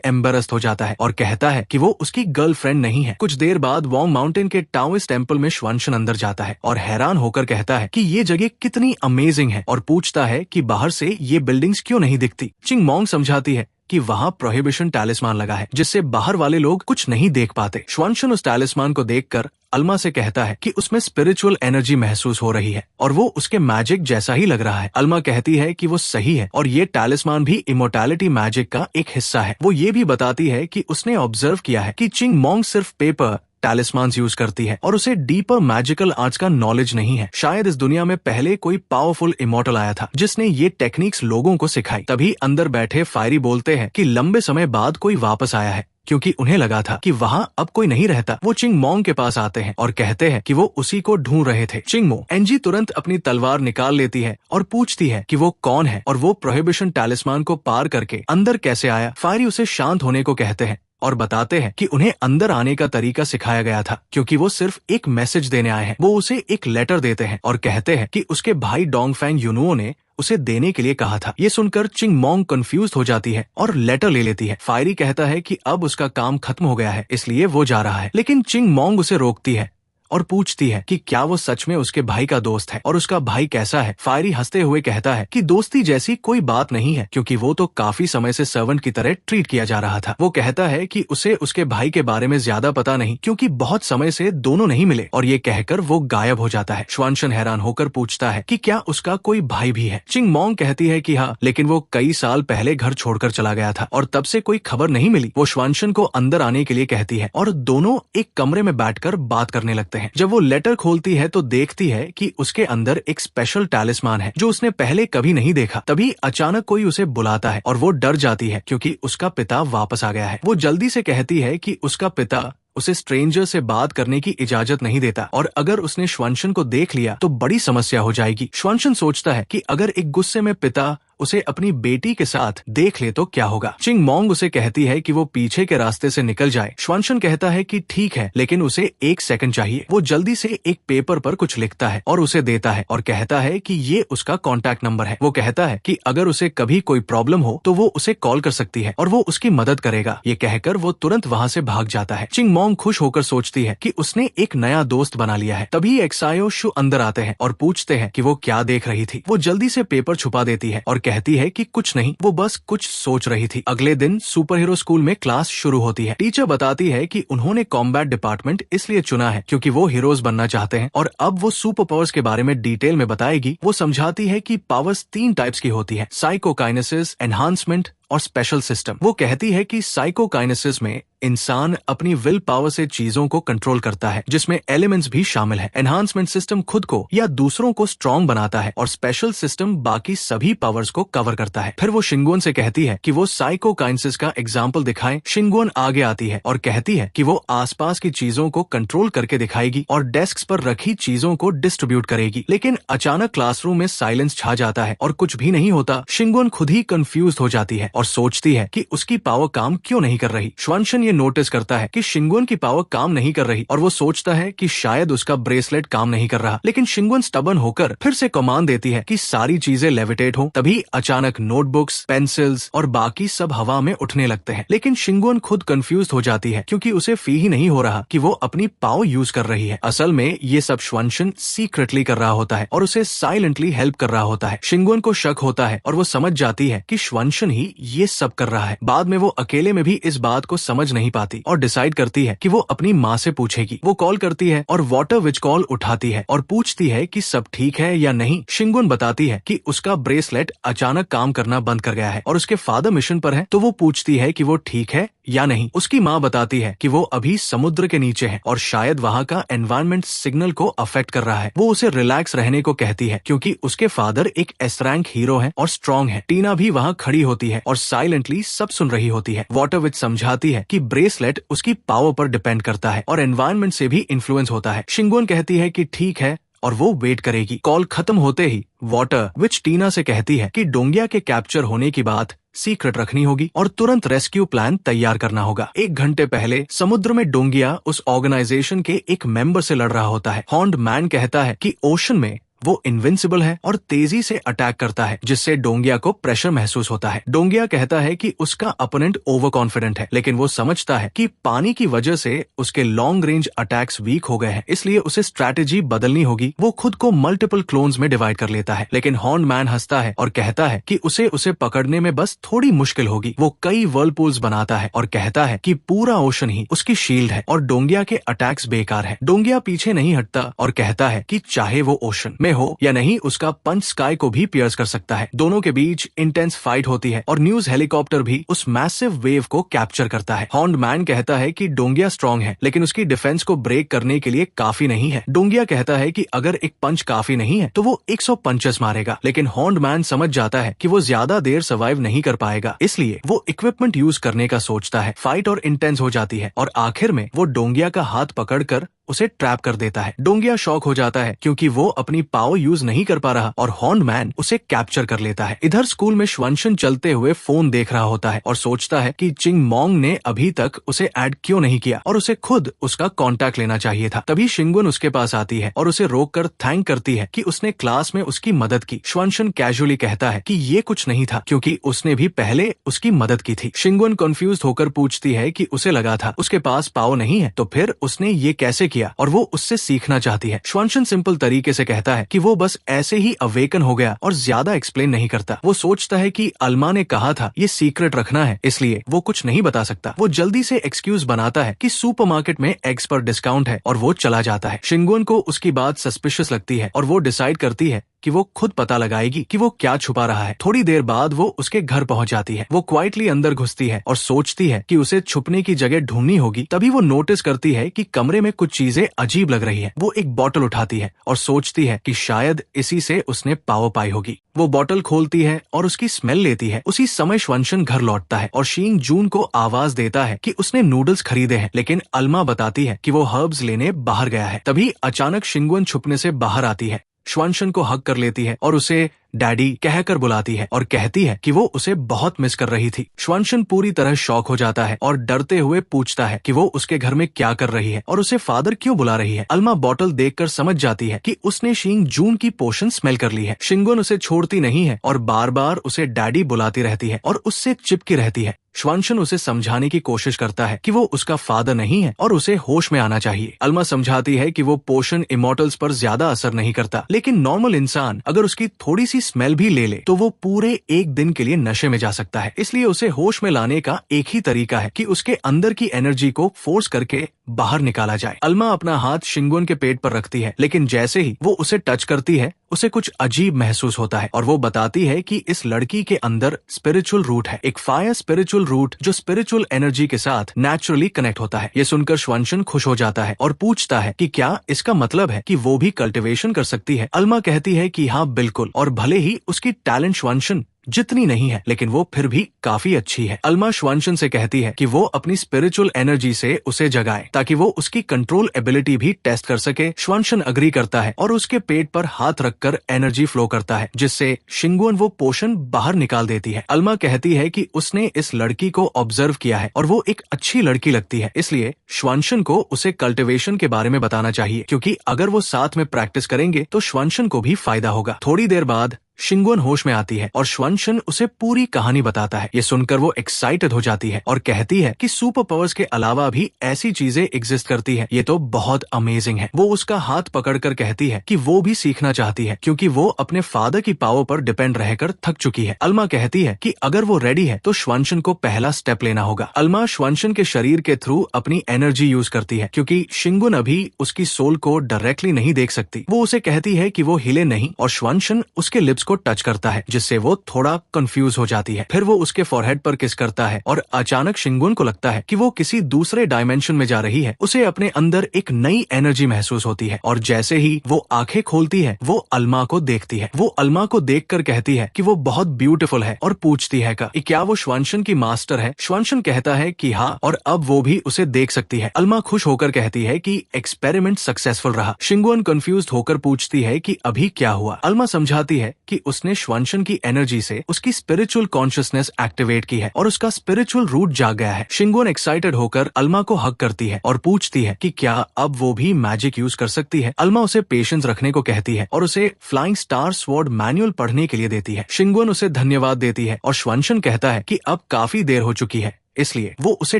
A: एम्बेरस्ड हो जाता है और कहता है कि वो उसकी गर्लफ्रेंड नहीं है। कुछ देर बाद वॉन्ग माउंटेन के टाओइस्ट टेम्पल में श्वंशन अंदर जाता है और हैरान होकर कहता है कि ये जगह कितनी अमेजिंग है और पूछता है कि बाहर से ये बिल्डिंग्स क्यों नहीं दिखती। चिंग मॉन्ग समझाती है कि वहाँ प्रोहिबिशन टैलिस्मान लगा है जिससे बाहर वाले लोग कुछ नहीं देख पाते। श्वंशन उस टैलिस्मान को देखकर अल्मा से कहता है कि उसमें स्पिरिचुअल एनर्जी महसूस हो रही है और वो उसके मैजिक जैसा ही लग रहा है। अल्मा कहती है कि वो सही है और ये टैलिस्मान भी इमोर्टैलिटी मैजिक का एक हिस्सा है। वो ये भी बताती है कि उसने ऑब्जर्व किया है कि चिंग मॉन्ग सिर्फ पेपर टैलिस्मान्स यूज करती है और उसे डीपर मैजिकल आर्ट्स का नॉलेज नहीं है। शायद इस दुनिया में पहले कोई पावरफुल इमॉर्टल आया था जिसने ये टेक्निक्स लोगों को सिखाई। तभी अंदर बैठे फायरी बोलते हैं कि लंबे समय बाद कोई वापस आया है क्योंकि उन्हें लगा था कि वहाँ अब कोई नहीं रहता। वो चिंग मॉन्ग के पास आते हैं और कहते हैं कि वो उसी को ढूंढ रहे थे। चिंग मो एनजी तुरंत अपनी तलवार निकाल लेती है और पूछती है कि वो कौन है और वो प्रोहिबिशन टैलिस्मान को पार करके अंदर कैसे आया। फायरी उसे शांत होने को कहते हैं और बताते हैं कि उन्हें अंदर आने का तरीका सिखाया गया था क्योंकि वो सिर्फ एक मैसेज देने आए हैं। वो उसे एक लेटर देते हैं और कहते हैं कि उसके भाई डोंगफेंग यूनुओ ने उसे देने के लिए कहा था। ये सुनकर चिंग मॉन्ग कंफ्यूज हो जाती है और लेटर ले लेती है। फायरी कहता है कि अब उसका काम खत्म हो गया है इसलिए वो जा रहा है, लेकिन चिंग मॉन्ग उसे रोकती है और पूछती है कि क्या वो सच में उसके भाई का दोस्त है और उसका भाई कैसा है। फायरी हंसते हुए कहता है कि दोस्ती जैसी कोई बात नहीं है, क्योंकि वो तो काफी समय से सर्वेंट की तरह ट्रीट किया जा रहा था। वो कहता है कि उसे उसके भाई के बारे में ज्यादा पता नहीं, क्योंकि बहुत समय से दोनों नहीं मिले, और ये कहकर वो गायब हो जाता है। श्वानशन हैरान होकर पूछता है कि क्या उसका कोई भाई भी है। चिंग मोंग कहती है कि हाँ, लेकिन वो कई साल पहले घर छोड़कर चला गया था और तब से कोई खबर नहीं मिली। वो श्वानशन को अंदर आने के लिए कहती है और दोनों एक कमरे में बैठकर बात करने लगते हैं। जब वो लेटर खोलती है तो देखती है कि उसके अंदर एक स्पेशल टैलिस्मान है जो उसने पहले कभी नहीं देखा। तभी अचानक कोई उसे बुलाता है और वो डर जाती है क्योंकि उसका पिता वापस आ गया है। वो जल्दी से कहती है कि उसका पिता उसे स्ट्रेंजर से बात करने की इजाजत नहीं देता और अगर उसने श्वानशन को देख लिया तो बड़ी समस्या हो जाएगी। श्वानशन सोचता है कि अगर एक गुस्से में पिता उसे अपनी बेटी के साथ देख ले तो क्या होगा। चिंग मोंग उसे कहती है कि वो पीछे के रास्ते से निकल जाए। श्वानशन कहता है कि ठीक है, लेकिन उसे 1 सेकंड चाहिए। वो जल्दी से एक पेपर पर कुछ लिखता है और उसे देता है और कहता है कि ये उसका कॉन्टैक्ट नंबर है। वो कहता है कि अगर उसे कभी कोई प्रॉब्लम हो तो वो उसे कॉल कर सकती है और वो उसकी मदद करेगा। ये कहकर वो तुरंत वहाँ से भाग जाता है। चिंग मोंग खुश होकर सोचती है कि उसने एक नया दोस्त बना लिया है। तभी एक्सायो शु अंदर आते हैं और पूछते हैं कि वो क्या देख रही थी। वो जल्दी से पेपर छुपा देती है और कहती है कि कुछ नहीं, वो बस कुछ सोच रही थी। अगले दिन सुपर हीरो स्कूल में क्लास शुरू होती है। टीचर बताती है कि उन्होंने कॉम्बैट डिपार्टमेंट इसलिए चुना है क्योंकि वो हीरोज बनना चाहते हैं और अब वो सुपर पावर्स के बारे में डिटेल में बताएगी। वो समझाती है कि पावर्स 3 टाइप्स की होती है, साइकोकाइनेसिस, एनहांसमेंट और स्पेशल सिस्टम। वो कहती है कि साइकोकाइनेसिस में इंसान अपनी विल पावर से चीजों को कंट्रोल करता है, जिसमें एलिमेंट्स भी शामिल हैं। एनहांसमेंट सिस्टम खुद को या दूसरों को स्ट्रॉन्ग बनाता है और स्पेशल सिस्टम बाकी सभी पावर्स को कवर करता है। फिर वो शिंगुन से कहती है कि वो साइकोकाइनेसिस का एग्जाम्पल दिखाएं। शिंगुन आगे आती है और कहती है कि वो आसपास की चीजों को कंट्रोल करके दिखाएगी और डेस्क पर रखी चीजों को डिस्ट्रीब्यूट करेगी। लेकिन अचानक क्लासरूम में साइलेंस छा जाता है और कुछ भी नहीं होता। शिंगुन खुद ही कंफ्यूज हो जाती है और सोचती है कि उसकी पावर काम क्यों नहीं कर रही। श्वानशन ये नोटिस करता है कि शिंगुन की पावर काम नहीं कर रही और वो सोचता है कि शायद उसका ब्रेसलेट काम नहीं कर रहा। लेकिन शिंगुन स्टबर्न होकर फिर से कमांड देती है कि सारी चीजें लेविटेट हो। तभी अचानक नोटबुक्स, पेंसिल्स और बाकी सब हवा में उठने लगते हैं। लेकिन शिंगुन खुद कंफ्यूज हो जाती है क्योंकि उसे फील ही नहीं हो रहा कि वो अपनी पावर यूज कर रही है। असल में ये सब श्वानशन सीक्रेटली कर रहा होता है और उसे साइलेंटली हेल्प कर रहा होता है। शिंगुन को शक होता है और वो समझ जाती है कि श्वानशन ही ये सब कर रहा है। बाद में वो अकेले में भी इस बात को समझ नहीं पाती और डिसाइड करती है कि वो अपनी माँ से पूछेगी। वो कॉल करती है और वाटर विच कॉल उठाती है और पूछती है कि सब ठीक है या नहीं। शिंगुन बताती है कि उसका ब्रेसलेट अचानक काम करना बंद कर गया है और उसके फादर मिशन पर है। तो वो पूछती है कि वो ठीक है या नहीं। उसकी माँ बताती है कि वो अभी समुद्र के नीचे है और शायद वहाँ का एनवायरनमेंट सिग्नल को अफेक्ट कर रहा है। वो उसे रिलैक्स रहने को कहती है क्योंकि उसके फादर एक एस रैंक हीरो है और स्ट्रॉन्ग है। टीना भी वहाँ खड़ी होती है और साइलेंटली सब सुन रही होती है। वाटर विच समझाती है कि ब्रेसलेट उसकी पावर पर डिपेंड करता है और एनवायरनमेंट से भी इन्फ्लुएंस होता है। शिंगुन कहती है कि ठीक है और वो वेट करेगी। कॉल खत्म होते ही वाटर विच टीना से कहती है कि डोंगिया के कैप्चर होने की बात सीक्रेट रखनी होगी और तुरंत रेस्क्यू प्लान तैयार करना होगा। 1 घंटे पहले समुद्र में डोंगिया उस ऑर्गेनाइजेशन के एक मेंबर से लड़ रहा होता है। हॉर्न्ड मैन कहता है कि ओशन में वो इनविंसिबल है और तेजी से अटैक करता है, जिससे डोंगिया को प्रेशर महसूस होता है। डोंगिया कहता है कि उसका अपोनेंट ओवर कॉन्फिडेंट है, लेकिन वो समझता है कि पानी की वजह से उसके लॉन्ग रेंज अटैक्स वीक हो गए हैं, इसलिए उसे स्ट्रैटेजी बदलनी होगी। वो खुद को मल्टीपल क्लोन्स में डिवाइड कर लेता है, लेकिन हॉर्न्ड मैन हंसता है और कहता है कि उसे पकड़ने में बस थोड़ी मुश्किल होगी। वो कई वर्लपूल्स बनाता है और कहता है कि पूरा ओशन ही उसकी शील्ड है और डोंगिया के अटैक्स बेकार है। डोंगिया पीछे नहीं हटता और कहता है कि चाहे वो ओशन में हो या नहीं, उसका पंच स्काई को भी पियर्स कर सकता है। दोनों के बीच इंटेंस फाइट होती है और न्यूज हेलीकॉप्टर भी उस मैसिव वेव को कैप्चर करता है। हॉर्न्ड मैन कहता है कि डोंगिया स्ट्रॉन्ग है, लेकिन उसकी डिफेंस को ब्रेक करने के लिए काफी नहीं है। डोंगिया कहता है कि अगर एक पंच काफी नहीं है तो वो 100 पंचेस मारेगा, लेकिन हॉर्न्ड मैन समझ जाता है कि वो ज्यादा देर सर्वाइव नहीं कर पाएगा, इसलिए वो इक्विपमेंट यूज करने का सोचता है। फाइट और इंटेंस हो जाती है और आखिर में वो डोंगिया का हाथ पकड़कर उसे ट्रैप कर देता है। डोंगिया शॉक हो जाता है क्योंकि वो अपनी पावर यूज नहीं कर पा रहा और हॉर्न्ड मैन उसे कैप्चर कर लेता है। इधर स्कूल में श्वानशन चलते हुए फोन देख रहा होता है और सोचता है कि चिंग मोंग ने अभी तक उसे ऐड क्यों नहीं किया और उसे खुद उसका कांटेक्ट लेना चाहिए था। तभी शिंगुन उसके पास आती है और उसे रोककर थैंक करती है कि उसने क्लास में उसकी मदद की। श्वानशन कैजुअली कहता है कि ये कुछ नहीं था क्योंकि उसने भी पहले उसकी मदद की थी। शिंगुन कंफ्यूज होकर पूछती है कि उसे लगा था उसके पास पावर नहीं है, तो फिर उसने ये कैसे किया और वो उससे सीखना चाहती है। श्वानशन सिंपल तरीके से कहता है कि वो बस ऐसे ही अवेकन हो गया और ज्यादा एक्सप्लेन नहीं करता। वो सोचता है कि अल्मा ने कहा था ये सीक्रेट रखना है, इसलिए वो कुछ नहीं बता सकता। वो जल्दी से एक्सक्यूज बनाता है कि सुपरमार्केट में एग्स पर डिस्काउंट है और वो चला जाता है। शिंगुन को उसकी बात सस्पिशियस लगती है और वो डिसाइड करती है कि वो खुद पता लगाएगी कि वो क्या छुपा रहा है। थोड़ी देर बाद वो उसके घर पहुंच जाती है। वो क्वाइटली अंदर घुसती है और सोचती है कि उसे छुपने की जगह ढूंढनी होगी। तभी वो नोटिस करती है कि कमरे में कुछ चीजें अजीब लग रही है। वो एक बॉटल उठाती है और सोचती है कि शायद इसी से उसने पावर पाई होगी। वो बॉटल खोलती है और उसकी स्मेल लेती है। उसी समय श्वानशन घर लौटता है और शींग जून को आवाज देता है कि उसने नूडल्स खरीदे हैं, लेकिन अल्मा बताती है कि वो हर्ब्स लेने बाहर गया है। तभी अचानक शिंगुन छुपने से बाहर आती है, श्वानशन को हग कर लेती है और उसे डैडी कहकर बुलाती है और कहती है कि वो उसे बहुत मिस कर रही थी। श्वानशन पूरी तरह शॉक हो जाता है और डरते हुए पूछता है कि वो उसके घर में क्या कर रही है और उसे फादर क्यों बुला रही है। अल्मा बॉटल देखकर समझ जाती है कि उसने शींग जून की पोशन स्मेल कर ली है। शिंगुन उसे छोड़ती नहीं है और बार बार उसे डैडी बुलाती रहती है और उससे चिपकी रहती है। श्वानशन उसे समझाने की कोशिश करता है कि वो उसका फादर नहीं है और उसे होश में आना चाहिए। अल्मा समझाती है कि वो पोशन इमॉर्टल्स पर ज्यादा असर नहीं करता, लेकिन नॉर्मल इंसान अगर उसकी थोड़ी सी स्मेल भी ले ले तो वो पूरे एक दिन के लिए नशे में जा सकता है। इसलिए उसे होश में लाने का एक ही तरीका है कि उसके अंदर की एनर्जी को फोर्स करके बाहर निकाला जाए। अल्मा अपना हाथ शिंगुन के पेट पर रखती है, लेकिन जैसे ही वो उसे टच करती है उसे कुछ अजीब महसूस होता है और वो बताती है कि इस लड़की के अंदर स्पिरिचुअल रूट है, एक फायर स्पिरिचुअल रूट जो स्पिरिचुअल एनर्जी के साथ नेचुरली कनेक्ट होता है। ये सुनकर श्वानशन खुश हो जाता है और पूछता है कि क्या इसका मतलब है कि वो भी कल्टिवेशन कर सकती है। अल्मा कहती है कि हाँ बिल्कुल, और भले ही उसकी टैलेंट श्वानशन जितनी नहीं है लेकिन वो फिर भी काफी अच्छी है। अल्मा श्वानशन से कहती है कि वो अपनी स्पिरिचुअल एनर्जी से उसे जगाए ताकि वो उसकी कंट्रोल एबिलिटी भी टेस्ट कर सके। श्वानशन अग्री करता है और उसके पेट पर हाथ रखकर एनर्जी फ्लो करता है, जिससे शिंगुन वो पोशन बाहर निकाल देती है। अल्मा कहती है कि उसने इस लड़की को ऑब्जर्व किया है और वो एक अच्छी लड़की लगती है, इसलिए श्वानशन को उसे कल्टिवेशन के बारे में बताना चाहिए, क्योंकि अगर वो साथ में प्रैक्टिस करेंगे तो श्वानशन को भी फायदा होगा। थोड़ी देर बाद शिंगुन होश में आती है और श्वानशन उसे पूरी कहानी बताता है। ये सुनकर वो एक्साइटेड हो जाती है और कहती है कि सुपर पावर्स के अलावा भी ऐसी चीजें एग्जिस्ट करती है, ये तो बहुत अमेजिंग है। वो उसका हाथ पकड़कर कहती है कि वो भी सीखना चाहती है क्योंकि वो अपने फादर की पावर पर डिपेंड रहकर थक चुकी है। अल्मा कहती है कि अगर वो रेडी है तो श्वानशन को पहला स्टेप लेना होगा। अल्मा श्वानशन के शरीर के थ्रू अपनी एनर्जी यूज करती है क्योंकि शिंगुन अभी उसकी सोल को डायरेक्टली नहीं देख सकती। वो उसे कहती है कि वो हिले नहीं और श्वानशन उसके लिप्स को टच करता है, जिससे वो थोड़ा कंफ्यूज हो जाती है। फिर वो उसके फॉरहेड पर किस करता है और अचानक शिंगुन को लगता है कि वो किसी दूसरे डायमेंशन में जा रही है। उसे अपने अंदर एक नई एनर्जी महसूस होती है और जैसे ही वो आंखें खोलती है वो अल्मा को देखती है। वो अल्मा को देखकर कहती है कि वो बहुत ब्यूटीफुल है और पूछती है कि क्या वो श्वानशन की मास्टर है। श्वानशन कहता है कि हाँ, और अब वो भी उसे देख सकती है। अल्मा खुश होकर कहती है कि एक्सपेरिमेंट सक्सेसफुल रहा। शिंगुन कंफ्यूज होकर पूछती है कि अभी क्या हुआ। अल्मा समझाती है कि उसने श्वानशन की एनर्जी से उसकी स्पिरिचुअल कॉन्शियसनेस एक्टिवेट की है और उसका स्पिरिचुअल रूट जाग गया है। शिंगुन एक्साइटेड होकर अल्मा को हग करती है और पूछती है कि क्या अब वो भी मैजिक यूज कर सकती है। अल्मा उसे पेशेंस रखने को कहती है और उसे फ्लाइंग स्टार स्वॉर्ड मैनुअल पढ़ने के लिए देती है। शिंगुन उसे धन्यवाद देती है और श्वानशन कहता है कि अब काफी देर हो चुकी है, इसलिए वो उसे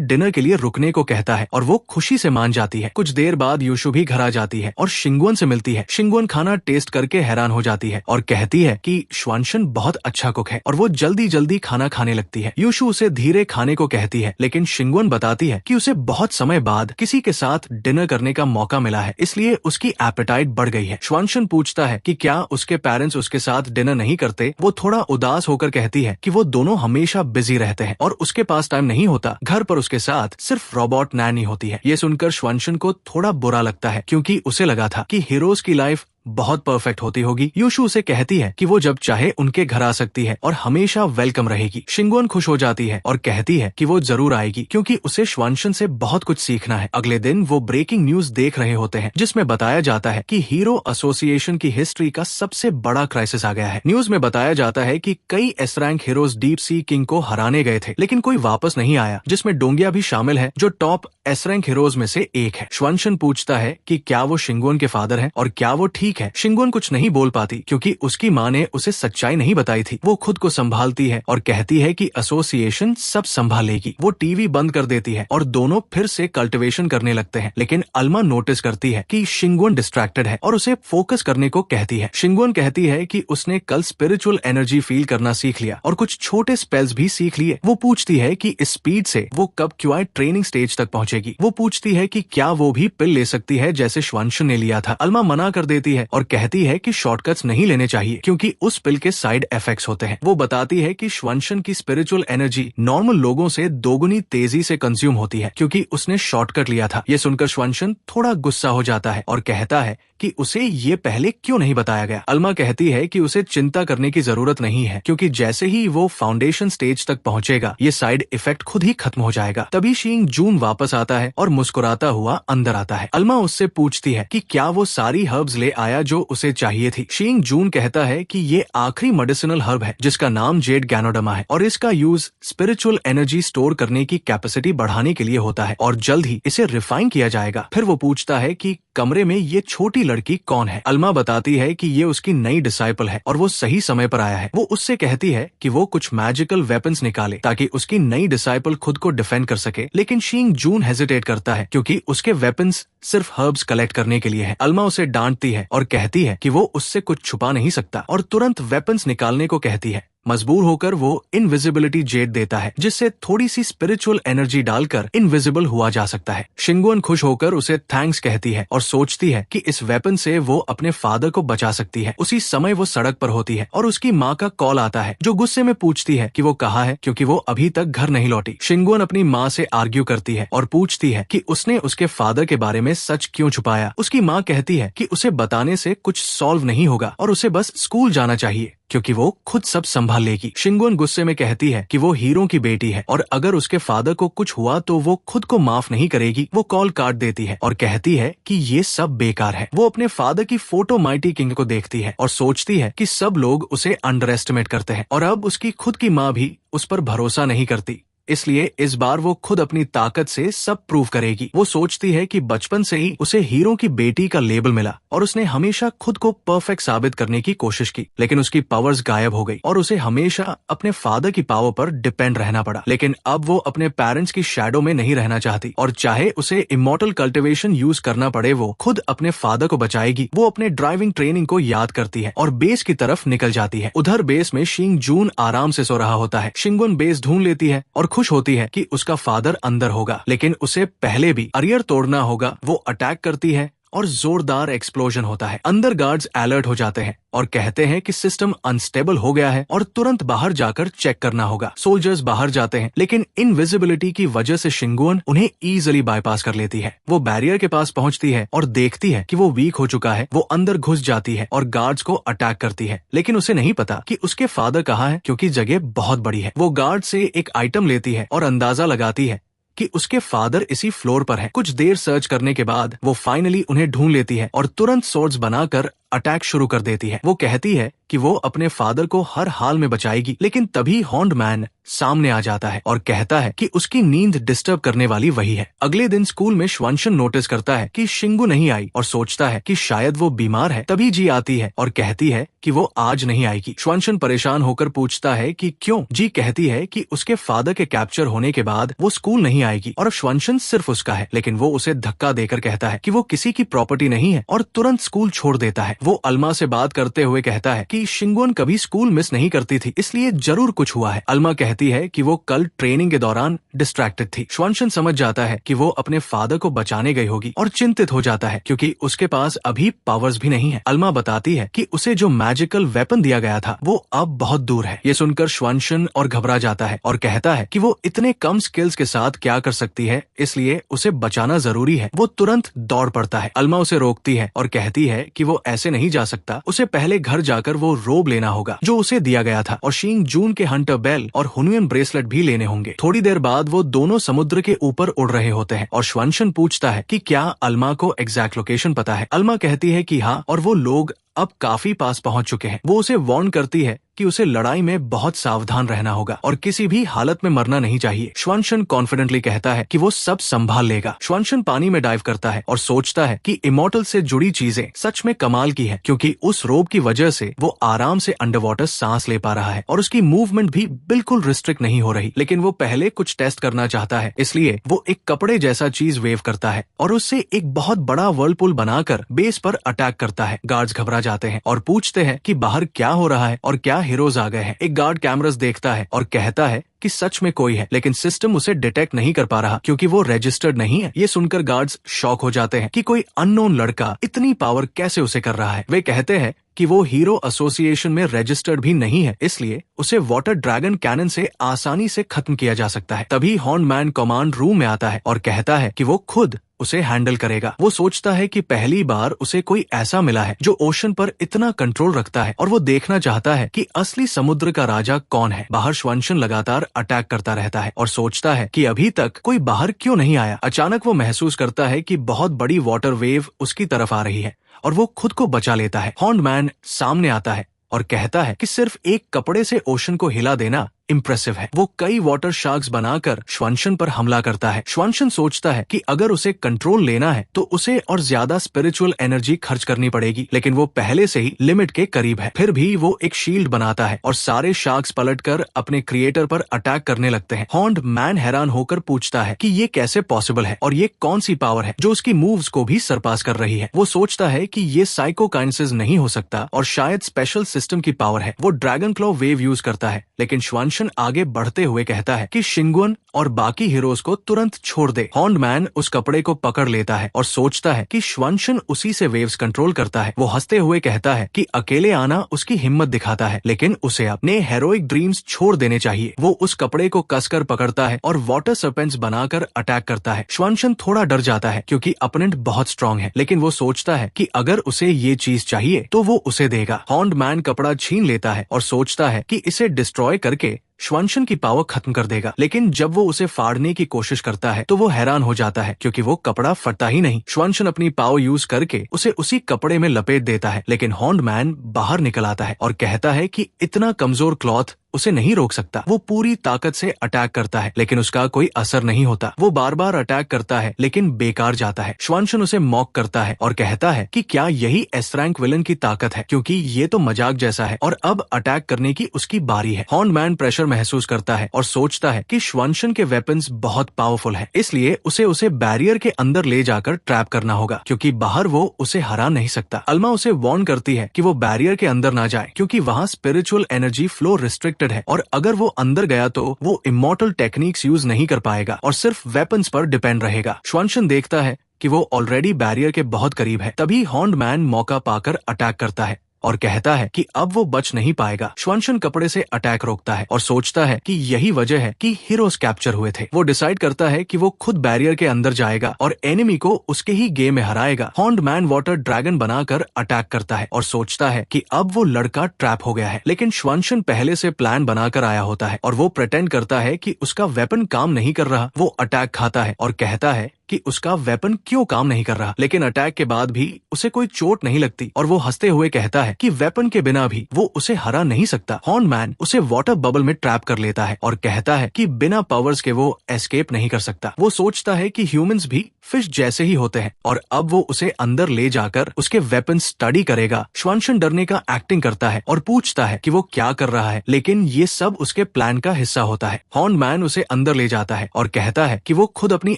A: डिनर के लिए रुकने को कहता है और वो खुशी से मान जाती है। कुछ देर बाद यूशु भी घर आ जाती है और शिंगुन से मिलती है। शिंगुन खाना टेस्ट करके हैरान हो जाती है और कहती है कि श्वानशन बहुत अच्छा कुक है और वो जल्दी जल्दी खाना खाने लगती है। यूशु उसे धीरे खाने को कहती है, लेकिन शिंगुन बताती है कि उसे बहुत समय बाद किसी के साथ डिनर करने का मौका मिला है, इसलिए उसकी एपेटाइट बढ़ गई है। श्वानशन पूछता है कि क्या उसके पेरेंट्स उसके साथ डिनर नहीं करते। वो थोड़ा उदास होकर कहती है कि वो दोनों हमेशा बिजी रहते हैं और उसके पास टाइम नहीं होता। घर पर उसके साथ सिर्फ रोबोट नैनी होती है। ये सुनकर श्वानशन को थोड़ा बुरा लगता है क्योंकि उसे लगा था कि हीरोज की लाइफ बहुत परफेक्ट होती होगी। यूशु उसे कहती है कि वो जब चाहे उनके घर आ सकती है और हमेशा वेलकम रहेगी। शिंगुन खुश हो जाती है और कहती है कि वो जरूर आएगी क्योंकि उसे श्वानशन से बहुत कुछ सीखना है। अगले दिन वो ब्रेकिंग न्यूज देख रहे होते हैं जिसमें बताया जाता है कि हीरो एसोसिएशन की हिस्ट्री का सबसे बड़ा क्राइसिस आ गया है। न्यूज में बताया जाता है कि कई S rank heroes deep sea king को हराने गए थे, लेकिन कोई वापस नहीं आया, जिसमें डोंगिया भी शामिल है जो टॉप एस रैंक हीरोज में से एक है। श्वनशन पूछता है कि क्या वो शिंगुन के फादर हैं और क्या वो ठीक है। शिंगुन कुछ नहीं बोल पाती क्योंकि उसकी माँ ने उसे सच्चाई नहीं बताई थी। वो खुद को संभालती है और कहती है कि एसोसिएशन सब संभालेगी। वो टीवी बंद कर देती है और दोनों फिर से कल्टिवेशन करने लगते हैं। लेकिन अल्मा नोटिस करती है कि शिंगुन डिस्ट्रैक्टेड है और उसे फोकस करने को कहती है। शिंगुन कहती है कि उसने कल स्पिरिचुअल एनर्जी फील करना सीख लिया और कुछ छोटे स्पेल्स भी सीख लिए। वो पूछती है कि इस स्पीड से वो कब क्यूआई ट्रेनिंग स्टेज तक पहुंचेगी। वो पूछती है कि क्या वो भी पिल ले सकती है जैसे श्वनशन ने लिया था। अल्मा मना कर देती है और कहती है कि शॉर्टकट्स नहीं लेने चाहिए क्योंकि उस पिल के साइड इफेक्ट्स होते हैं। वो बताती है कि श्वनशन की स्पिरिचुअल एनर्जी नॉर्मल लोगों से दोगुनी तेजी से कंज्यूम होती है क्योंकि उसने शॉर्टकट लिया था। ये सुनकर श्वनशन थोड़ा गुस्सा हो जाता है और कहता है कि उसे ये पहले क्यों नहीं बताया गया। अल्मा कहती है कि उसे चिंता करने की जरूरत नहीं है क्योंकि जैसे ही वो फाउंडेशन स्टेज तक पहुंचेगा ये साइड इफेक्ट खुद ही खत्म हो जाएगा। तभी शिंग जून वापस आता है और मुस्कुराता हुआ अंदर आता है। अल्मा उससे पूछती है कि क्या वो सारी हर्ब्स ले आया जो उसे चाहिए थी। शिंग जून कहता है कि ये आखिरी मेडिसिनल हर्ब है जिसका नाम जेड गैनोडमा है और इसका यूज स्पिरिचुअल एनर्जी स्टोर करने की कैपेसिटी बढ़ाने के लिए होता है और जल्द ही इसे रिफाइन किया जाएगा। फिर वो पूछता है कि कमरे में ये छोटी लड़की कौन है। अल्मा बताती है कि ये उसकी नई डिसाइपल है और वो सही समय पर आया है। वो उससे कहती है कि वो कुछ मैजिकल वेपन्स निकाले ताकि उसकी नई डिसाइपल खुद को डिफेंड कर सके। लेकिन शिंग जून हेजिटेट करता है क्योंकि उसके वेपन्स सिर्फ हर्ब्स कलेक्ट करने के लिए है। अल्मा उसे डांटती है और कहती है कि वो उससे कुछ छुपा नहीं सकता और तुरंत वेपन्स निकालने को कहती है। मजबूर होकर वो इनविजिबिलिटी जेड देता है जिससे थोड़ी सी स्पिरिचुअल एनर्जी डालकर इनविजिबल हुआ जा सकता है। शिंगुन खुश होकर उसे थैंक्स कहती है और सोचती है कि इस वेपन से वो अपने फादर को बचा सकती है। उसी समय वो सड़क पर होती है और उसकी माँ का कॉल आता है जो गुस्से में पूछती है कि वो कहाँ है क्योंकि वो अभी तक घर नहीं लौटी। शिंगुन अपनी माँ से आर्ग्यू करती है और पूछती है कि उसने उसके फादर के बारे में सच क्यों छुपाया। उसकी माँ कहती है कि उसे बताने से कुछ सॉल्व नहीं होगा और उसे बस स्कूल जाना चाहिए क्योंकि वो खुद सब संभाल लेगी। शिंगुन गुस्से में कहती है कि वो हीरो की बेटी है और अगर उसके फादर को कुछ हुआ तो वो खुद को माफ नहीं करेगी। वो कॉल काट देती है और कहती है कि ये सब बेकार है। वो अपने फादर की फोटो माइटी किंग को देखती है और सोचती है कि सब लोग उसे अंडर एस्टिमेट करते हैं और अब उसकी खुद की माँ भी उस पर भरोसा नहीं करती। इसलिए इस बार वो खुद अपनी ताकत से सब प्रूव करेगी। वो सोचती है कि बचपन से ही उसे हीरो की बेटी का लेबल मिला और उसने हमेशा खुद को परफेक्ट साबित करने की कोशिश की लेकिन उसकी पावर्स गायब हो गई और उसे हमेशा अपने फादर की पावर पर डिपेंड रहना पड़ा। लेकिन अब वो अपने पेरेंट्स की शैडो में नहीं रहना चाहती और चाहे उसे इमॉर्टल कल्टिवेशन यूज करना पड़े वो खुद अपने फादर को बचाएगी। वो अपने ड्राइविंग ट्रेनिंग को याद करती है और बेस की तरफ निकल जाती है। उधर बेस में शिंग जून आराम से सो रहा होता है। शिंगुन बेस ढूंढ लेती है और खुश होती है कि उसका फादर अंदर होगा लेकिन उसे पहले भी अरियर तोड़ना होगा। वो अटैक करती है और जोरदार एक्सप्लोजन होता है। अंदर गार्ड्स अलर्ट हो जाते हैं और कहते हैं कि सिस्टम अनस्टेबल हो गया है और तुरंत बाहर जाकर चेक करना होगा। सोल्जर्स बाहर जाते हैं लेकिन इनविजिबिलिटी की वजह से शिंगुन उन्हें इजीली बाईपास कर लेती है। वो बैरियर के पास पहुंचती है और देखती है कि वो वीक हो चुका है। वो अंदर घुस जाती है और गार्ड्स को अटैक करती है लेकिन उसे नहीं पता कि उसके फादर कहाँ है क्योंकि जगह बहुत बड़ी है। वो गार्ड से एक आइटम लेती है और अंदाजा लगाती है कि उसके फादर इसी फ्लोर पर है। कुछ देर सर्च करने के बाद वो फाइनली उन्हें ढूंढ लेती है और तुरंत सोर्ड्स बनाकर अटैक शुरू कर देती है। वो कहती है कि वो अपने फादर को हर हाल में बचाएगी लेकिन तभी हॉर्न्ड मैन सामने आ जाता है और कहता है कि उसकी नींद डिस्टर्ब करने वाली वही है। अगले दिन स्कूल में श्वनशन नोटिस करता है कि शिंगू नहीं आई और सोचता है कि शायद वो बीमार है। तभी जी आती है और कहती है कि वो आज नहीं आएगी। श्वनशन परेशान होकर पूछता है कि क्यों। जी कहती है कि उसके फादर के कैप्चर होने के बाद वो स्कूल नहीं आएगी और अब श्वनशन सिर्फ उसका है लेकिन वो उसे धक्का देकर कहता है कि वो किसी की प्रॉपर्टी नहीं है और तुरंत स्कूल छोड़ देता है। वो अल्मा से बात करते हुए कहता है कि शिंगुन कभी स्कूल मिस नहीं करती थी इसलिए जरूर कुछ हुआ है। अल्मा कहती है कि वो कल ट्रेनिंग के दौरान डिस्ट्रैक्टेड थी। श्वनशन समझ जाता है कि वो अपने फादर को बचाने गई होगी और चिंतित हो जाता है क्योंकि उसके पास अभी पावर्स भी नहीं है। अल्मा बताती है कि उसे जो मैजिकल वेपन दिया गया था वो अब बहुत दूर है। ये सुनकर श्वनशन और घबरा जाता है और कहता है कि वो इतने कम स्किल्स के साथ क्या कर सकती है इसलिए उसे बचाना जरूरी है। वो तुरंत दौड़ पड़ता है। अल्मा उसे रोकती है और कहती है कि वो ऐसे नहीं जा सकता। उसे पहले घर जाकर वो रोब लेना होगा जो उसे दिया गया था और शिंग जून के हंटर बेल और हुनुयन ब्रेसलेट भी लेने होंगे। थोड़ी देर बाद वो दोनों समुद्र के ऊपर उड़ रहे होते हैं और श्वनशन पूछता है कि क्या अल्मा को एग्जैक्ट लोकेशन पता है। अल्मा कहती है कि हाँ और वो लोग अब काफी पास पहुंच चुके हैं। वो उसे वार्न करती है कि उसे लड़ाई में बहुत सावधान रहना होगा और किसी भी हालत में मरना नहीं चाहिए। श्वानशन कॉन्फिडेंटली कहता है कि वो सब संभाल लेगा। श्वानशन पानी में डाइव करता है और सोचता है कि इमॉर्टल से जुड़ी चीजें सच में कमाल की है, क्योंकि उस रोब की वजह से वो आराम से अंडर वाटर सांस ले पा रहा है और उसकी मूवमेंट भी बिल्कुल रिस्ट्रिक्ट नहीं हो रही। लेकिन वो पहले कुछ टेस्ट करना चाहता है, इसलिए वो एक कपड़े जैसा चीज वेव करता है और उससे एक बहुत बड़ा वर्लपुल बनाकर बेस पर अटैक करता है। गार्ड्स घबरा जाते हैं और पूछते हैं कि बाहर क्या हो रहा है और क्या हीरोज आ गए हैं। एक गार्ड कैमरास देखता है और कहता है कि सच में कोई है, लेकिन सिस्टम उसे डिटेक्ट नहीं कर पा रहा क्योंकि वो रजिस्टर्ड नहीं है। ये सुनकर गार्ड्स शॉक हो जाते हैं कि कोई अननोन लड़का इतनी पावर कैसे उसे कर रहा है। वे कहते हैं कि वो हीरो एसोसिएशन में रजिस्टर्ड भी नहीं है, इसलिए उसे वाटर ड्रैगन कैनन से आसानी से खत्म किया जा सकता है। तभी हॉर्न मैन कमांड रूम में आता है और कहता है कि वो खुद उसे हैंडल करेगा। वो सोचता है कि पहली बार उसे कोई ऐसा मिला है जो ओशन पर इतना कंट्रोल रखता है और वो देखना चाहता है कि असली समुद्र का राजा कौन है। बाहर श्वानशन लगातार अटैक करता रहता है और सोचता है कि अभी तक कोई बाहर क्यों नहीं आया। अचानक वो महसूस करता है कि बहुत बड़ी वाटर वेव उसकी तरफ आ रही है और वो खुद को बचा लेता है। हॉर्न मैन सामने आता है और कहता है कि सिर्फ एक कपड़े से ओशन को हिला देना इम्प्रेसिव है। वो कई वाटर शार्क्स बनाकर श्वानशन पर हमला करता है। श्वानशन सोचता है कि अगर उसे कंट्रोल लेना है तो उसे और ज्यादा स्पिरिचुअल एनर्जी खर्च करनी पड़ेगी, लेकिन वो पहले से ही लिमिट के करीब है। फिर भी वो एक शील्ड बनाता है और सारे शार्क्स पलटकर अपने क्रिएटर पर अटैक करने लगते हैं। हॉर्न मैन हैरान होकर पूछता है कि ये कैसे पॉसिबल है और ये कौन सी पावर है जो उसकी मूव्स को भी सरपास कर रही है। वो सोचता है कि ये साइकोकाइनेसिस नहीं हो सकता और शायद स्पेशल सिस्टम की पावर है। वो ड्रैगन क्लॉ वेव यूज करता है, लेकिन श्वानशन आगे बढ़ते हुए कहता है कि शिंगुन और बाकी हीरोज को तुरंत छोड़ दे। हॉर्न मैन उस कपड़े को पकड़ लेता है और सोचता है कि श्वानशन उसी से वेव्स कंट्रोल करता है। वो हंसते हुए कहता है कि अकेले आना उसकी हिम्मत दिखाता है, लेकिन उसे अपने हेरोइक ड्रीम्स छोड़ देने चाहिए। वो उस कपड़े को कसकर पकड़ता है और वाटर सर्पेंट्स बनाकर अटैक करता है। श्वानशन थोड़ा डर जाता है क्योंकि अपोनेंट बहुत स्ट्रांग है, लेकिन वो सोचता है कि अगर उसे ये चीज चाहिए तो वो उसे देगा। हॉर्न मैन कपड़ा छीन लेता है और सोचता है कि इसे डिस्ट्रॉय करके श्वानशन की पावर खत्म कर देगा, लेकिन जब वो उसे फाड़ने की कोशिश करता है तो वो हैरान हो जाता है क्योंकि वो कपड़ा फटता ही नहीं। श्वानशन अपनी पावर यूज करके उसे उसी कपड़े में लपेट देता है, लेकिन हॉर्न मैन बाहर निकल आता है और कहता है कि इतना कमजोर क्लॉथ उसे नहीं रोक सकता। वो पूरी ताकत से अटैक करता है, लेकिन उसका कोई असर नहीं होता। वो बार बार अटैक करता है, लेकिन बेकार जाता है। श्वानशन उसे मॉक करता है और कहता है कि क्या यही एस रैंक विलन की ताकत है, क्योंकि ये तो मजाक जैसा है और अब अटैक करने की उसकी बारी है। हॉर्न मैन प्रेशर महसूस करता है और सोचता है कि श्वानशन के वेपन्स बहुत पावरफुल है, इसलिए उसे बैरियर के अंदर ले जाकर ट्रैप करना होगा, क्योंकि बाहर वो उसे हरा नहीं सकता। अल्मा उसे वार्न करती है कि वो बैरियर के अंदर ना जाए, क्योंकि वहाँ स्पिरिचुअल एनर्जी फ्लो रिस्ट्रिक्टेड है और अगर वो अंदर गया तो वो इमॉर्टल टेक्निक्स यूज नहीं कर पाएगा और सिर्फ वेपन्स पर डिपेंड रहेगा। श्वानशन देखता है कि वो ऑलरेडी बैरियर के बहुत करीब है। तभी हॉर्न मैन मौका पाकर अटैक करता है और कहता है कि अब वो बच नहीं पाएगा। श्वानशन कपड़े से अटैक रोकता है और सोचता है कि यही वजह है कि हीरोज कैप्चर हुए थे। वो डिसाइड करता है कि वो खुद बैरियर के अंदर जाएगा और एनिमी को उसके ही गेम में हराएगा। हॉर्न मैन वाटर ड्रैगन बनाकर अटैक करता है और सोचता है कि अब वो लड़का ट्रैप हो गया है, लेकिन श्वानशन पहले से प्लान बनाकर आया होता है और वो प्रिटेंड करता है कि उसका वेपन काम नहीं कर रहा। वो अटैक खाता है और कहता है कि उसका वेपन क्यों काम नहीं कर रहा, लेकिन अटैक के बाद भी उसे कोई चोट नहीं लगती और वो हंसते हुए कहता है कि वेपन के बिना भी वो उसे हरा नहीं सकता। हॉर्न मैन उसे वाटर बबल में ट्रैप कर लेता है और कहता है कि बिना पावर्स के वो एस्केप नहीं कर सकता। वो सोचता है कि ह्यूमंस भी फिश जैसे ही होते हैं और अब वो उसे अंदर ले जाकर उसके वेपन स्टडी करेगा। श्वानशन डरने का एक्टिंग करता है और पूछता है कि वो क्या कर रहा है, लेकिन ये सब उसके प्लान का हिस्सा होता है। हॉर्न मैन उसे अंदर ले जाता है और कहता है कि वो खुद अपनी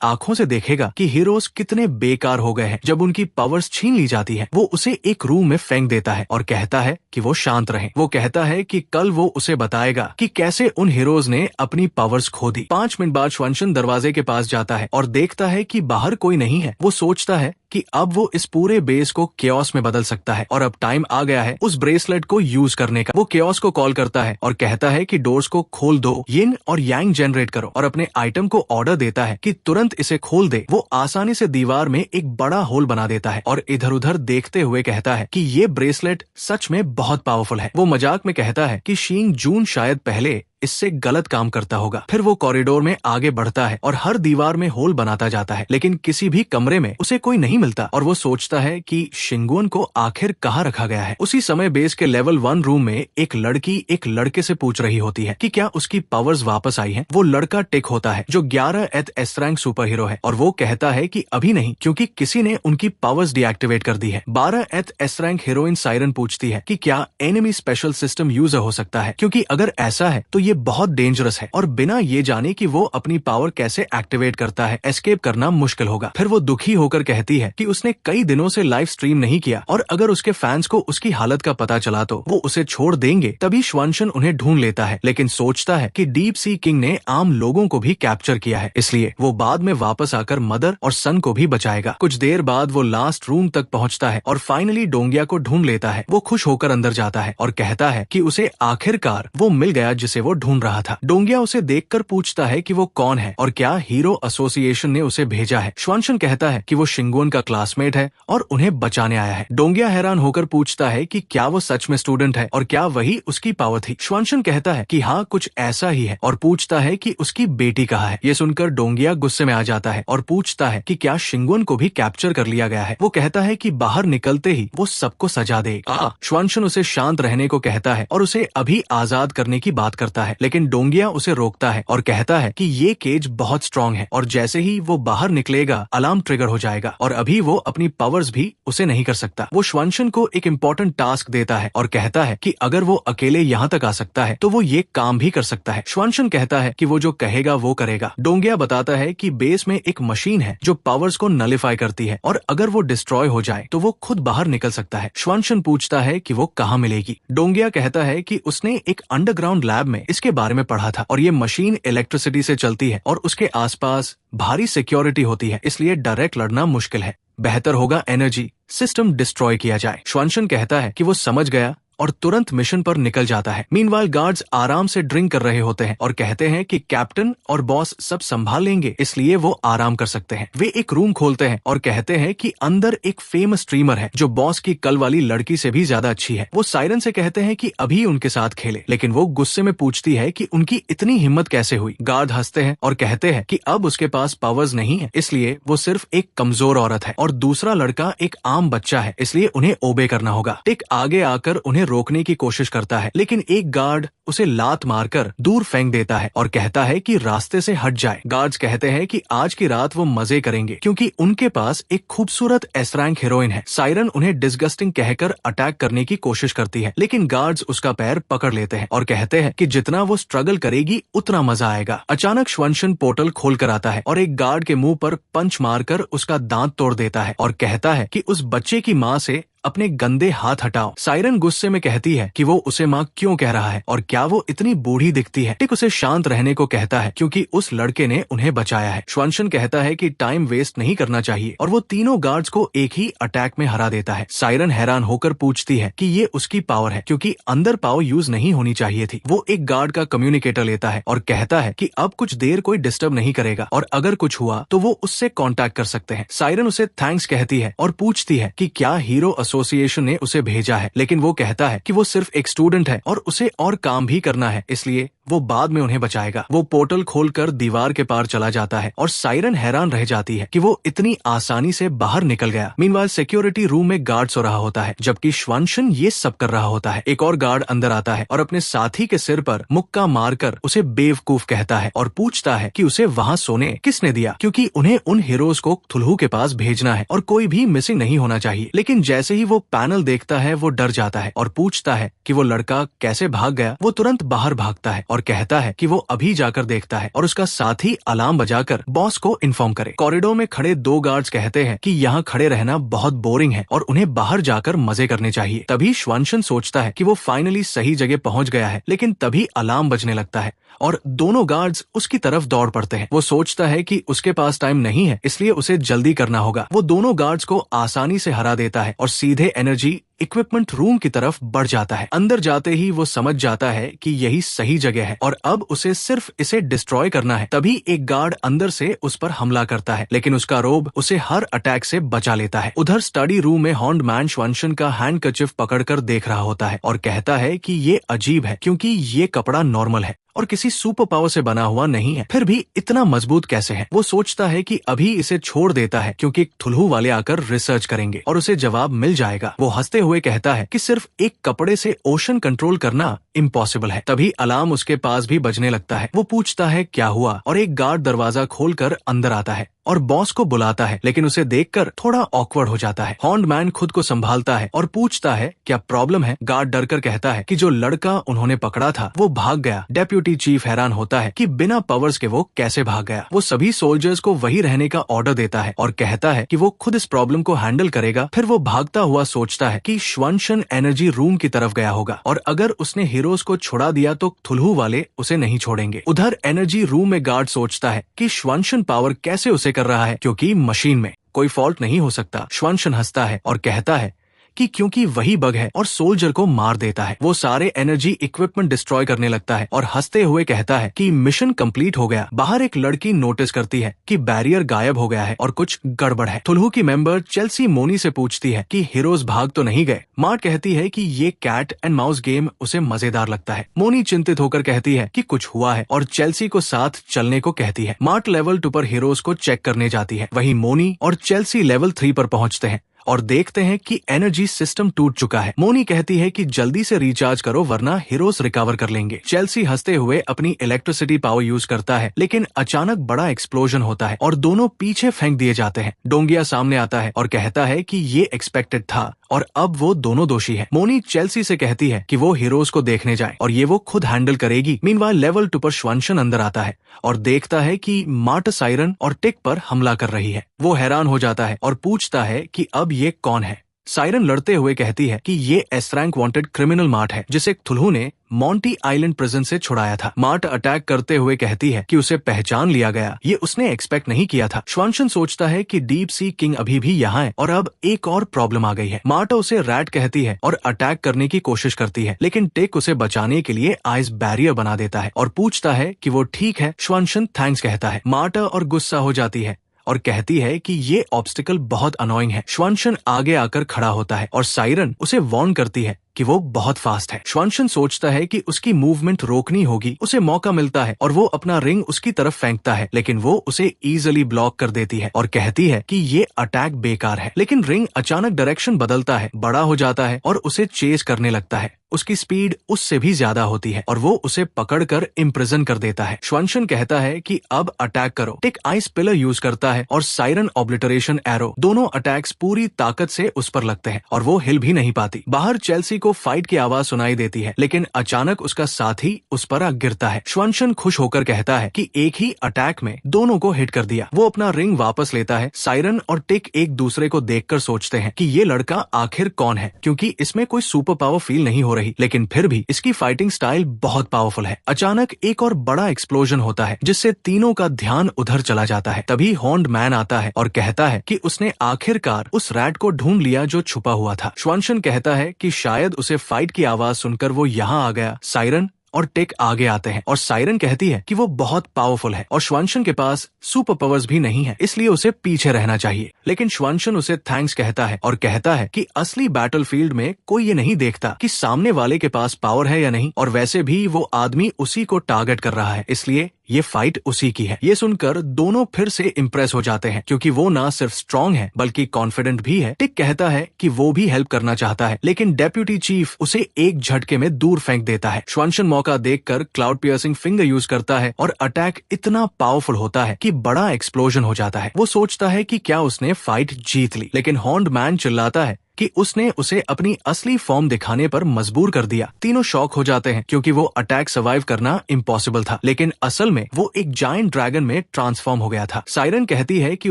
A: आंखों से देखेगा कि हीरोज कितने बेकार हो गए हैं जब उनकी पावर्स छीन ली जाती है। वो उसे एक रूम में फेंक देता है और कहता है कि वो शांत रहे। वो कहता है कि कल वो उसे बताएगा कि कैसे उन हीरोज ने अपनी पावर्स खो दी। 5 मिनट बाद श्वानशन दरवाजे के पास जाता है और देखता है कि बाहर कोई नहीं है। वो सोचता है कि अब वो इस पूरे बेस को केओस में बदल सकता है और अब टाइम आ गया है उस ब्रेसलेट को यूज करने का। वो केओस को कॉल करता है और कहता है कि डोर्स को खोल दो, यिन और यांग जनरेट करो और अपने आइटम को ऑर्डर देता है कि तुरंत इसे खोल दे। वो आसानी से दीवार में एक बड़ा होल बना देता है और इधर उधर देखते हुए कहता है कि ये ब्रेसलेट सच में बहुत पावरफुल है। वो मजाक में कहता है कि शींग जून शायद पहले इससे गलत काम करता होगा। फिर वो कॉरिडोर में आगे बढ़ता है और हर दीवार में होल बनाता जाता है, लेकिन किसी भी कमरे में उसे कोई नहीं मिलता और वो सोचता है कि शिंगुन को आखिर कहाँ रखा गया है। उसी समय बेस के लेवल 1 रूम में एक लड़की एक लड़के से पूछ रही होती है कि क्या उसकी पावर्स वापस आई हैं। वो लड़का टिक होता है जो 11th S rank super hero है और वो कहता है कि अभी नहीं, क्योंकि किसी ने उनकी पावर्स डीएक्टिवेट कर दी है। 12th S rank heroine siren पूछती है कि क्या एनिमी स्पेशल सिस्टम यूज हो सकता है, क्योंकि अगर ऐसा है तो ये बहुत डेंजरस है और बिना ये जाने कि वो अपनी पावर कैसे एक्टिवेट करता है एस्केप करना मुश्किल होगा। फिर वो दुखी होकर कहती है कि उसने कई दिनों से लाइव स्ट्रीम नहीं किया और अगर उसके फैंस को उसकी हालत का पता चला तो वो उसे छोड़ देंगे। तभी श्वानशन उन्हें ढूंढ लेता है, लेकिन सोचता है कि डीप सी किंग ने आम लोगों को भी कैप्चर किया है, इसलिए वो बाद में वापस आकर मदर और सन को भी बचाएगा। कुछ देर बाद वो लास्ट रूम तक पहुंचता है और फाइनली डोंगिया को ढूंढ लेता है। वो खुश होकर अंदर जाता है और कहता है कि उसे आखिरकार वो मिल गया जिसे वो ढूंढ रहा था। डोंगिया उसे देखकर पूछता है कि वो कौन है और क्या हीरो एसोसिएशन ने उसे भेजा है। श्वानशन कहता है कि वो शिंगुन का क्लासमेट है और उन्हें बचाने आया है। डोंगिया हैरान होकर पूछता है कि क्या वो सच में स्टूडेंट है और क्या वही उसकी पावर थी। श्वानशन कहता है कि हाँ, कुछ ऐसा ही है और पूछता है कि उसकी बेटी कहाँ है। ये सुनकर डोंगिया गुस्से में आ जाता है और पूछता है कि क्या शिंगुन को भी कैप्चर कर लिया गया है। वो कहता है कि बाहर निकलते ही वो सबको सजा देगा। श्वानशन उसे शांत रहने को कहता है और उसे अभी आजाद करने की बात करता है, लेकिन डोंगिया उसे रोकता है और कहता है कि ये केज बहुत स्ट्रांग है और जैसे ही वो बाहर निकलेगा अलार्म ट्रिगर हो जाएगा और अभी वो अपनी पावर्स भी उसे नहीं कर सकता। वो श्वानशन को एक इम्पोर्टेंट टास्क देता है और कहता है कि अगर वो अकेले यहाँ तक आ सकता है तो वो ये काम भी कर सकता है। श्वानशन कहता है कि वो जो कहेगा वो करेगा। डोंगिया बताता है कि बेस में एक मशीन है जो पावर्स को नलिफाई करती है और अगर वो डिस्ट्रॉय हो जाए तो वो खुद बाहर निकल सकता है। श्वानशन पूछता है कि वो कहाँ मिलेगी। डोंगिया कहता है कि उसने एक अंडरग्राउंड लैब में इसके बारे में पढ़ा था और ये मशीन इलेक्ट्रिसिटी से चलती है और उसके आसपास भारी सिक्योरिटी होती है, इसलिए डायरेक्ट लड़ना मुश्किल है। बेहतर होगा एनर्जी सिस्टम डिस्ट्रॉय किया जाए। श्वानशन कहता है कि वो समझ गया और तुरंत मिशन पर निकल जाता है। मीनवाइल गार्ड्स आराम से ड्रिंक कर रहे होते हैं और कहते हैं कि कैप्टन और बॉस सब संभाल लेंगे, इसलिए वो आराम कर सकते हैं। वे एक रूम खोलते हैं और कहते हैं कि अंदर एक फेमस स्ट्रीमर है जो बॉस की कल वाली लड़की से भी ज्यादा अच्छी है। वो साइरन से कहते हैं कि अभी उनके साथ खेले, लेकिन वो गुस्से में पूछती है कि उनकी इतनी हिम्मत कैसे हुई। गार्ड हंसते हैं और कहते हैं कि अब उसके पास पावर्स नहीं है, इसलिए वो सिर्फ एक कमजोर औरत है और दूसरा लड़का एक आम बच्चा है, इसलिए उन्हें ओबे करना होगा। टिक आगे आकर उन्हें रोकने की कोशिश करता है, लेकिन एक गार्ड उसे लात मारकर दूर फेंक देता है और कहता है कि रास्ते से हट जाए। गार्ड्स कहते हैं कि आज की रात वो मजे करेंगे क्योंकि उनके पास एक खूबसूरत एस रैंक हीरोइन है। साइरन उन्हें डिस्गस्टिंग कहकर अटैक करने की कोशिश करती है, लेकिन गार्ड्स उसका पैर पकड़ लेते हैं और कहते हैं कि जितना वो स्ट्रगल करेगी उतना मजा आएगा। अचानक श्वानशन पोर्टल खोल कर आता है और एक गार्ड के मुंह पर पंच मारकर उसका दांत तोड़ देता है और कहता है कि उस बच्चे की माँ से अपने गंदे हाथ हटाओ। साइरन गुस्से में कहती है कि वो उसे माँ क्यों कह रहा है और क्या वो इतनी बूढ़ी दिखती है। टिक उसे शांत रहने को कहता है क्योंकि उस लड़के ने उन्हें बचाया है। श्वानशन कहता है कि टाइम वेस्ट नहीं करना चाहिए और वो तीनों गार्ड्स को एक ही अटैक में हरा देता है। साइरन हैरान होकर पूछती है कि ये उसकी पावर है क्योंकि अंदर पावर यूज नहीं होनी चाहिए थी। वो एक गार्ड का कम्युनिकेटर लेता है और कहता है कि अब कुछ देर कोई डिस्टर्ब नहीं करेगा और अगर कुछ हुआ तो वो उससे कांटेक्ट कर सकते हैं। साइरन उसे थैंक्स कहती है और पूछती है कि क्या हीरो एसोसिएशन ने उसे भेजा है, लेकिन वो कहता है कि वो सिर्फ एक स्टूडेंट है और उसे और काम भी करना है, इसलिए वो बाद में उन्हें बचाएगा। वो पोर्टल खोलकर दीवार के पार चला जाता है और साइरन हैरान रह जाती है कि वो इतनी आसानी से बाहर निकल गया। मीनवाइल सिक्योरिटी रूम में गार्ड सो रहा होता है जबकि श्वानशन ये सब कर रहा होता है। एक और गार्ड अंदर आता है और अपने साथी के सिर पर मुक्का मारकर उसे बेवकूफ कहता है और पूछता है कि उसे वहाँ सोने किसने दिया, क्योंकि उन्हें उन हीरोज को थुल्हू के पास भेजना है और कोई भी मिसिंग नहीं होना चाहिए। लेकिन जैसे ही वो पैनल देखता है वो डर जाता है और पूछता है कि वो लड़का कैसे भाग गया। वो तुरंत बाहर भागता है और कहता है कि वो अभी जाकर देखता है और उसका साथी अलार्म बजाकर बॉस को इन्फॉर्म करे। कॉरिडोर में खड़े दो गार्ड्स कहते हैं कि यहाँ खड़े रहना बहुत बोरिंग है और उन्हें बाहर जाकर मजे करने चाहिए। तभी श्वानशन सोचता है कि वो फाइनली सही जगह पहुंच गया है, लेकिन तभी अलार्म बजने लगता है और दोनों गार्ड्स उसकी तरफ दौड़ पड़ते हैं। वो सोचता है कि उसके पास टाइम नहीं है, इसलिए उसे जल्दी करना होगा। वो दोनों गार्ड्स को आसानी से हरा देता है और सीधे एनर्जी इक्विपमेंट रूम की तरफ बढ़ जाता है। अंदर जाते ही वो समझ जाता है कि यही सही जगह है और अब उसे सिर्फ इसे डिस्ट्रॉय करना है। तभी एक गार्ड अंदर से उस पर हमला करता है, लेकिन उसका रोब उसे हर अटैक से बचा लेता है। उधर स्टडी रूम में हॉर्न्ड मैन श्वानशन का हैंडकरचिफ पकड़कर देख रहा होता है और कहता है कि ये अजीब है क्योंकि ये कपड़ा नॉर्मल है और किसी सुपर पावर से बना हुआ नहीं है, फिर भी इतना मजबूत कैसे है। वो सोचता है कि अभी इसे छोड़ देता है क्योंकि थुल्हू वाले आकर रिसर्च करेंगे और उसे जवाब मिल जाएगा। वो हंसते हुए कहता है कि सिर्फ एक कपड़े से ओशन कंट्रोल करना इम्पॉसिबल है। तभी अलार्म उसके पास भी बजने लगता है। वो पूछता है क्या हुआ और एक गार्ड दरवाजा खोलकर अंदर आता है और बॉस को बुलाता है, लेकिन उसे देखकर थोड़ा ऑकवर्ड हो जाता है। हॉर्न्ड मैन खुद को संभालता है और पूछता है क्या प्रॉब्लम है। गार्ड डरकर कहता है कि जो लड़का उन्होंने पकड़ा था वो भाग गया। डेप्यूटी चीफ हैरान होता है कि बिना पावर्स के वो कैसे भाग गया। वो सभी सोल्जर्स को वही रहने का ऑर्डर देता है और कहता है कि वो खुद इस प्रॉब्लम को हैंडल करेगा। फिर वो भागता हुआ सोचता है कि श्वानशन एनर्जी रूम की तरफ गया होगा और अगर उसने हीरोज को छुड़ा दिया तो थुल्हू वाले उसे नहीं छोड़ेंगे। उधर एनर्जी रूम में गार्ड सोचता है कि श्वानशन पावर कैसे उसे कर रहा है क्योंकि मशीन में कोई फॉल्ट नहीं हो सकता। श्वानशन हंसता है और कहता है कि क्योंकि वही बग है और सोल्जर को मार देता है। वो सारे एनर्जी इक्विपमेंट डिस्ट्रॉय करने लगता है और हंसते हुए कहता है कि मिशन कंप्लीट हो गया। बाहर एक लड़की नोटिस करती है कि बैरियर गायब हो गया है और कुछ गड़बड़ है। थुल्हू की मेंबर चेल्सी मोनी से पूछती है कि हीरोज भाग तो नहीं गए। मार्ट कहती है कि ये कैट एंड माउस गेम उसे मजेदार लगता है। मोनी चिंतित होकर कहती है कि कुछ हुआ है और चेल्सी को साथ चलने को कहती है। मार्ट लेवल 2 पर हीरोज को चेक करने जाती है। वहीं मोनी और चेल्सी लेवल 3 पर पहुंचते हैं और देखते हैं कि एनर्जी सिस्टम टूट चुका है। मोनी कहती है कि जल्दी से रिचार्ज करो वरना हीरोज रिकवर कर लेंगे। चेल्सी हंसते हुए अपनी इलेक्ट्रिसिटी पावर यूज करता है, लेकिन अचानक बड़ा एक्सप्लोजन होता है और दोनों पीछे फेंक दिए जाते हैं। डोंगिया सामने आता है और कहता है कि ये एक्सपेक्टेड था और अब वो दोनों दोषी है। मोनी चेल्सी से कहती है कि वो हीरोज को देखने जाए और ये वो खुद हैंडल करेगी। मीनवाइल लेवल 2 पर श्वानशन अंदर आता है और देखता है कि मार्ट साइरन और टिक पर हमला कर रही है। वो हैरान हो जाता है और पूछता है कि अब ये कौन है। साइरन लड़ते हुए कहती है कि ये S rank wanted criminal mart है जिसे थुल्हू ने मॉन्टी आइलैंड प्रिजन से छुड़ाया था। मार्ट अटैक करते हुए कहती है कि उसे पहचान लिया गया, ये उसने एक्सपेक्ट नहीं किया था। श्वानशन सोचता है कि डीप सी किंग अभी भी यहाँ है और अब एक और प्रॉब्लम आ गई है। मार्ट उसे रैट कहती है और अटैक करने की कोशिश करती है, लेकिन टिक उसे बचाने के लिए आइस बैरियर बना देता है और पूछता है कि वो ठीक है। श्वानशन थैंक्स कहता है। मार्ट और गुस्सा हो जाती है और कहती है कि ये ऑब्स्टिकल बहुत अनोइंग है। श्वानशन आगे आकर खड़ा होता है और साइरन उसे वार्न करती है कि वो बहुत फास्ट है। श्वानशन सोचता है कि उसकी मूवमेंट रोकनी होगी। उसे मौका मिलता है और वो अपना रिंग उसकी तरफ फेंकता है, लेकिन वो उसे इजीली ब्लॉक कर देती है और कहती है कि ये अटैक बेकार है। लेकिन रिंग अचानक डायरेक्शन बदलता है, बड़ा हो जाता है और उसे चेज करने लगता है। उसकी स्पीड उससे भी ज्यादा होती है और वो उसे पकड़कर इम्प्रिजन कर देता है। श्वानशन कहता है कि अब अटैक करो। टिक आइस पिलर यूज करता है और साइरन ऑब्लिटरेशन एरो, दोनों अटैक्स पूरी ताकत से उस पर लगते हैं और वो हिल भी नहीं पाती। बाहर चेल्सी को फाइट की आवाज सुनाई देती है, लेकिन अचानक उसका साथी उस पर गिरता है। श्वानशन खुश होकर कहता है कि एक ही अटैक में दोनों को हिट कर दिया। वो अपना रिंग वापस लेता है। साइरन और टिक एक दूसरे को देखकर सोचते हैं कि ये लड़का आखिर कौन है, क्योंकि इसमें कोई सुपर पावर फील नहीं हो रही, लेकिन फिर भी इसकी फाइटिंग स्टाइल बहुत पावरफुल है। अचानक एक और बड़ा एक्सप्लोजन होता है जिससे तीनों का ध्यान उधर चला जाता है। तभी हॉर्न्ड मैन आता है और कहता है कि उसने आखिरकार उस रैट को ढूंढ लिया जो छुपा हुआ था। श्वानशन कहता है कि शायद उसे फाइट की आवाज सुनकर वो यहाँ आ गया। साइरन और टिक आगे आते हैं और साइरन कहती है कि वो बहुत पावरफुल है और श्वानशन के पास सुपर पावर्स भी नहीं है, इसलिए उसे पीछे रहना चाहिए। लेकिन श्वानशन उसे थैंक्स कहता है और कहता है कि असली बैटलफील्ड में कोई ये नहीं देखता कि सामने वाले के पास पावर है या नहीं, और वैसे भी वो आदमी उसी को टारगेट कर रहा है, इसलिए ये फाइट उसी की है। ये सुनकर दोनों फिर से इम्प्रेस हो जाते हैं क्योंकि वो ना सिर्फ स्ट्रॉन्ग है बल्कि कॉन्फिडेंट भी है। टिक कहता है कि वो भी हेल्प करना चाहता है, लेकिन डेप्यूटी चीफ उसे एक झटके में दूर फेंक देता है। श्वानशन मौका देखकर क्लाउड पियर्सिंग फिंगर यूज करता है और अटैक इतना पावरफुल होता है कि बड़ा एक्सप्लोजन हो जाता है। वो सोचता है कि क्या उसने फाइट जीत ली, लेकिन हॉर्न्ड मैन चिल्लाता है कि उसने उसे अपनी असली फॉर्म दिखाने पर मजबूर कर दिया। तीनों शॉक हो जाते हैं क्योंकि वो अटैक सर्वाइव करना इम्पॉसिबल था, लेकिन असल में वो एक जायंट ड्रैगन में ट्रांसफॉर्म हो गया था। साइरन कहती है कि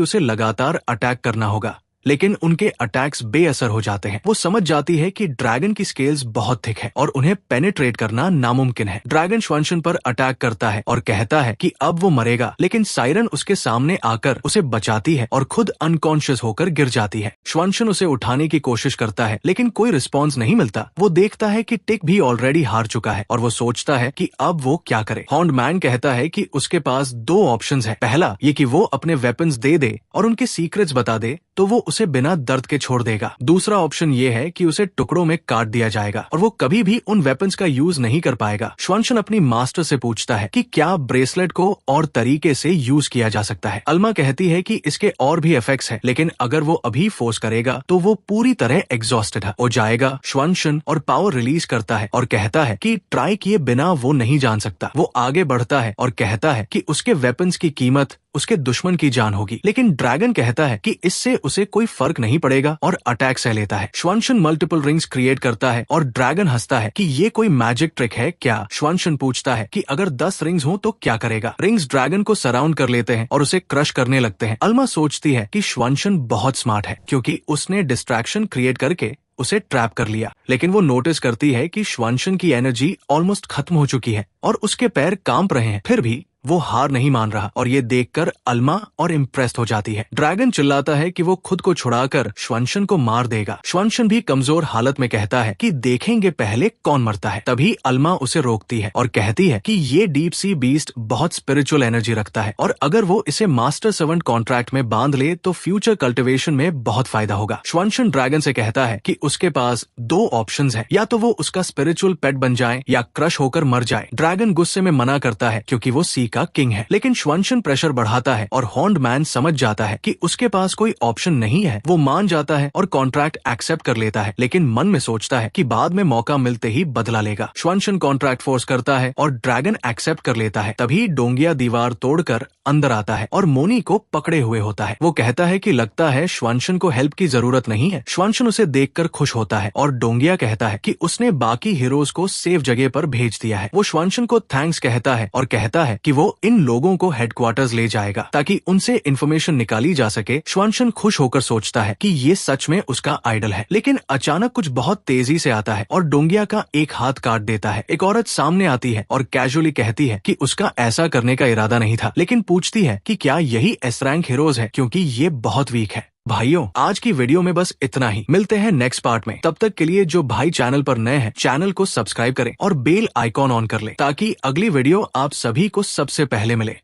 A: उसे लगातार अटैक करना होगा, लेकिन उनके अटैक्स बेअसर हो जाते हैं। वो समझ जाती है कि ड्रैगन की स्केल्स बहुत थिक है और उन्हें पेनिट्रेट करना नामुमकिन है। ड्रैगन श्वानशन पर अटैक करता है और कहता है कि अब वो मरेगा, लेकिन सायरन उसके सामने आकर उसे बचाती है और खुद अनकॉन्शियस होकर गिर जाती है। श्वानशन उसे उठाने की कोशिश करता है, लेकिन कोई रिस्पॉन्स नहीं मिलता। वो देखता है कि टिक भी ऑलरेडी हार चुका है और वो सोचता है कि अब वो क्या करे। हॉर्न्ड मैन कहता है कि उसके पास दो ऑप्शंस हैं। पहला ये कि वो अपने वेपन्स दे दे और उनके सीक्रेट्स बता दे तो वो उसे बिना दर्द के छोड़ देगा। दूसरा ऑप्शन ये है कि उसे टुकड़ों में काट दिया जाएगा और वो कभी भी उन वेपन्स का यूज नहीं कर पाएगा। श्वानशन अपनी मास्टर से पूछता है कि क्या ब्रेसलेट को और तरीके से यूज किया जा सकता है। अल्मा कहती है कि इसके और भी इफेक्ट्स हैं, लेकिन अगर वो अभी फोर्स करेगा तो वो पूरी तरह एग्जॉस्टेड हो जाएगा। श्वानशन और पावर रिलीज करता है और कहता है कि ट्राई किए बिना वो नहीं जान सकता। वो आगे बढ़ता है और कहता है कि उसके वेपन्स की कीमत उसके दुश्मन की जान होगी, लेकिन ड्रैगन कहता है कि इससे उसे कोई फर्क नहीं पड़ेगा और अटैक सह लेता है। श्वानशन मल्टीपल रिंग्स क्रिएट करता है और ड्रैगन हंसता है कि ये कोई मैजिक ट्रिक है क्या। श्वानशन पूछता है कि अगर 10 रिंग्स हो तो क्या करेगा। रिंग्स ड्रैगन को सराउंड कर लेते हैं और उसे क्रश करने लगते हैं। अल्मा सोचती है कि श्वानशन बहुत स्मार्ट है क्योंकि उसने डिस्ट्रैक्शन क्रिएट करके उसे ट्रैप कर लिया, लेकिन वो नोटिस करती है कि श्वानशन की एनर्जी ऑलमोस्ट खत्म हो चुकी है और उसके पैर कांप रहे हैं। फिर भी वो हार नहीं मान रहा और ये देखकर अल्मा और इम्प्रेस्ड हो जाती है। ड्रैगन चिल्लाता है कि वो खुद को छुड़ाकर श्वानशन को मार देगा। श्वानशन भी कमजोर हालत में कहता है कि देखेंगे पहले कौन मरता है। तभी अल्मा उसे रोकती है और कहती है कि ये डीप सी बीस्ट बहुत स्पिरिचुअल एनर्जी रखता है और अगर वो इसे मास्टर सर्वेंट कॉन्ट्रैक्ट में बांध ले तो फ्यूचर कल्टिवेशन में बहुत फायदा होगा। श्वानशन ड्रैगन से कहता है कि उसके पास दो ऑप्शंस हैं, या तो वो उसका स्पिरिचुअल पेट बन जाए या क्रश होकर मर जाए। ड्रैगन गुस्से में मना करता है क्योंकि वो का किंग है, लेकिन श्वानशन प्रेशर बढ़ाता है और हॉर्न्ड मैन समझ जाता है कि उसके पास कोई ऑप्शन नहीं है। वो मान जाता है और कॉन्ट्रैक्ट एक्सेप्ट कर लेता है, लेकिन मन में सोचता है कि बाद में मौका मिलते ही बदला लेगा। श्वानशन कॉन्ट्रैक्ट फोर्स करता है और ड्रैगन एक्सेप्ट कर लेता है। तभी डोंगिया दीवार तोड़कर अंदर आता है और मोनी को पकड़े हुए होता है। वो कहता है कि लगता है श्वानशन को हेल्प की जरूरत नहीं है। श्वानशन उसे देखकर खुश होता है और डोंगिया कहता है कि उसने बाकी हीरोज को सेफ जगह पर भेज दिया है। वो श्वानशन को थैंक्स कहता है और कहता है कि वो इन लोगों को हेडक्वार्टर्स ले जाएगा ताकि उनसे इन्फॉर्मेशन निकाली जा सके। श्वानशन खुश होकर सोचता है कि ये सच में उसका आइडल है, लेकिन अचानक कुछ बहुत तेजी से आता है और डोंगिया का एक हाथ काट देता है। एक औरत सामने आती है और कैजुअली कहती है कि उसका ऐसा करने का इरादा नहीं था, लेकिन पूछती है कि क्या यही एस रैंक हीरोज है क्योंकि ये बहुत वीक है। भाइयों, आज की वीडियो में बस इतना ही। मिलते हैं नेक्स्ट पार्ट में। तब तक के लिए जो भाई चैनल पर नए हैं, चैनल को सब्सक्राइब करें और बेल आइकॉन ऑन कर लें ताकि अगली वीडियो आप सभी को सबसे पहले मिले।